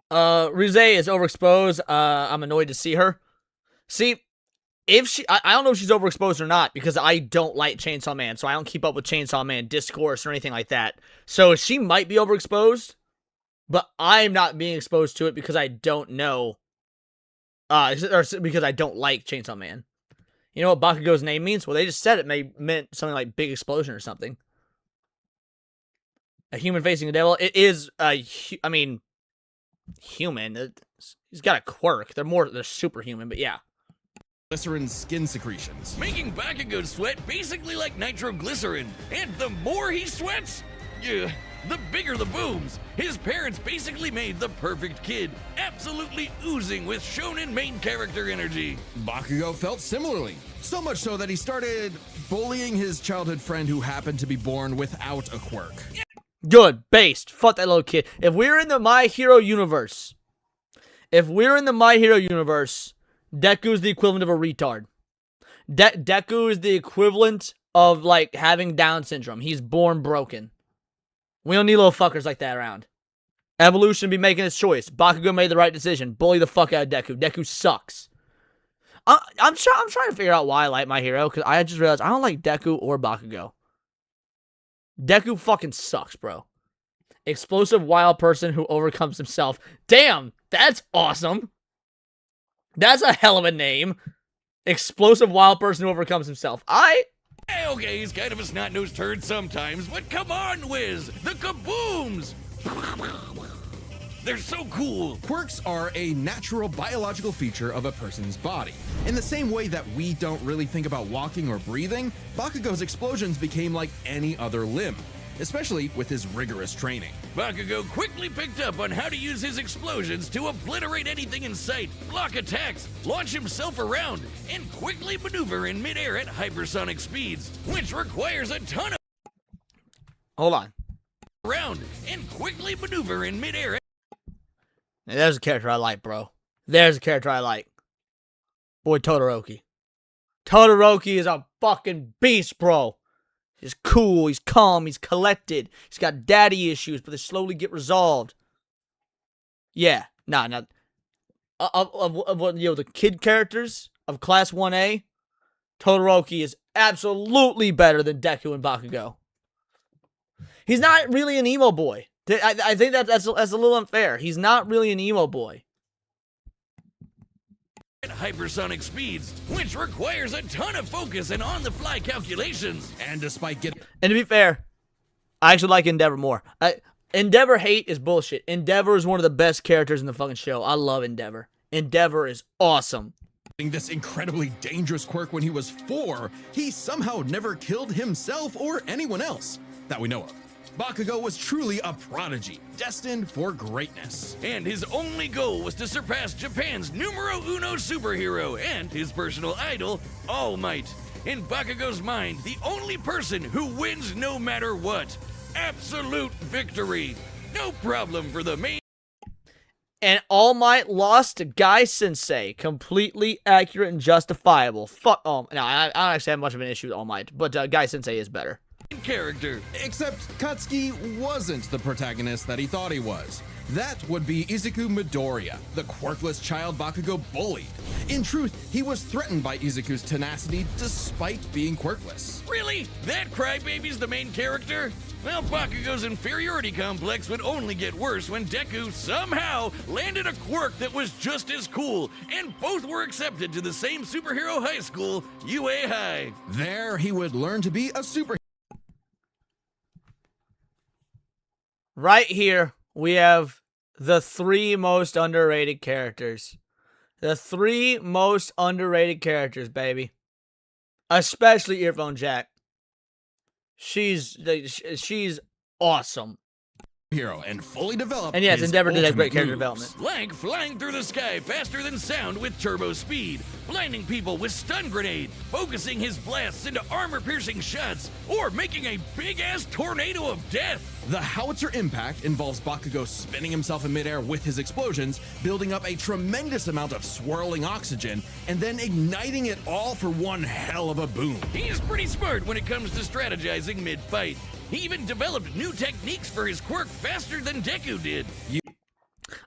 Reze is overexposed. I'm annoyed to see her. See, if I don't know if she's overexposed or not because I don't like Chainsaw Man, so I don't keep up with Chainsaw Man discourse or anything like that. So she might be overexposed, but I'm not being exposed to it because I don't know, or because I don't like Chainsaw Man. You know what Bakugo's name means? Well, they just said it meant something like big explosion or something. A human facing a devil. It is human. He's got a quirk. They're superhuman, but yeah. glycerin skin secretions. Making Bakugo sweat basically like nitroglycerin. And the more he sweats, the bigger the booms. His parents basically made the perfect kid, absolutely oozing with shonen main character energy. Bakugo felt similarly, so much so that he started bullying his childhood friend who happened to be born without a quirk. Good, based. Fuck that little kid. If we're in the My Hero universe, Deku's the equivalent of a retard. Deku is the equivalent of, like, having Down syndrome. He's born broken. We don't need little fuckers like that around. Evolution be making its choice. Bakugo made the right decision. Bully the fuck out of Deku. Deku sucks. I'm trying to figure out why I like My Hero, because I just realized I don't like Deku or Bakugo. Deku fucking sucks, bro. Explosive wild person who overcomes himself. Damn, that's awesome. That's a hell of a name. Explosive wild person who overcomes himself. Okay, he's kind of a snot-nosed turd sometimes, but come on, Wiz! The kabooms! They're so cool! Quirks are a natural biological feature of a person's body. In the same way that we don't really think about walking or breathing, Bakugo's explosions became like any other limb, especially with his rigorous training. Bakugo quickly picked up on how to use his explosions to obliterate anything in sight, block attacks, launch himself around, and quickly maneuver in midair at hypersonic speeds, which requires a ton of... Hold on. ...around, and quickly maneuver in midair... Now, there's a character I like, bro. There's a character I like. Boy, Todoroki. Todoroki is a fucking beast, bro. He's cool, he's calm, he's collected. He's got daddy issues, but they slowly get resolved. Yeah, of the kid characters of Class 1A, Todoroki is absolutely better than Deku and Bakugo. He's not really an emo boy. I think that's a little unfair. He's not really an emo boy. At hypersonic speeds, which requires a ton of focus and on-the-fly calculations. And despite getting... And to be fair, I actually like Endeavor more. Endeavor hate is bullshit. Endeavor is one of the best characters in the fucking show. I love Endeavor. Endeavor is awesome. This incredibly dangerous quirk when he was 4, he somehow never killed himself or anyone else that we know of. Bakugo was truly a prodigy, destined for greatness. And his only goal was to surpass Japan's numero uno superhero and his personal idol, All Might. In Bakugo's mind, the only person who wins no matter what. Absolute victory. No problem for the main... And All Might lost to Guy Sensei. Completely accurate and justifiable. Fuck. Oh, no, I don't actually have much of an issue with All Might, but Guy Sensei is better. Character. Except Katsuki wasn't the protagonist that he thought he was. That would be Izuku Midoriya, the quirkless child Bakugo bullied. In truth, he was threatened by Izuku's tenacity despite being quirkless. Really? That crybaby's the main character? Well, Bakugo's inferiority complex would only get worse when Deku somehow landed a quirk that was just as cool, and both were accepted to the same superhero high school, UA High. There, he would learn to be a superhero. Right here, we have the 3 most underrated characters. The 3 most underrated characters, baby. Especially Earphone Jack. She's awesome. Hero and fully developed. And yes, his Endeavor did have great ultimate character moves. development. Like flying through the sky faster than sound with turbo speed, blinding people with stun grenade, focusing his blasts into armor-piercing shots, or making a big-ass tornado of death. The howitzer impact involves Bakugo spinning himself in midair with his explosions, building up a tremendous amount of swirling oxygen, and then igniting it all for one hell of a boom. He's pretty smart when it comes to strategizing mid-fight. He even developed new techniques for his quirk faster than Deku did.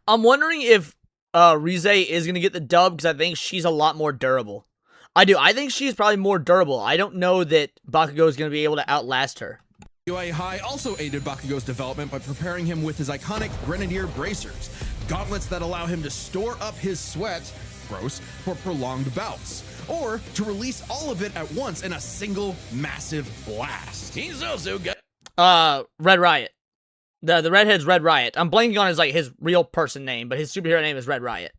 I'm wondering if Reze is going to get the dub, because I think she's a lot more durable. I do. I think she's probably more durable. I don't know that Bakugo is going to be able to outlast her. UA High also aided Bakugo's development by preparing him with his iconic Grenadier bracers, gauntlets that allow him to store up his sweat, gross, for prolonged bouts, or to release all of it at once in a single massive blast. He's also got Red Riot. The redhead's Red Riot. I'm blanking on his real person name, but his superhero name is Red Riot.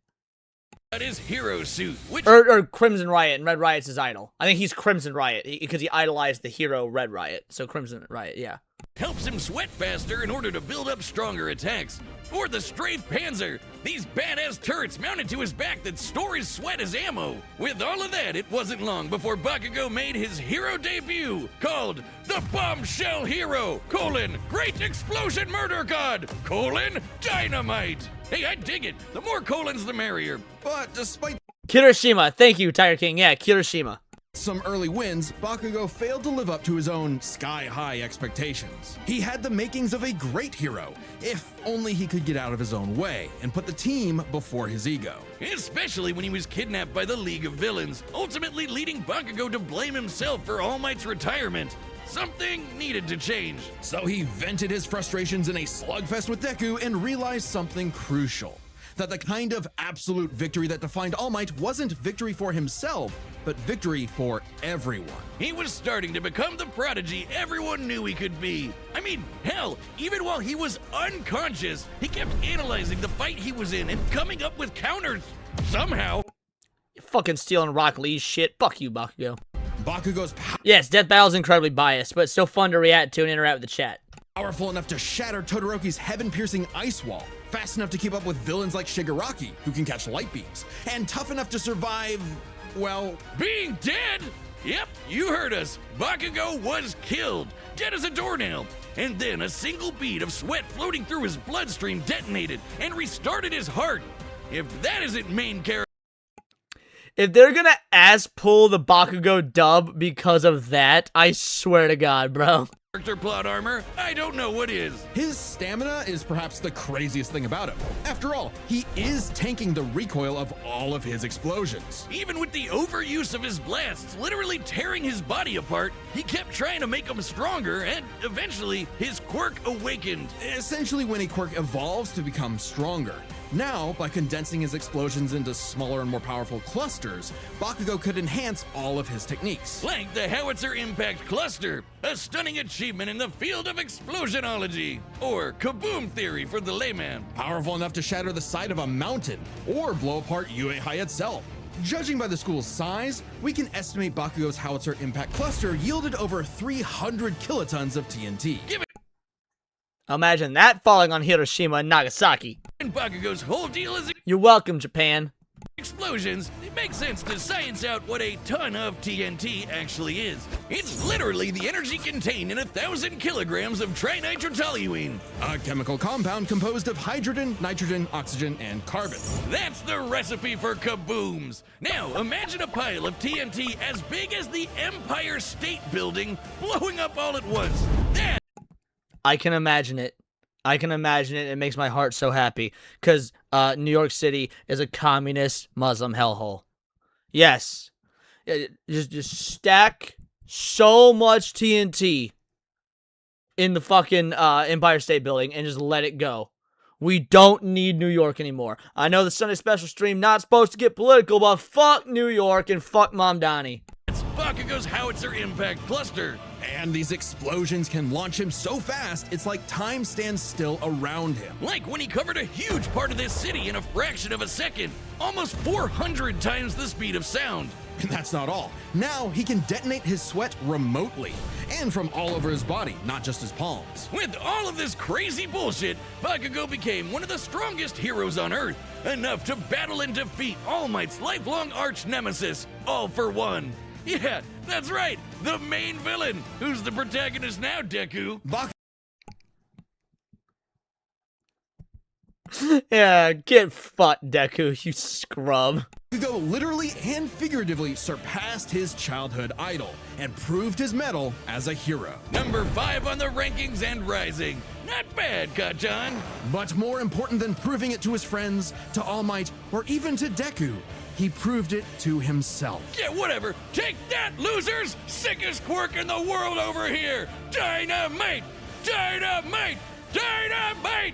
his hero suit, which or Crimson Riot, and Red Riot's his idol. I think he's Crimson Riot because he idolized the hero Red Riot. So Crimson Riot, yeah. helps him sweat faster in order to build up stronger attacks. Or the Strafe Panzer, these badass turrets mounted to his back that store his sweat as ammo. With all of that, it wasn't long before Bakugo made his hero debut, called the Bombshell Hero, Great Explosion Murder God, Dynamite. Hey, I dig it. The more colons, the merrier. But despite Kirishima, thank you, Tiger King. Yeah, Kirishima. some early wins, Bakugo failed to live up to his own sky-high expectations. He had the makings of a great hero, if only he could get out of his own way and put the team before his ego. Especially when he was kidnapped by the League of Villains, ultimately leading Bakugo to blame himself for All Might's retirement. Something needed to change. So he vented his frustrations in a slugfest with Deku and realized something crucial. That the kind of absolute victory that defined All Might wasn't victory for himself, but victory for everyone. He was starting to become the prodigy everyone knew he could be. I mean, hell, even while he was unconscious, he kept analyzing the fight he was in and coming up with counters. Somehow. You're fucking stealing Rock Lee's shit. Fuck you, Bakugo. Bakugo's yes, Death Battle's incredibly biased, but it's still fun to react to and interact with the chat. Powerful enough to shatter Todoroki's heaven-piercing ice wall, fast enough to keep up with villains like Shigaraki, who can catch light beams, and tough enough to survive, well, being dead? Yep, you heard us. Bakugo was killed, dead as a doornail. And then a single bead of sweat floating through his bloodstream detonated and restarted his heart. If that isn't main character. If they're gonna ass pull the Bakugo dub because of that, I swear to God, bro. Character plot armor, I don't know what is. His stamina is perhaps the craziest thing about him. After all, he is tanking the recoil of all of his explosions. Even with the overuse of his blasts literally tearing his body apart, he kept trying to make him stronger, and eventually his quirk awakened. Essentially, when a quirk evolves to become stronger. Now, by condensing his explosions into smaller and more powerful clusters, Bakugo could enhance all of his techniques. Like the Howitzer Impact Cluster, a stunning achievement in the field of explosionology, or kaboom theory for the layman. Powerful enough to shatter the side of a mountain, or blow apart UA High itself. Judging by the school's size, we can estimate Bakugo's Howitzer Impact Cluster yielded over 300 kilotons of TNT. Imagine that falling on Hiroshima and Nagasaki. And Bakugo's whole deal is you're welcome, Japan. Explosions. It makes sense to science out what a ton of TNT actually is. It's literally the energy contained in 1,000 kilograms of trinitrotoluene, a chemical compound composed of hydrogen, nitrogen, oxygen, and carbon. That's the recipe for kabooms. Now, imagine a pile of TNT as big as the Empire State Building blowing up all at once. That I can imagine it. I can imagine it. It makes my heart so happy because New York City is a communist Muslim hellhole. Yes. Just stack so much TNT in the fucking Empire State Building and just let it go. We don't need New York anymore. I know the Sunday special stream not supposed to get political, but fuck New York and fuck Mom Donnie. It's Bakugo's howitzer impact cluster. And these explosions can launch him so fast, it's like time stands still around him. Like when he covered a huge part of this city in a fraction of a second, almost 400 times the speed of sound. And that's not all. Now he can detonate his sweat remotely, and from all over his body, not just his palms. With all of this crazy bullshit, Bakugo became one of the strongest heroes on Earth, enough to battle and defeat All Might's lifelong arch nemesis, All for One. Yeah, that's right, the main villain. Who's the protagonist now, Deku? Yeah, get fucked, Deku, you scrub. Bakugo literally and figuratively surpassed his childhood idol and proved his mettle as a hero. Number 5 on the rankings and rising. Not bad, Kachan. But more important than proving it to his friends, to All Might, or even to Deku, he proved it to himself. Yeah, whatever. Take that, losers! Sickest quirk in the world over here! Dynamite! Dynamite! Dynamite!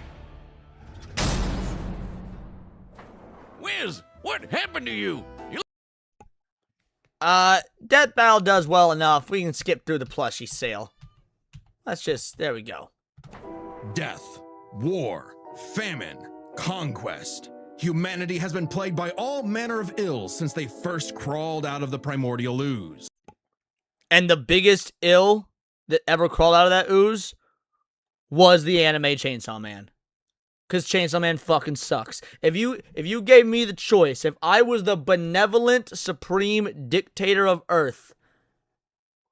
Wiz, what happened to you? Death Battle does well enough. We can skip through the plushie sale. Let's just, there we go. Death, war, famine, conquest. Humanity has been plagued by all manner of ills since they first crawled out of the primordial ooze. And the biggest ill that ever crawled out of that ooze was the anime Chainsaw Man. Because Chainsaw Man fucking sucks. If you gave me the choice, if I was the benevolent supreme dictator of Earth,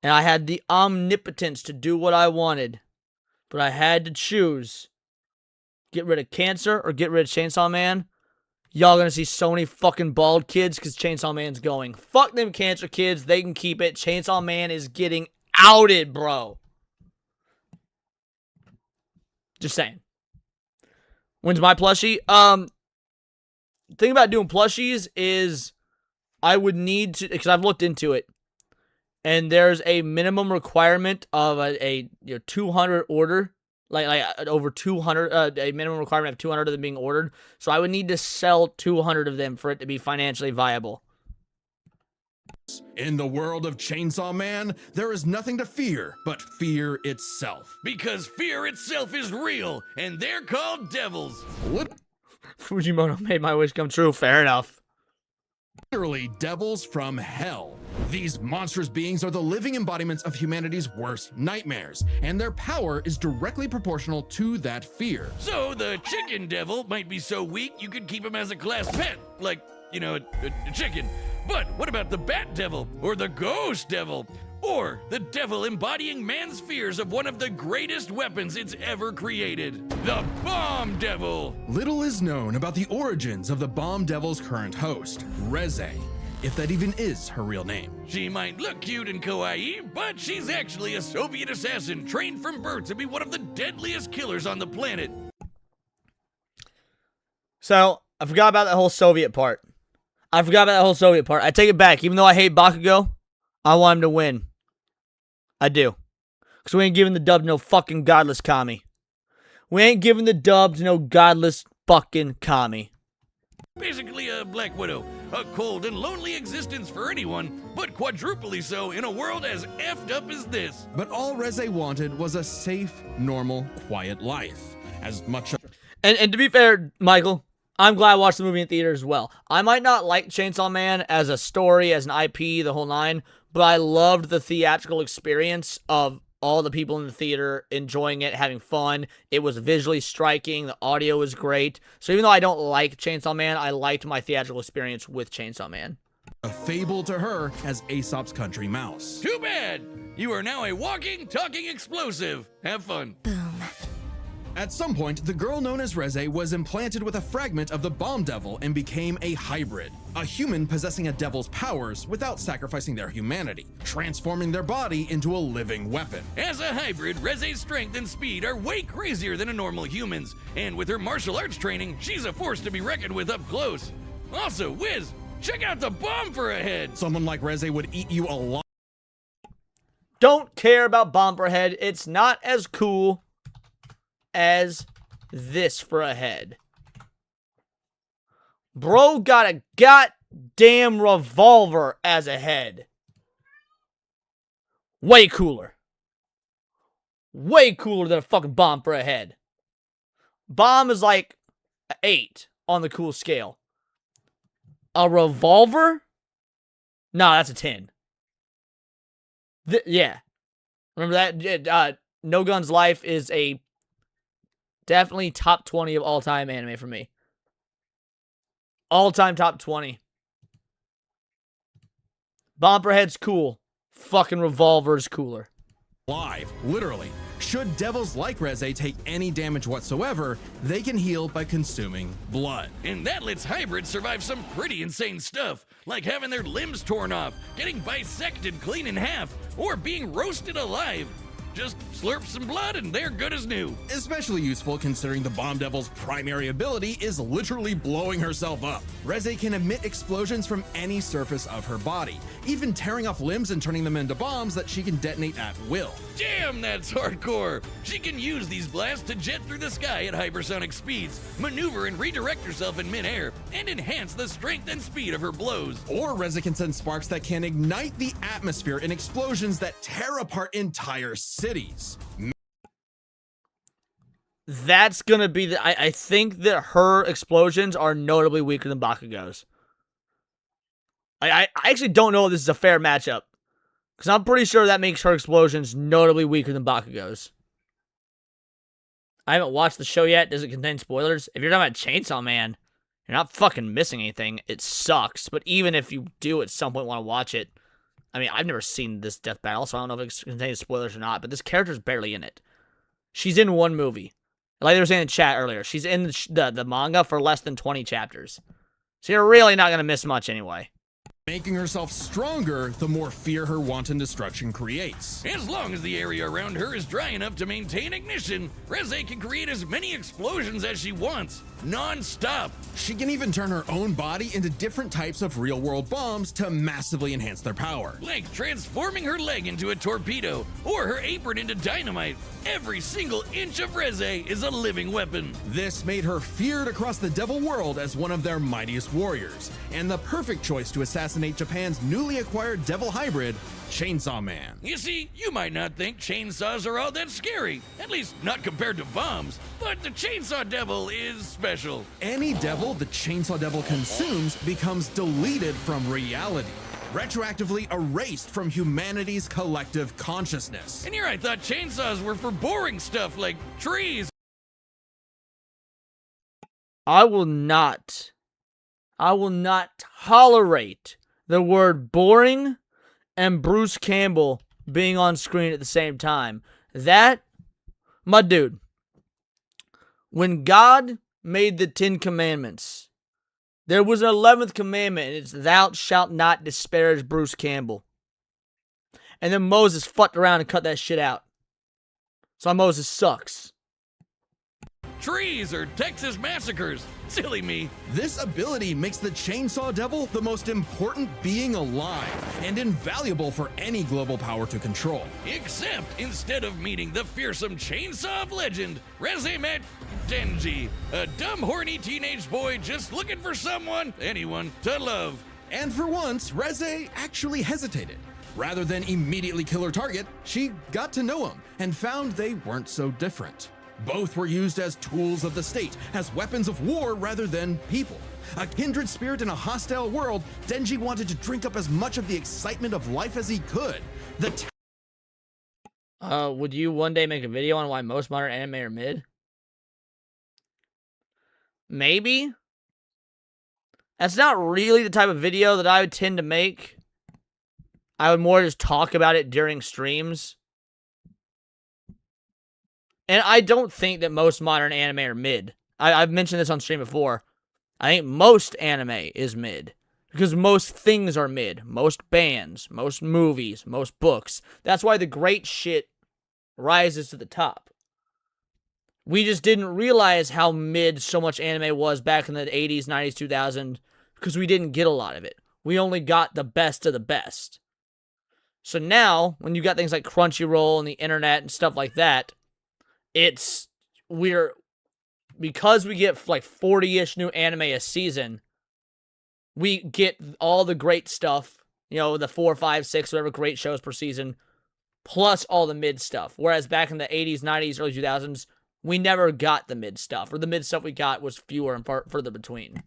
and I had the omnipotence to do what I wanted, but I had to choose, get rid of cancer or get rid of Chainsaw Man, y'all gonna see so many fucking bald kids because Chainsaw Man's going. Fuck them cancer kids, they can keep it. Chainsaw Man is getting outed, bro. Just saying. When's my plushie? The thing about doing plushies is I would need to, because I've looked into it, and there's a minimum requirement of a 200 order, like over 200, a minimum requirement of 200 of them being ordered. So I would need to sell 200 of them for it to be financially viable. In the world of Chainsaw Man, there is nothing to fear but fear itself. Because fear itself is real, and they're called devils. Fujimoto made my wish come true. Fair enough. Literally devils from hell. These monstrous beings are the living embodiments of humanity's worst nightmares, and their power is directly proportional to that fear. So the chicken devil might be so weak you could keep him as a class pet, like, you know, a chicken. But what about the bat devil, or the ghost devil, or the devil embodying man's fears of one of the greatest weapons it's ever created, the bomb devil? Little is known about the origins of the bomb devil's current host, Reze, if that even is her real name. She might look cute and kawaii, but she's actually a Soviet assassin trained from birth to be one of the deadliest killers on the planet. So, I forgot about that whole Soviet part. I take it back. Even though I hate Bakugo, I want him to win. I do. Because we ain't giving the dub to no fucking godless kami. We ain't giving the dub to no godless fucking kami. Basically a Black Widow. A cold and lonely existence for anyone, but quadruply so in a world as effed up as this. But all Reze wanted was a safe, normal, quiet life. As much... And to be fair, Michael, I'm glad I watched the movie in theater as well. I might not like Chainsaw Man as a story, as an IP, the whole nine, but I loved the theatrical experience of all the people in the theater enjoying it, having fun. It was visually striking. The audio was great. So even though I don't like Chainsaw Man, I liked my theatrical experience with Chainsaw Man. A fable to her as Aesop's country mouse. Too bad! You are now a walking, talking explosive. Have fun. Boom. At some point, the girl known as Reze was implanted with a fragment of the Bomb Devil and became a hybrid, a human possessing a devil's powers without sacrificing their humanity, transforming their body into a living weapon. As a hybrid, Reze's strength and speed are way crazier than a normal human's, and with her martial arts training, she's a force to be reckoned with up close. Also, Wiz, check out the bomb for a head! Someone like Reze would eat you alive. Don't care about bomb for a head. It's not as cool as this for a head. Bro got a goddamn revolver as a head. Way cooler. Way cooler than a fucking bomb for a head. Bomb is like an 8 on the cool scale. A revolver? Nah, that's a 10. Yeah. Remember that? No Gun's Life is a definitely top 20 of all-time anime for me. All-time top 20. Bomb for head's cool. Fucking revolver's cooler. Live, literally. Should devils like Reze take any damage whatsoever, they can heal by consuming blood. And that lets hybrids survive some pretty insane stuff, like having their limbs torn off, getting bisected clean in half, or being roasted alive. Just slurp some blood and they're good as new. Especially useful considering the Bomb Devil's primary ability is literally blowing herself up. Reze can emit explosions from any surface of her body, even tearing off limbs and turning them into bombs that she can detonate at will. Damn, that's hardcore! She can use these blasts to jet through the sky at hypersonic speeds, maneuver and redirect herself in midair, and enhance the strength and speed of her blows. Or Reze can send sparks that can ignite the atmosphere in explosions that tear apart entire cities. That's gonna be the... I think that her explosions are notably weaker than Bakugo's. I actually don't know if this is a fair matchup. Because I'm pretty sure that makes her explosions notably weaker than Bakugo's. I haven't watched the show yet. Does it contain spoilers? If you're talking about Chainsaw Man, you're not fucking missing anything. It sucks. But even if you do at some point want to watch it, I mean, I've never seen this Death Battle, so I don't know if it contains spoilers or not. But this character's barely in it. She's in one movie. Like they were saying in chat earlier, she's in the manga for less than 20 chapters. So you're really not going to miss much anyway. Making herself stronger, the more fear her wanton destruction creates. As long as the area around her is dry enough to maintain ignition, Reze can create as many explosions as she wants, non-stop. She can even turn her own body into different types of real-world bombs to massively enhance their power. Like transforming her leg into a torpedo, or her apron into dynamite. Every single inch of Reze is a living weapon. This made her feared across the devil world as one of their mightiest warriors, and the perfect choice to assassinate Japan's newly acquired devil hybrid, Chainsaw Man. You see, you might not think chainsaws are all that scary, at least not compared to bombs, but the Chainsaw Devil is special. Any devil the Chainsaw Devil consumes becomes deleted from reality, retroactively erased from humanity's collective consciousness. And here I thought chainsaws were for boring stuff like trees. I will not tolerate the word boring and Bruce Campbell being on screen at the same time. That, my dude, when God made the 10 Commandments, there was an 11th commandment, and it's thou shalt not disparage Bruce Campbell. And then Moses fucked around and cut that shit out. So Moses sucks. Trees or Texas massacres. Silly me. This ability makes the Chainsaw Devil the most important being alive and invaluable for any global power to control. Except instead of meeting the fearsome chainsaw of legend, Reze met Denji, a dumb, horny teenage boy just looking for anyone, to love. And for once, Reze actually hesitated. Rather than immediately kill her target, she got to know him and found they weren't so different. Both were used as tools of the state, as weapons of war rather than people. A kindred spirit in a hostile world, Denji wanted to drink up as much of the excitement of life as he could. Would you one day make a video on why most modern anime are mid? Maybe. That's not really the type of video that I would tend to make. I would more just talk about it during streams. And I don't think that most modern anime are mid. I've mentioned this on stream before. I think most anime is mid. Because most things are mid. Most bands, most movies, most books. That's why the great shit rises to the top. We just didn't realize how mid so much anime was back in the 80s, 90s, 2000s. Because we didn't get a lot of it. We only got the best of the best. So now, when you got things like Crunchyroll and the internet and stuff like that, because we get like 40-ish new anime a season, we get all the great stuff, you know, the 4, 5, 6, whatever great shows per season, plus all the mid stuff. Whereas back in the 80s, 90s, early 2000s, we never got the mid stuff, or the mid stuff we got was fewer and further between.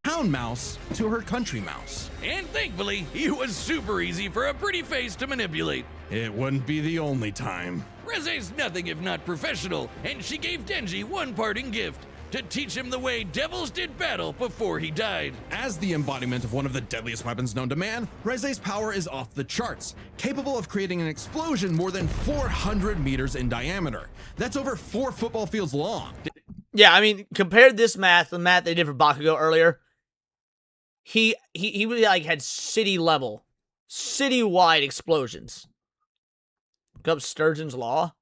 Town mouse to her country mouse. And thankfully, he was super easy for a pretty face to manipulate. It wouldn't be the only time. Reze's nothing if not professional, and she gave Denji one parting gift, to teach him the way devils did battle before he died. As the embodiment of one of the deadliest weapons known to man, Reze's power is off the charts, capable of creating an explosion more than 400 meters in diameter. That's over 4 football fields long. Yeah, I mean, compared this math, the math they did for Bakugo earlier, he really like had citywide explosions. Look up Sturgeon's Law.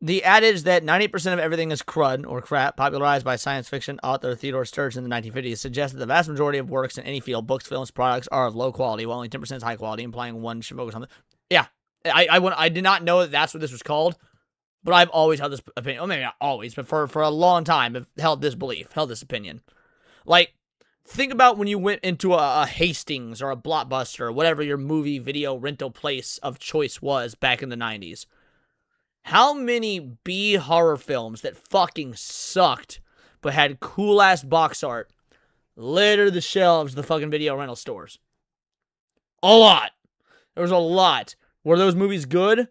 The adage that 90% of everything is crud, or crap, popularized by science fiction author Theodore Sturgeon in the 1950s, suggests that the vast majority of works in any field, books, films, products, are of low quality, while only 10% is high quality, implying one should focus on the... Yeah, I did not know that that's what this was called, but I've always held this opinion. Well, maybe not always, but for a long time, I've held this belief, held this opinion. Like, think about when you went into a Hastings or a Blockbuster, or whatever your movie video rental place of choice was back in the 90s. How many B horror films that fucking sucked but had cool ass box art littered the shelves of the fucking video rental stores? A lot. There was a lot. Were those movies good?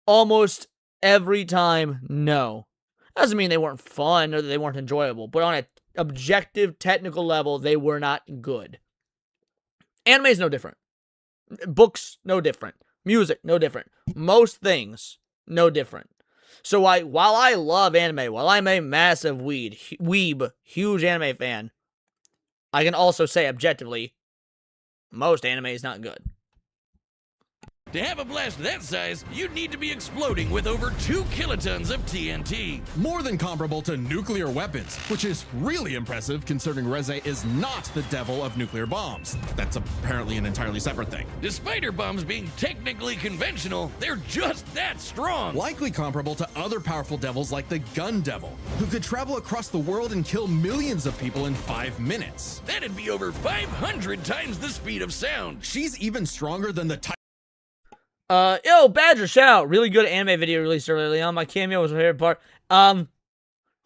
Almost every time, no. Doesn't mean they weren't fun or that they weren't enjoyable, but on an objective, technical level, they were not good. Anime is no different. Books, no different. Music, no different. Most things, no different. So while I love anime, while I'm a massive weeb, huge anime fan, I can also say objectively, most anime is not good. To have a blast that size, you'd need to be exploding with over 2 kilotons of TNT. More than comparable to nuclear weapons, which is really impressive considering Reze is not the devil of nuclear bombs. That's apparently an entirely separate thing. Despite her bombs being technically conventional, they're just that strong. Likely comparable to other powerful devils like the Gun Devil, who could travel across the world and kill millions of people in 5 minutes. That'd be over 500 times the speed of sound. She's even stronger than the Yo, Badger, shout out. Really good anime video released early on. My cameo was my favorite part.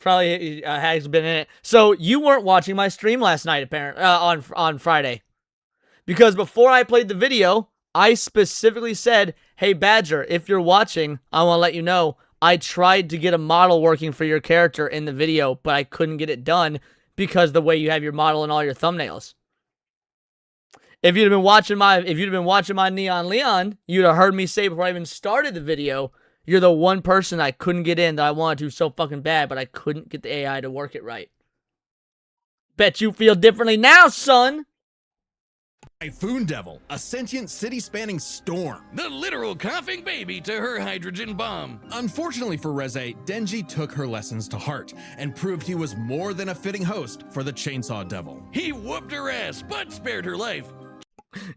Probably has been in it. So you weren't watching my stream last night, apparently, on Friday. Because before I played the video, I specifically said, hey, Badger, if you're watching, I want to let you know, I tried to get a model working for your character in the video, but I couldn't get it done because the way you have your model in all your thumbnails. If you'd have been watching my Neon Leon, you'd have heard me say before I even started the video, you're the one person I couldn't get in that I wanted to so fucking bad, but I couldn't get the AI to work it right. Bet you feel differently now, son! Typhoon Devil, a sentient city-spanning storm. The literal coughing baby to her hydrogen bomb. Unfortunately for Reze, Denji took her lessons to heart and proved he was more than a fitting host for the Chainsaw Devil. He whooped her ass, but spared her life.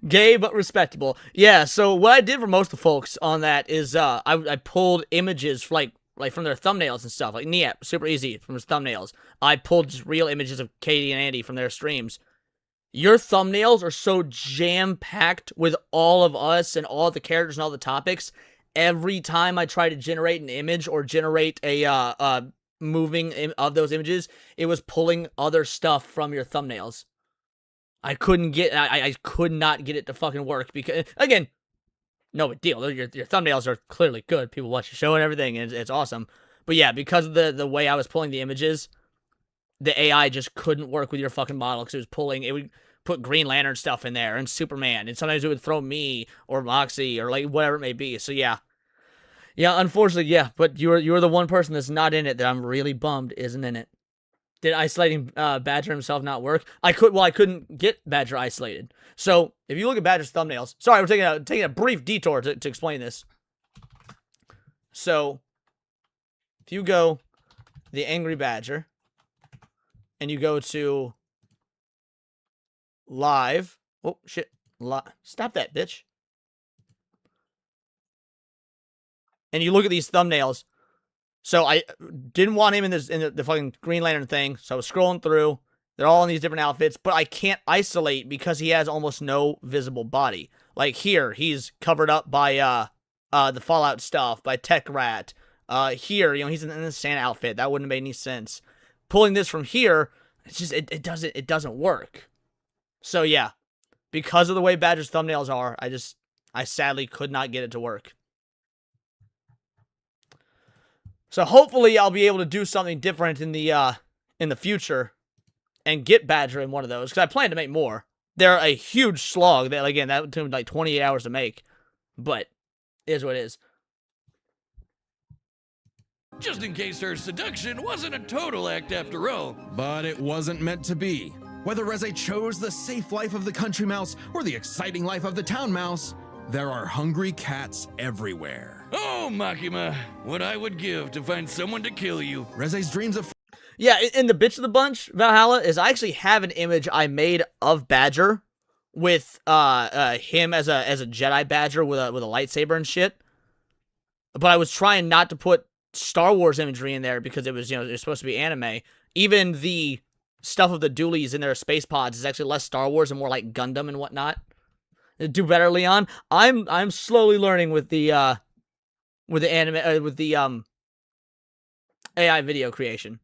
Gay but respectable. Yeah, so what I did for most of the folks on that is I pulled images for, like from their thumbnails and stuff. Like Niap, super easy from his thumbnails. I pulled just real images of Katie and Andy from their streams. Your thumbnails are so jam-packed with all of us and all the characters and all the topics. Every time I try to generate an image or generate a moving of those images, it was pulling other stuff from your thumbnails. I could not get it to fucking work because, again, no big deal. Your thumbnails are clearly good. People watch your show and everything, and it's awesome. But yeah, because of the way I was pulling the images, the AI just couldn't work with your fucking model because it was pulling, put Green Lantern stuff in there and Superman, and sometimes it would throw me or Moxie or like whatever it may be. So yeah. Yeah, unfortunately, yeah, but you're the one person that's not in it that I'm really bummed isn't in it. Did isolating Badger himself not work? I couldn't get Badger isolated. So if you look at Badger's thumbnails, sorry, we're taking a brief detour to explain this. So if you go the Angry Badger and you go to live, oh shit, stop that, bitch. And you look at these thumbnails. So I didn't want him in the fucking Green Lantern thing. So I was scrolling through. They're all in these different outfits, but I can't isolate because he has almost no visible body. Like here, he's covered up by the Fallout stuff, by Tech Rat. Here, you know, he's in the Santa outfit. That wouldn't have made any sense. Pulling this from here, it's just it doesn't work. So yeah, because of the way Badger's thumbnails are, I sadly could not get it to work. So hopefully I'll be able to do something different in the future and get Badger in one of those, because I plan to make more. They're a huge slog. That again, that took me like 28 hours to make, but it is what it is. Just in case her seduction wasn't a total act after all. But it wasn't meant to be. Whether Reze chose the safe life of the country mouse or the exciting life of the town mouse, there are hungry cats everywhere. Oh, Makima, what I would give to find someone to kill you. Reze's dreams of... Yeah, in the bitch of the bunch, Valhalla, is I actually have an image I made of Badger with him as a Jedi Badger with a lightsaber and shit. But I was trying not to put Star Wars imagery in there because it was, you know, it's supposed to be anime. Even the stuff of the dualies in their space pods is actually less Star Wars and more like Gundam and whatnot. Do better, Leon. I'm slowly learning with the AI video creation.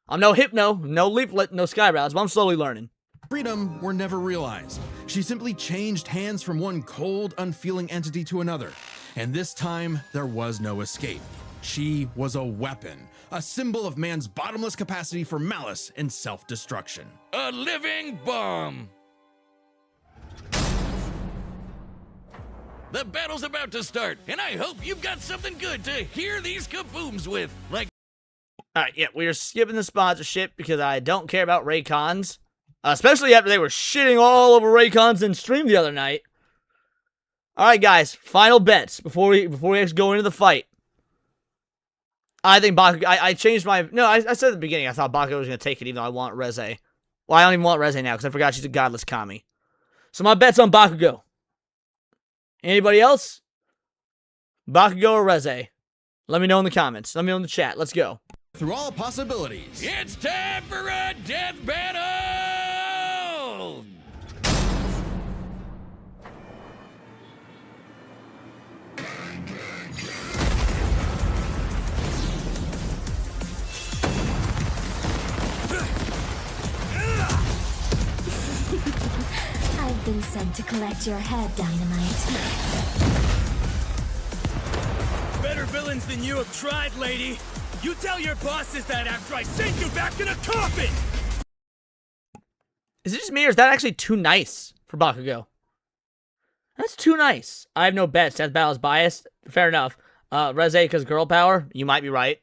I'm no Hypno, no Leaflet, no Skybrows, but I'm slowly learning. Freedom were never realized. She simply changed hands from one cold, unfeeling entity to another. And this time, there was no escape. She was a weapon, a symbol of man's bottomless capacity for malice and self-destruction. A living bomb. The battle's about to start, and I hope you've got something good to hear these kabooms with. Like, alright, yeah, we are skipping the sponsorship because I don't care about Raycons. Especially after they were shitting all over Raycons in stream the other night. Alright, guys, final bets before we actually go into the fight. I think Bakugo, I changed my, no, I said at the beginning I thought Bakugo was going to take it even though I want Reze. Well, I don't even want Reze now because I forgot she's a godless kami. So my bet's on Bakugo. Anybody else? Bakugo or Reze? Let me know in the comments. Let me know in the chat. Let's go. Through all possibilities. It's time for a death battle! I've been sent to collect your head, Dynamite. Better villains than you have tried, lady. You tell your bosses that after I send you back in a coffin! Is it just me or is that actually too nice for Bakugo? That's too nice. I have no bets. Death Battle is biased. Fair enough. Reze, because girl power, you might be right.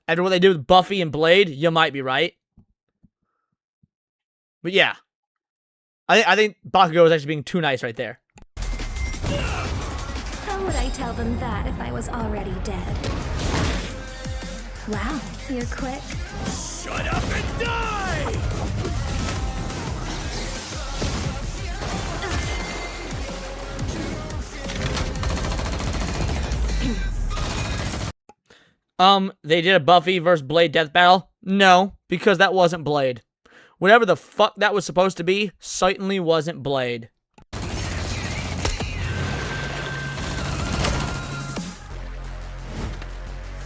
After what they do with Buffy and Blade, you might be right. But yeah. I think Bakugo is actually being too nice right there. How would I tell them that if I was already dead? Wow, you're quick. Shut up and die! They did a Buffy versus Blade death battle? No, because that wasn't Blade. Whatever the fuck that was supposed to be, certainly wasn't Blade.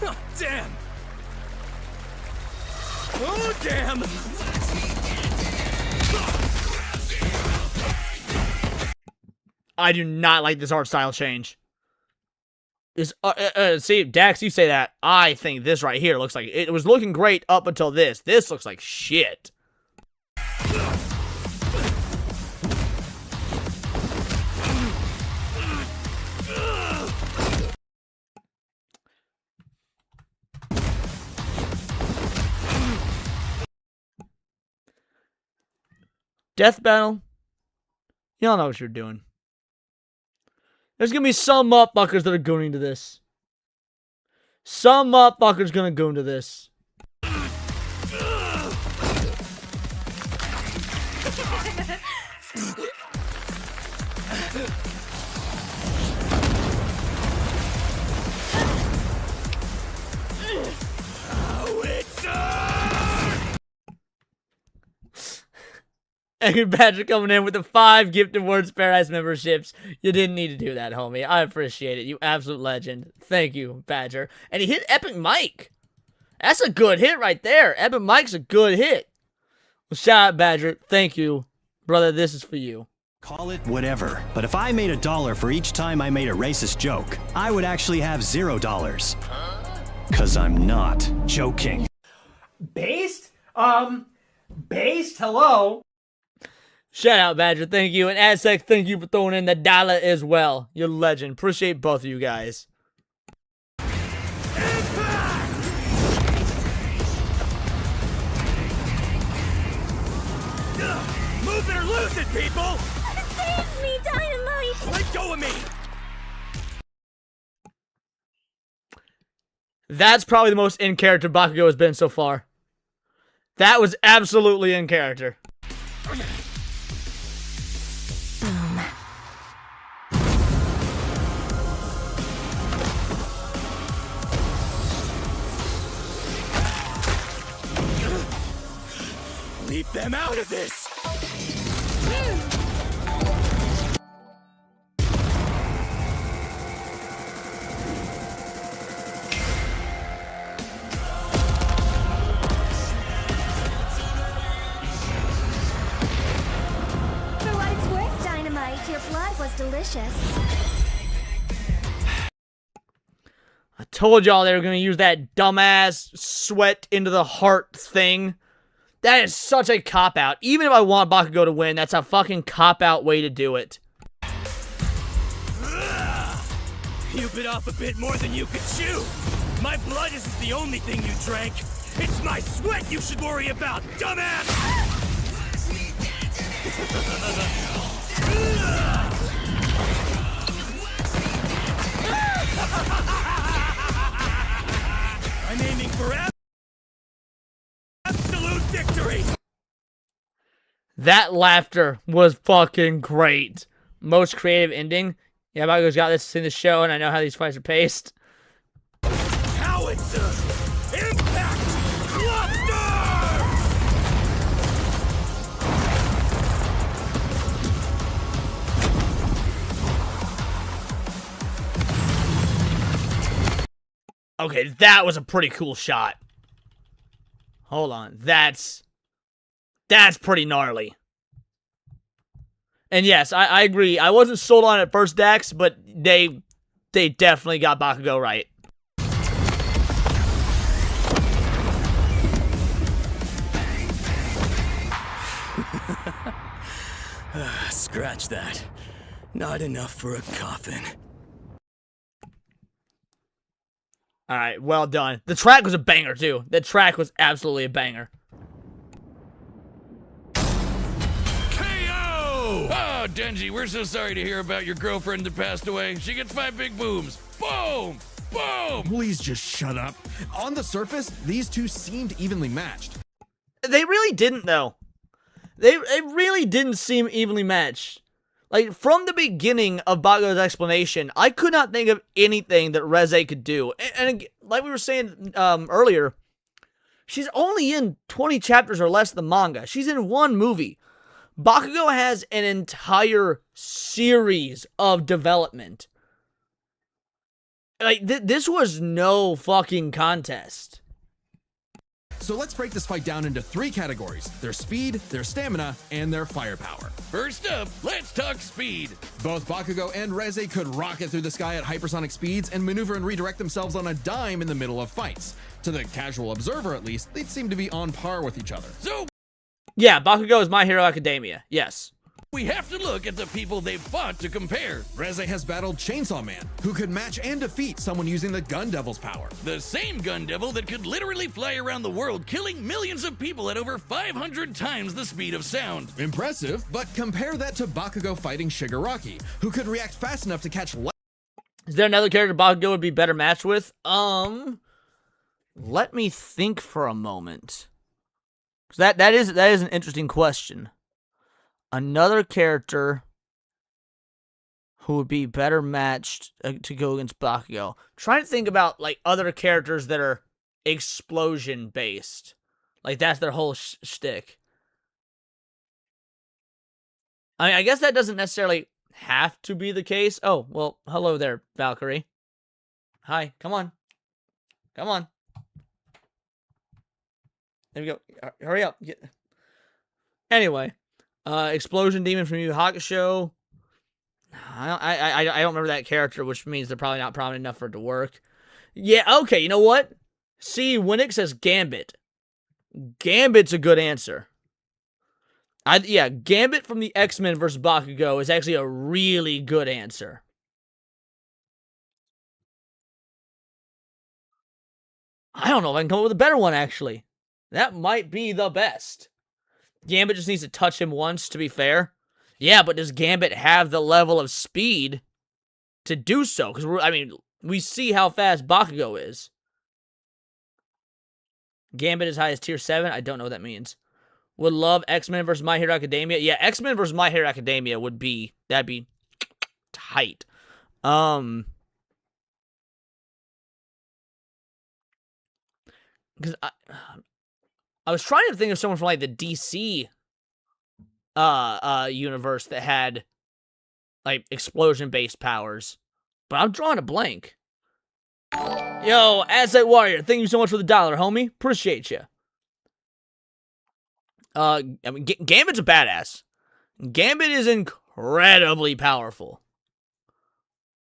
Oh, damn! Oh, damn! I do not like this art style change. This, see, Dax, you say that. I think this right here looks like... It was looking great up until this. This looks like shit. Death Battle. Y'all know what you're doing. There's gonna be some motherfuckers that are going to this. Some motherfuckers gonna go into this. Angry Badger coming in with the 5 Gifted Words Paradise memberships. You didn't need to do that, homie. I appreciate it. You absolute legend. Thank you, Badger. And he hit Epic Mike. That's a good hit right there. Epic Mike's a good hit. Well, shout out, Badger. Thank you. Brother, this is for you. Call it whatever, but if I made $1 for each time I made a racist joke, I would actually have $0. 'Cause I'm not joking. Based? Based? Hello? Shout out, Badger. Thank you. And Aztec, thank you for throwing in the dollar as well. You're a legend. Appreciate both of you guys. Move it or lose it, people! Save me, Dynamite! Let go of me! That's probably the most in character Bakugo has been so far. That was absolutely in character. Leave them out of this! For what it's worth, Dynamite, your blood was delicious. I told y'all they were going to use that dumbass sweat into the heart thing. That is such a cop-out. Even if I want Bakugo to win, that's a fucking cop-out way to do it. You bit off a bit more than you could chew. My blood isn't the only thing you drank. It's my sweat you should worry about, dumbass! I'm aiming for absolute victory! That laughter was fucking great. Most creative ending. Yeah, Bakugo's got this in the show, and I know how these fights are paced. Howitzer! Impact! Cluster! Okay, that was a pretty cool shot. Hold on. That's pretty gnarly. And yes, I agree. I wasn't sold on it at first, Dax, but they definitely got Bakugo right. Scratch that. Not enough for a coffin. Alright, well done. The track was a banger, too. The track was absolutely a banger. Oh, Denji, we're so sorry to hear about your girlfriend that passed away. She gets 5 big booms. Boom! Boom! Please just shut up. On the surface, these two seemed evenly matched. They really didn't, though. They really didn't seem evenly matched. Like, from the beginning of Bakugo's explanation, I could not think of anything that Reze could do. And like we were saying earlier, she's only in 20 chapters or less of the manga. She's in 1 movie. Bakugo has an entire series of development. Like, this was no fucking contest. So let's break this fight down into 3 categories: their speed, their stamina, and their firepower. First up, let's talk speed. Both Bakugo and Reze could rocket through the sky at hypersonic speeds and maneuver and redirect themselves on a dime in the middle of fights. To the casual observer, at least, they'd seem to be on par with each other. So, yeah, Bakugo is My Hero Academia. Yes. we have to look at the people they've fought to compare. Reze has battled Chainsaw Man, who could match and defeat someone using the Gun Devil's power. The same Gun Devil that could literally fly around the world, killing millions of people at over 500 times the speed of sound. Impressive, but compare that to Bakugo fighting Shigaraki, who could react fast enough to catch Is there another character Bakugo would be better matched with? Let me think for a moment. That is an interesting question. Another character who would be better matched to go against Bakugo. Trying to think about like other characters that are explosion based. Like that's their whole shtick. I mean, I guess that doesn't necessarily have to be the case. Oh, well, hello there, Valkyrie. Hi, come on. Come on. There we go. Hurry up. Anyway, Explosion Demon from Yu Yu Hakusho. I don't remember that character, which means they're probably not prominent enough for it to work. Yeah, okay, you know what? See, Winnick says Gambit. Gambit's a good answer. Yeah, Gambit from the X-Men versus Bakugo is actually a really good answer. I don't know if I can come up with a better one, actually. That might be the best. Gambit just needs to touch him once, to be fair. Yeah, but does Gambit have the level of speed to do so? Because, I mean, we see how fast Bakugo is. Gambit as high as tier 7? I don't know what that means. Would love X-Men versus My Hero Academia. Yeah, X-Men versus My Hero Academia would be... That'd be tight. Because I was trying to think of someone from, like, the DC universe that had, like, explosion-based powers. But I'm drawing a blank. Yo, Asset Warrior, thank you so much for the $1, homie. Appreciate you. I mean, Gambit's a badass. Gambit is incredibly powerful.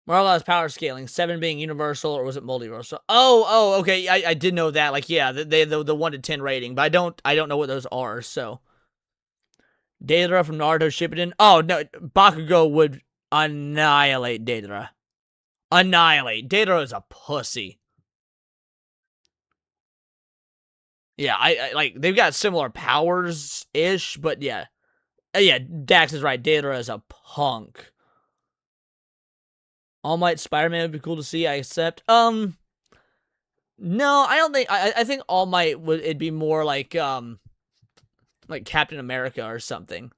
Marvel's power scaling, 7 being universal, or was it multiversal? Oh, okay, I did know that. Like, yeah, the 1 to 10 rating, but I don't know what those are. So, Deidara from Naruto Shippuden. Oh no, Bakugo would annihilate Deidara. Annihilate. Deidara is a pussy. Yeah, I like, they've got similar powers-ish, but yeah. Yeah, Dax is right. Deidara is a punk. All Might Spider-Man would be cool to see, I accept. No, I don't think, I think All Might it'd be more like Captain America or something.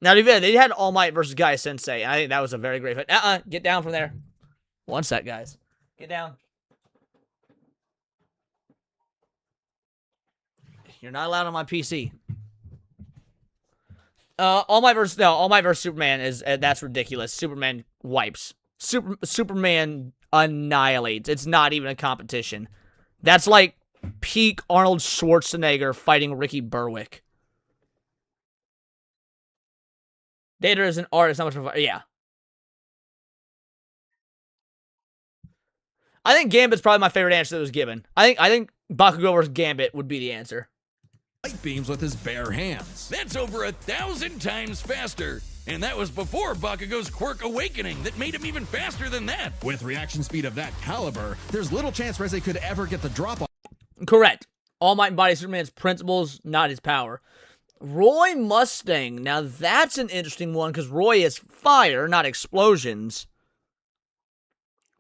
Now, to be fair, they had All Might versus Guy Sensei, and I think that was a very great fight. Get down from there. One sec, guys. Get down. You're not allowed on my PC. All Might versus Superman is that's ridiculous. Superman wipes. Superman annihilates. It's not even a competition. That's like peak Arnold Schwarzenegger fighting Ricky Berwick. Data is an artist, not much of a... Yeah. I think Gambit's probably my favorite answer that was given. I think Bakugo versus Gambit would be the answer. Light beams with his bare hands. That's over 1,000 times faster. And that was before Bakugo's quirk awakening that made him even faster than that. With reaction speed of that caliber, there's little chance Reze could ever get the drop on. Correct. All Might embodies Superman's principles, not his power. Roy Mustang. Now that's an interesting one because Roy is fire, not explosions.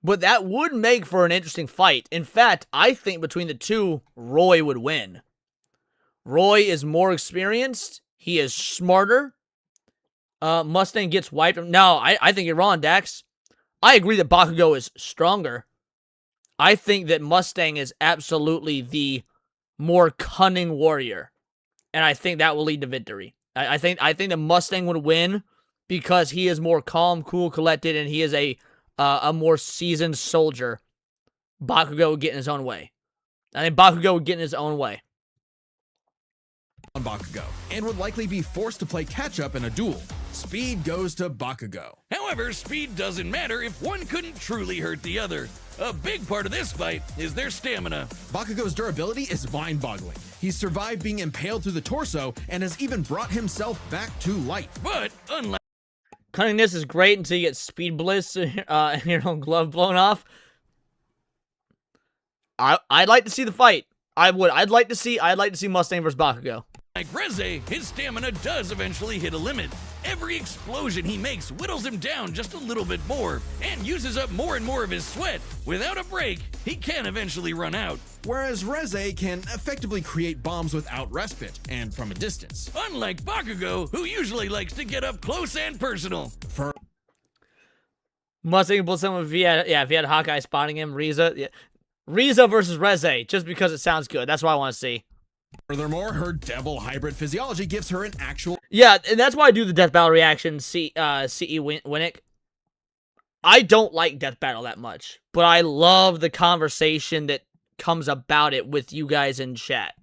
But that would make for an interesting fight. In fact, I think between the two, Roy would win. Roy is more experienced. He is smarter. Mustang gets wiped. No, I think you're wrong, Dax. I agree that Bakugo is stronger. I think that Mustang is absolutely the more cunning warrior. And I think that will lead to victory. I think the Mustang would win because he is more calm, cool, collected, and he is a more seasoned soldier. Bakugo would get in his own way. I think Bakugo would get in his own way. on Bakugo, and would likely be forced to play catch-up in a duel. Speed goes to Bakugo. However, speed doesn't matter if one couldn't truly hurt the other. A big part of this fight is their stamina. Bakugo's durability is mind-boggling. He's survived being impaled through the torso and has even brought himself back to life. But unlike Cunningness is great until you get speed bliss and your own glove blown off. I'd like to see the fight. I would. I'd like to see Mustang versus Bakugo. Reze, his stamina does eventually hit a limit. Every explosion he makes whittles him down just a little bit more and uses up more and more of his sweat. Without a break, he can eventually run out. Whereas Reze can effectively create bombs without respite and from a distance. Unlike Bakugo, who usually likes to get up close and personal. Mustang pull someone if he had Hawkeye spotting him. Reze, yeah. Reze versus Reze, just because it sounds good. That's what I want to see. Furthermore, her devil hybrid physiology gives her an actual... Yeah, and that's why I do the Death Battle reaction, CE Winnick. I don't like Death Battle that much, but I love the conversation that comes about it with you guys in chat.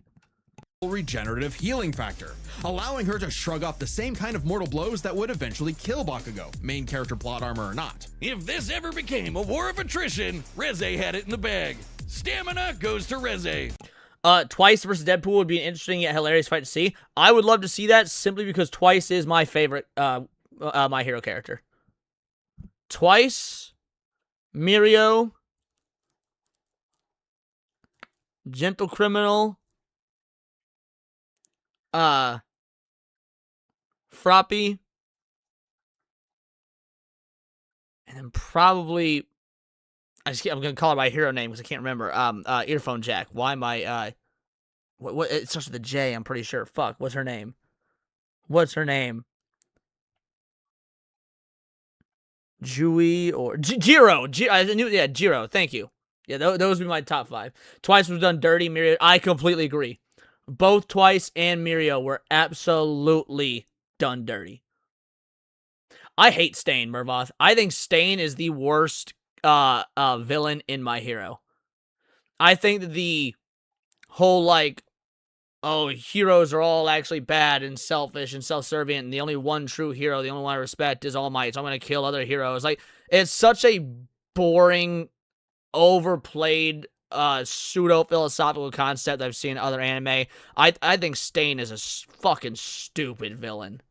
Regenerative healing factor, allowing her to shrug off the same kind of mortal blows that would eventually kill Bakugo, main character plot armor or not. If this ever became a war of attrition, Reze had it in the bag. Stamina goes to Reze. Twice versus Deadpool would be an interesting yet hilarious fight to see. I would love to see that simply because Twice is my favorite My Hero character. Twice, Mirio, Gentle Criminal, Froppy, and then probably I'm gonna call her my hero name because I can't remember. Earphone Jack. Why am I what it starts with a J, I'm pretty sure. Fuck, what's her name? Jui or Jiro. I knew, yeah, Jiro. Thank you. Yeah, those would be my top 5. Twice was done dirty. Mirio, I completely agree. Both Twice and Mirio were absolutely done dirty. I hate Stain, Mervoth. I think Stain is the worst villain in My Hero. I think that the whole, like, oh, heroes are all actually bad and selfish and self-serving, and the only one true hero, the only one I respect is All Might, so I'm going to kill other heroes. Like, it's such a boring, overplayed, pseudo-philosophical concept that I've seen in other anime. I think Stain is a fucking stupid villain.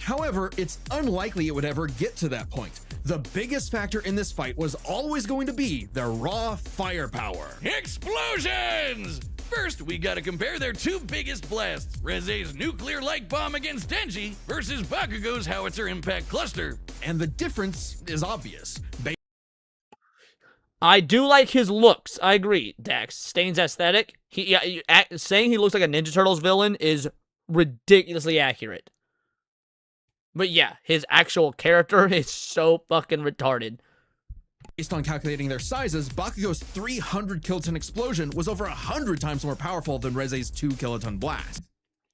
However, it's unlikely it would ever get to that point. The biggest factor in this fight was always going to be their raw firepower. Explosions! First, we gotta compare their 2 biggest blasts, Reze's nuclear-like bomb against Denji versus Bakugo's howitzer impact cluster. And the difference is obvious. I do like his looks. I agree, Dax. Stain's aesthetic. Saying he looks like a Ninja Turtles villain is ridiculously accurate. But yeah, his actual character is so fucking retarded. Based on calculating their sizes, Bakugo's 300 kiloton explosion was over 100 times more powerful than Reze's 2 kiloton blast.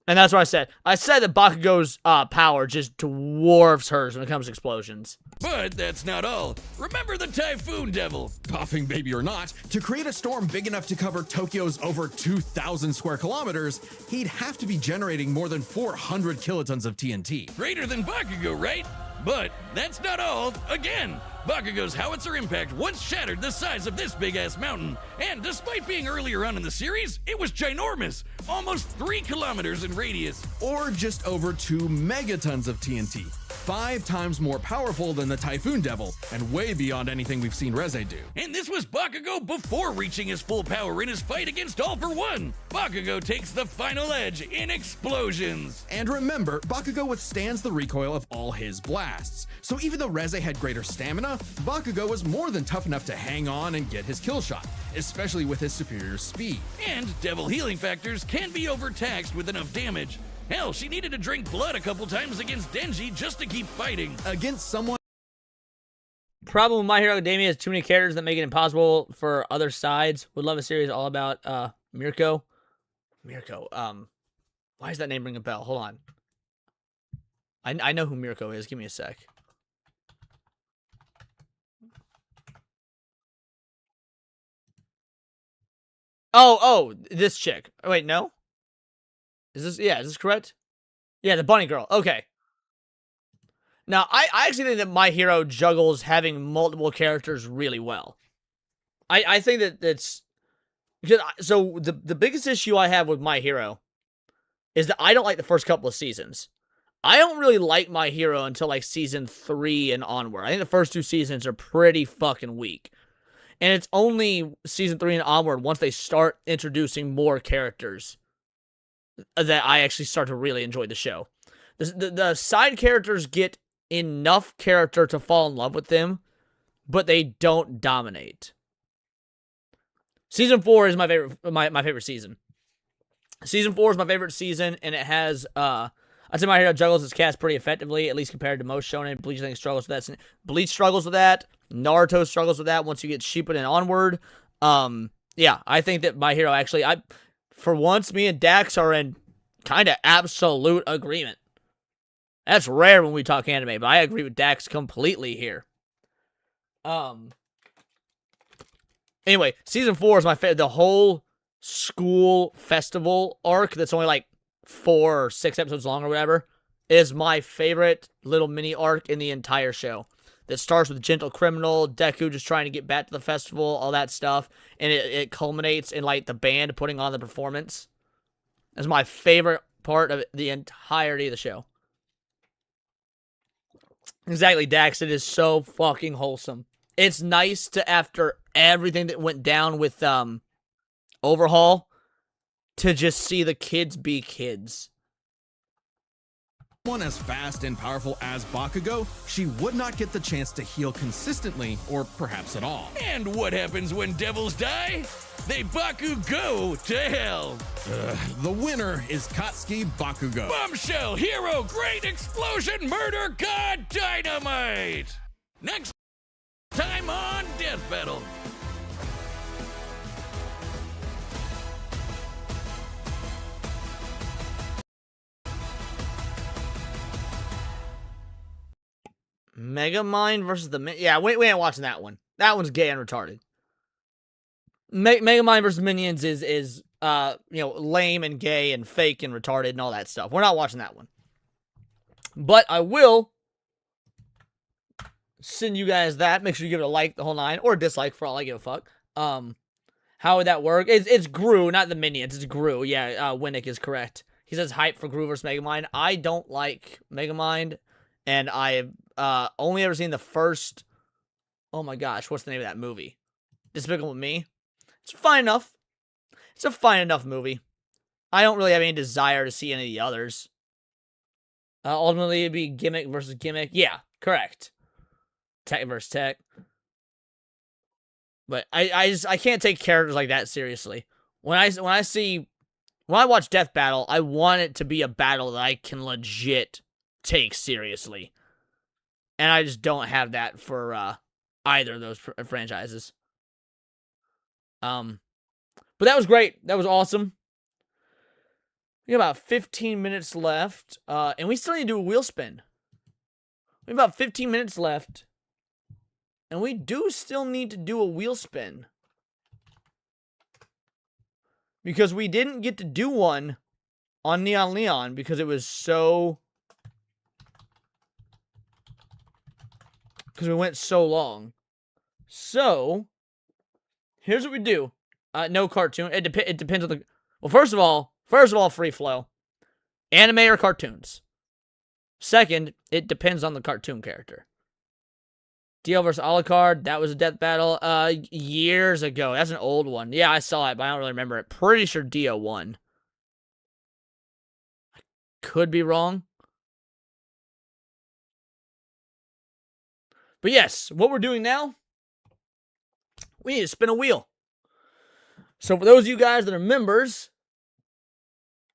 And that's what I said. I said that Bakugo's power just dwarfs hers when it comes to explosions. But that's not all. Remember the Typhoon Devil? Coughing baby or not, to create a storm big enough to cover Tokyo's over 2,000 square kilometers, he'd have to be generating more than 400 kilotons of TNT. Greater than Bakugo, right? But that's not all. Again, Bakugo's howitzer impact once shattered the size of this big-ass mountain. And despite being earlier on in the series, it was ginormous. Almost 3 kilometers in radius. Or just over 2 megatons of TNT. 5 times more powerful than the Typhoon Devil, and way beyond anything we've seen Reze do. And this was Bakugo before reaching his full power in his fight against All For One. Bakugo takes the final edge in explosions. And remember, Bakugo withstands the recoil of all his blasts. So even though Reze had greater stamina, Bakugo was more than tough enough to hang on and get his kill shot, especially with his superior speed. And devil healing factors can be overtaxed with enough damage. Hell, she needed to drink blood a couple times against Denji just to keep fighting. Against someone... Problem with My Hero Academia is too many characters that make it impossible for other sides. Would love a series all about Mirko. Why does that name ring a bell? Hold on. I know who Mirko is. Give me a sec. Oh, this chick. Oh, wait, no? Is this correct? Yeah, the bunny girl. Okay. Now, I actually think that My Hero juggles having multiple characters really well. I think that it's... So, the biggest issue I have with My Hero is that I don't like the first couple of seasons. I don't really like My Hero until, like, season 3 and onward. I think the first 2 seasons are pretty fucking weak. And it's only season 3 and onward, once they start introducing more characters, that I actually start to really enjoy the show. The side characters get enough character to fall in love with them, but they don't dominate. Season 4 is my favorite season. Season 4 is my favorite season, and it has, I'd say My Hero juggles its cast pretty effectively, at least compared to most shonen. Bleach, I think, struggles with that. Bleach struggles with that. Naruto struggles with that once you get Shippuden and onward. Yeah, I think that My Hero actually, for once, me and Dax are in kind of absolute agreement. That's rare when we talk anime, but I agree with Dax completely here. Anyway, season 4 is my favorite. The whole school festival arc that's only like 4 or 6 episodes long or whatever is my favorite little mini arc in the entire show. That starts with Gentle Criminal, Deku just trying to get back to the festival, all that stuff, and it culminates in like the band putting on the performance. That's my favorite part of the entirety of the show. Exactly, Dax. It is so fucking wholesome. It's nice to, after everything that went down with Overhaul, to just see the kids be kids. One as fast and powerful as Bakugo, she would not get the chance to heal consistently, or perhaps at all. And what happens when devils die? They Bakugo to hell. The winner is Katsuki Bakugo. Bombshell, hero, great explosion, murder, god, dynamite. Next time on Death Battle. Megamind versus the... Yeah, we ain't watching that one. That one's gay and retarded. Megamind versus Minions is lame and gay and fake and retarded and all that stuff. We're not watching that one. But I will send you guys that. Make sure you give it a like, the whole 9, or a dislike, for all I give a fuck. How would that work? It's Gru, not the Minions. It's Gru. Yeah, Winnick is correct. He says hype for Gru versus Megamind. I don't like Megamind, and I've only ever seen the first... Oh my gosh, what's the name of that movie? Despicable Me. It's fine enough. It's a fine enough movie. I don't really have any desire to see any of the others. Ultimately, it'd be gimmick versus gimmick. Yeah, correct. Tech versus tech. But I can't take characters like that seriously. When I watch Death Battle, I want it to be a battle that I can legit take seriously. And I just don't have that for either of those franchises. But that was great. That was awesome. We got about 15 minutes left. And we still need to do a wheel spin. We have about 15 minutes left. And we do still need to do a wheel spin. Because we didn't get to do one on Neon Leon because it was so... Because we went so long. So, here's what we do. No cartoon. It depends on the... Well, first of all, free flow. Anime or cartoons. Second, it depends on the cartoon character. Dio versus Alucard, that was a death battle years ago. That's an old one. Yeah, I saw it, but I don't really remember it. Pretty sure Dio won. I could be wrong. But yes, what we're doing now, we need to spin a wheel. So for those of you guys that are members,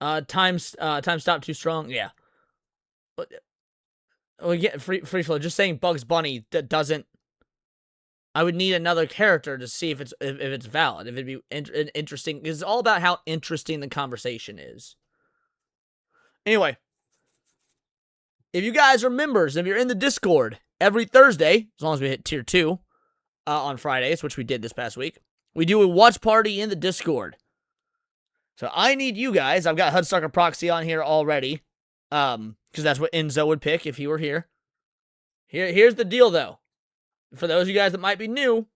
time stop too strong. Yeah. But we get free flow. Just saying Bugs Bunny that doesn't. I would need another character to see if it's valid. If it'd be interesting. It's all about how interesting the conversation is. Anyway, if you guys are members, if you're in the Discord every Thursday, as long as we hit tier 2 on Fridays, which we did this past week, we do a watch party in the Discord. So I need you guys. I've got Hudsucker Proxy on here already. Because that's what Enzo would pick if he were here. Here's the deal, though. For those of you guys that might be new,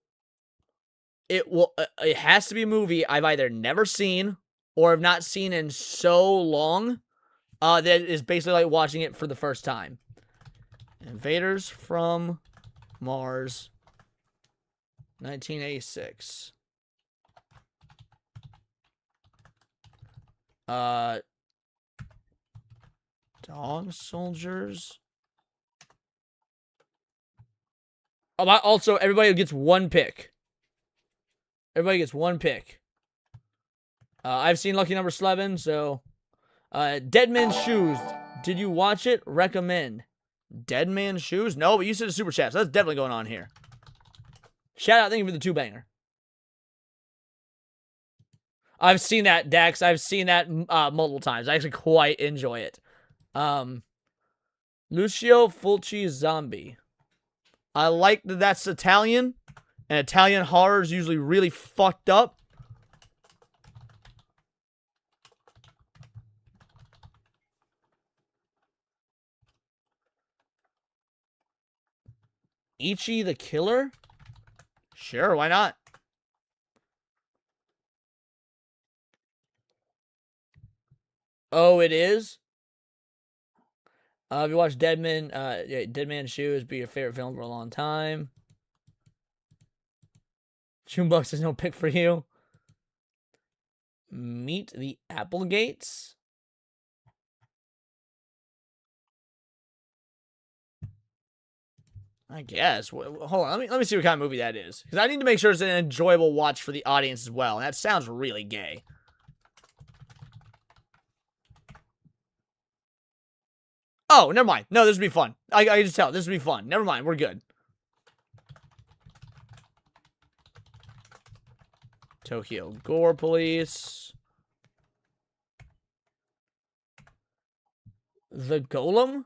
it has to be a movie I've either never seen or have not seen in so long that is basically like watching it for the first time. Invaders from Mars, 1986. Dog Soldiers. Also, everybody gets one pick. Everybody gets one pick. I've seen Lucky Number 11, so... Dead Man's Shoes. Did you watch it? Recommend. Dead Man's Shoes? No, but you said a super chat, so that's definitely going on here. Shout out, thank you for the 2-banger. I've seen that, Dax. I've seen that multiple times. I actually quite enjoy it. Lucio Fulci Zombie. I like that that's Italian, and Italian horror is usually really fucked up. Ichi the Killer? Sure, why not? Oh, it is? If you watch Dead Man's Shoes, be your favorite film for a long time. Shoonbucks is no pick for you. Meet the Applegates? I guess. Hold on, let me see what kind of movie that is. Because I need to make sure it's an enjoyable watch for the audience as well. And that sounds really gay. Oh, never mind. No, this would be fun. I can just tell. This would be fun. Never mind. We're good. Tokyo Gore Police. The Golem?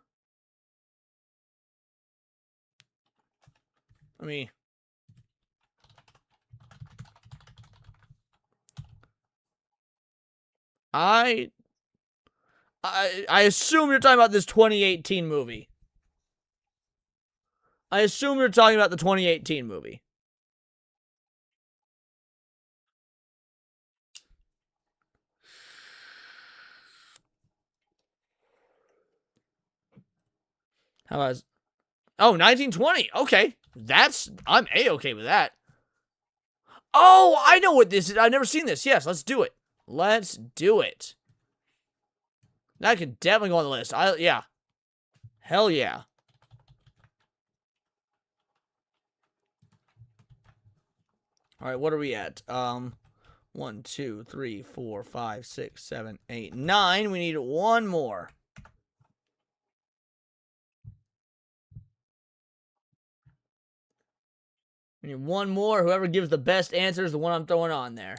Let me... I assume you're talking about this 2018 movie. I assume you're talking about the 2018 movie. How about... Oh, 1920. Okay. I'm A-okay with that. Oh, I know what this is. I've never seen this. Yes, let's do it. Let's do it. That could definitely go on the list. Yeah. Hell yeah. Alright, what are we at? 1, 2, 3, 4, 5, 6, 7, 8, 9. We need one more. We need one more. Whoever gives the best answer is the one I'm throwing on there.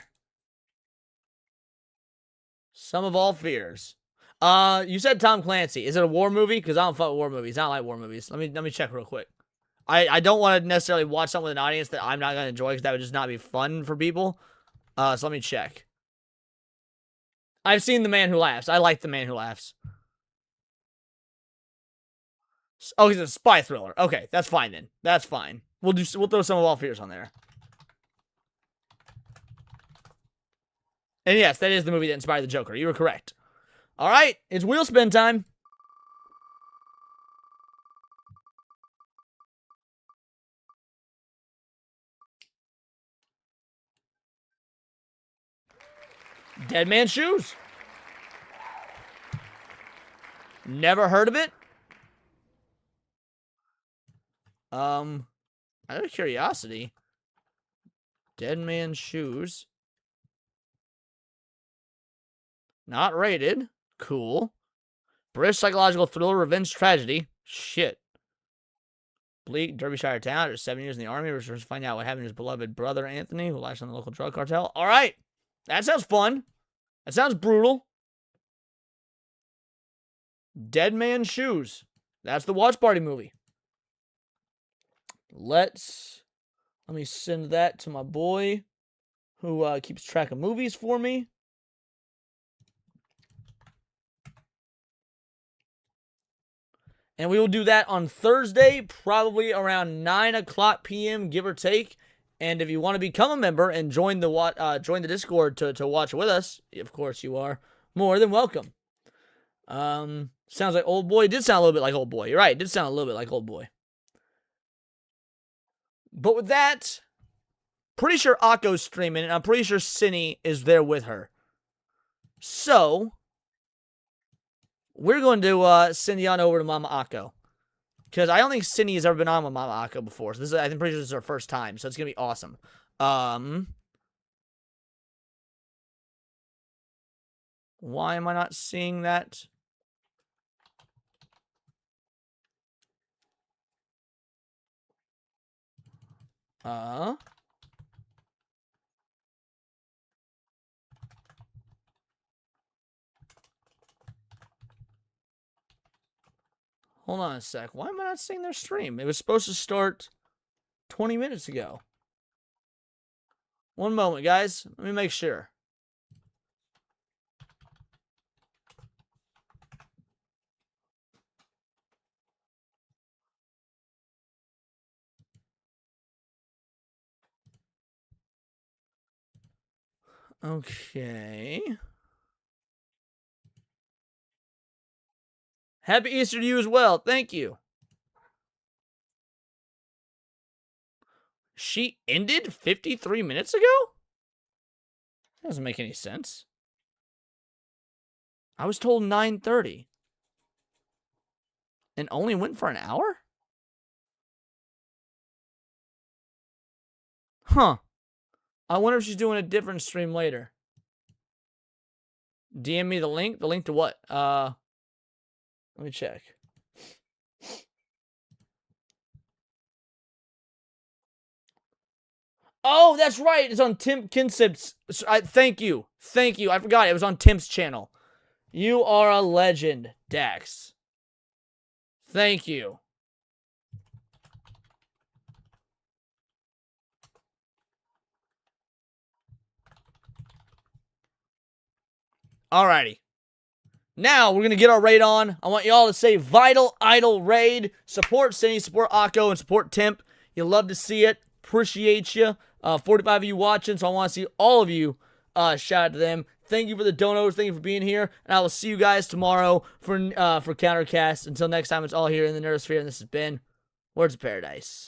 Sum of All Fears. You said Tom Clancy. Is it a war movie? Because I don't fuck with war movies. I don't like war movies. Let me check real quick. I don't want to necessarily watch something with an audience that I'm not going to enjoy because that would just not be fun for people. So let me check. I've seen The Man Who Laughs. I like The Man Who Laughs. Oh, he's a spy thriller. Okay, that's fine then. That's fine. We'll throw Sum of All Fears on there. And yes, that is the movie that inspired the Joker. You were correct. All right, it's wheel spin time. Dead Man's Shoes. Never heard of it. Out of curiosity, Dead Man's Shoes. Not rated. Cool. British psychological thriller, revenge tragedy. Shit. Bleak, Derbyshire town. After 7 years in the army, returns to find out what happened to his beloved brother Anthony, who lashed on the local drug cartel. All right. That sounds fun. That sounds brutal. Dead Man's Shoes. That's the watch party movie. Let me send that to my boy who keeps track of movies for me. And we will do that on Thursday, probably around 9 o'clock p.m., give or take. And if you want to become a member and join the Discord to watch with us, of course you are more than welcome. Sounds like Old Boy. It did sound a little bit like Old Boy. You're right. It did sound a little bit like Old Boy. But with that, pretty sure Akko's streaming, and I'm pretty sure Cinny is there with her. So, we're going to send you on over to Mama Akko. Because I don't think Cindy has ever been on with Mama Akko before. So I'm pretty sure this is her first time. So it's going to be awesome. Why am I not seeing that? Hold on a sec. Why am I not seeing their stream? It was supposed to start 20 minutes ago. One moment, guys. Let me make sure. Okay. Happy Easter to you as well. Thank you. She ended 53 minutes ago? That doesn't make any sense. I was told 9:30. And only went for an hour? Huh. I wonder if she's doing a different stream later. DM me the link. The link to what? Let me check. Oh, that's right. It's on Tim Kinsip's. Thank you. Thank you. I forgot. It was on Tim's channel. You are a legend, Dax. Thank you. Alrighty. Now, we're going to get our raid on. I want y'all to say Vital Idol Raid. Support Cindy, support Akko, and support Temp. You love to see it. Appreciate you. 45 of you watching, so I want to see all of you shout out to them. Thank you for the donos. Thank you for being here. And I will see you guys tomorrow for Countercast. Until next time, it's all here in the Nerdosphere, and this has been Words of Paradise.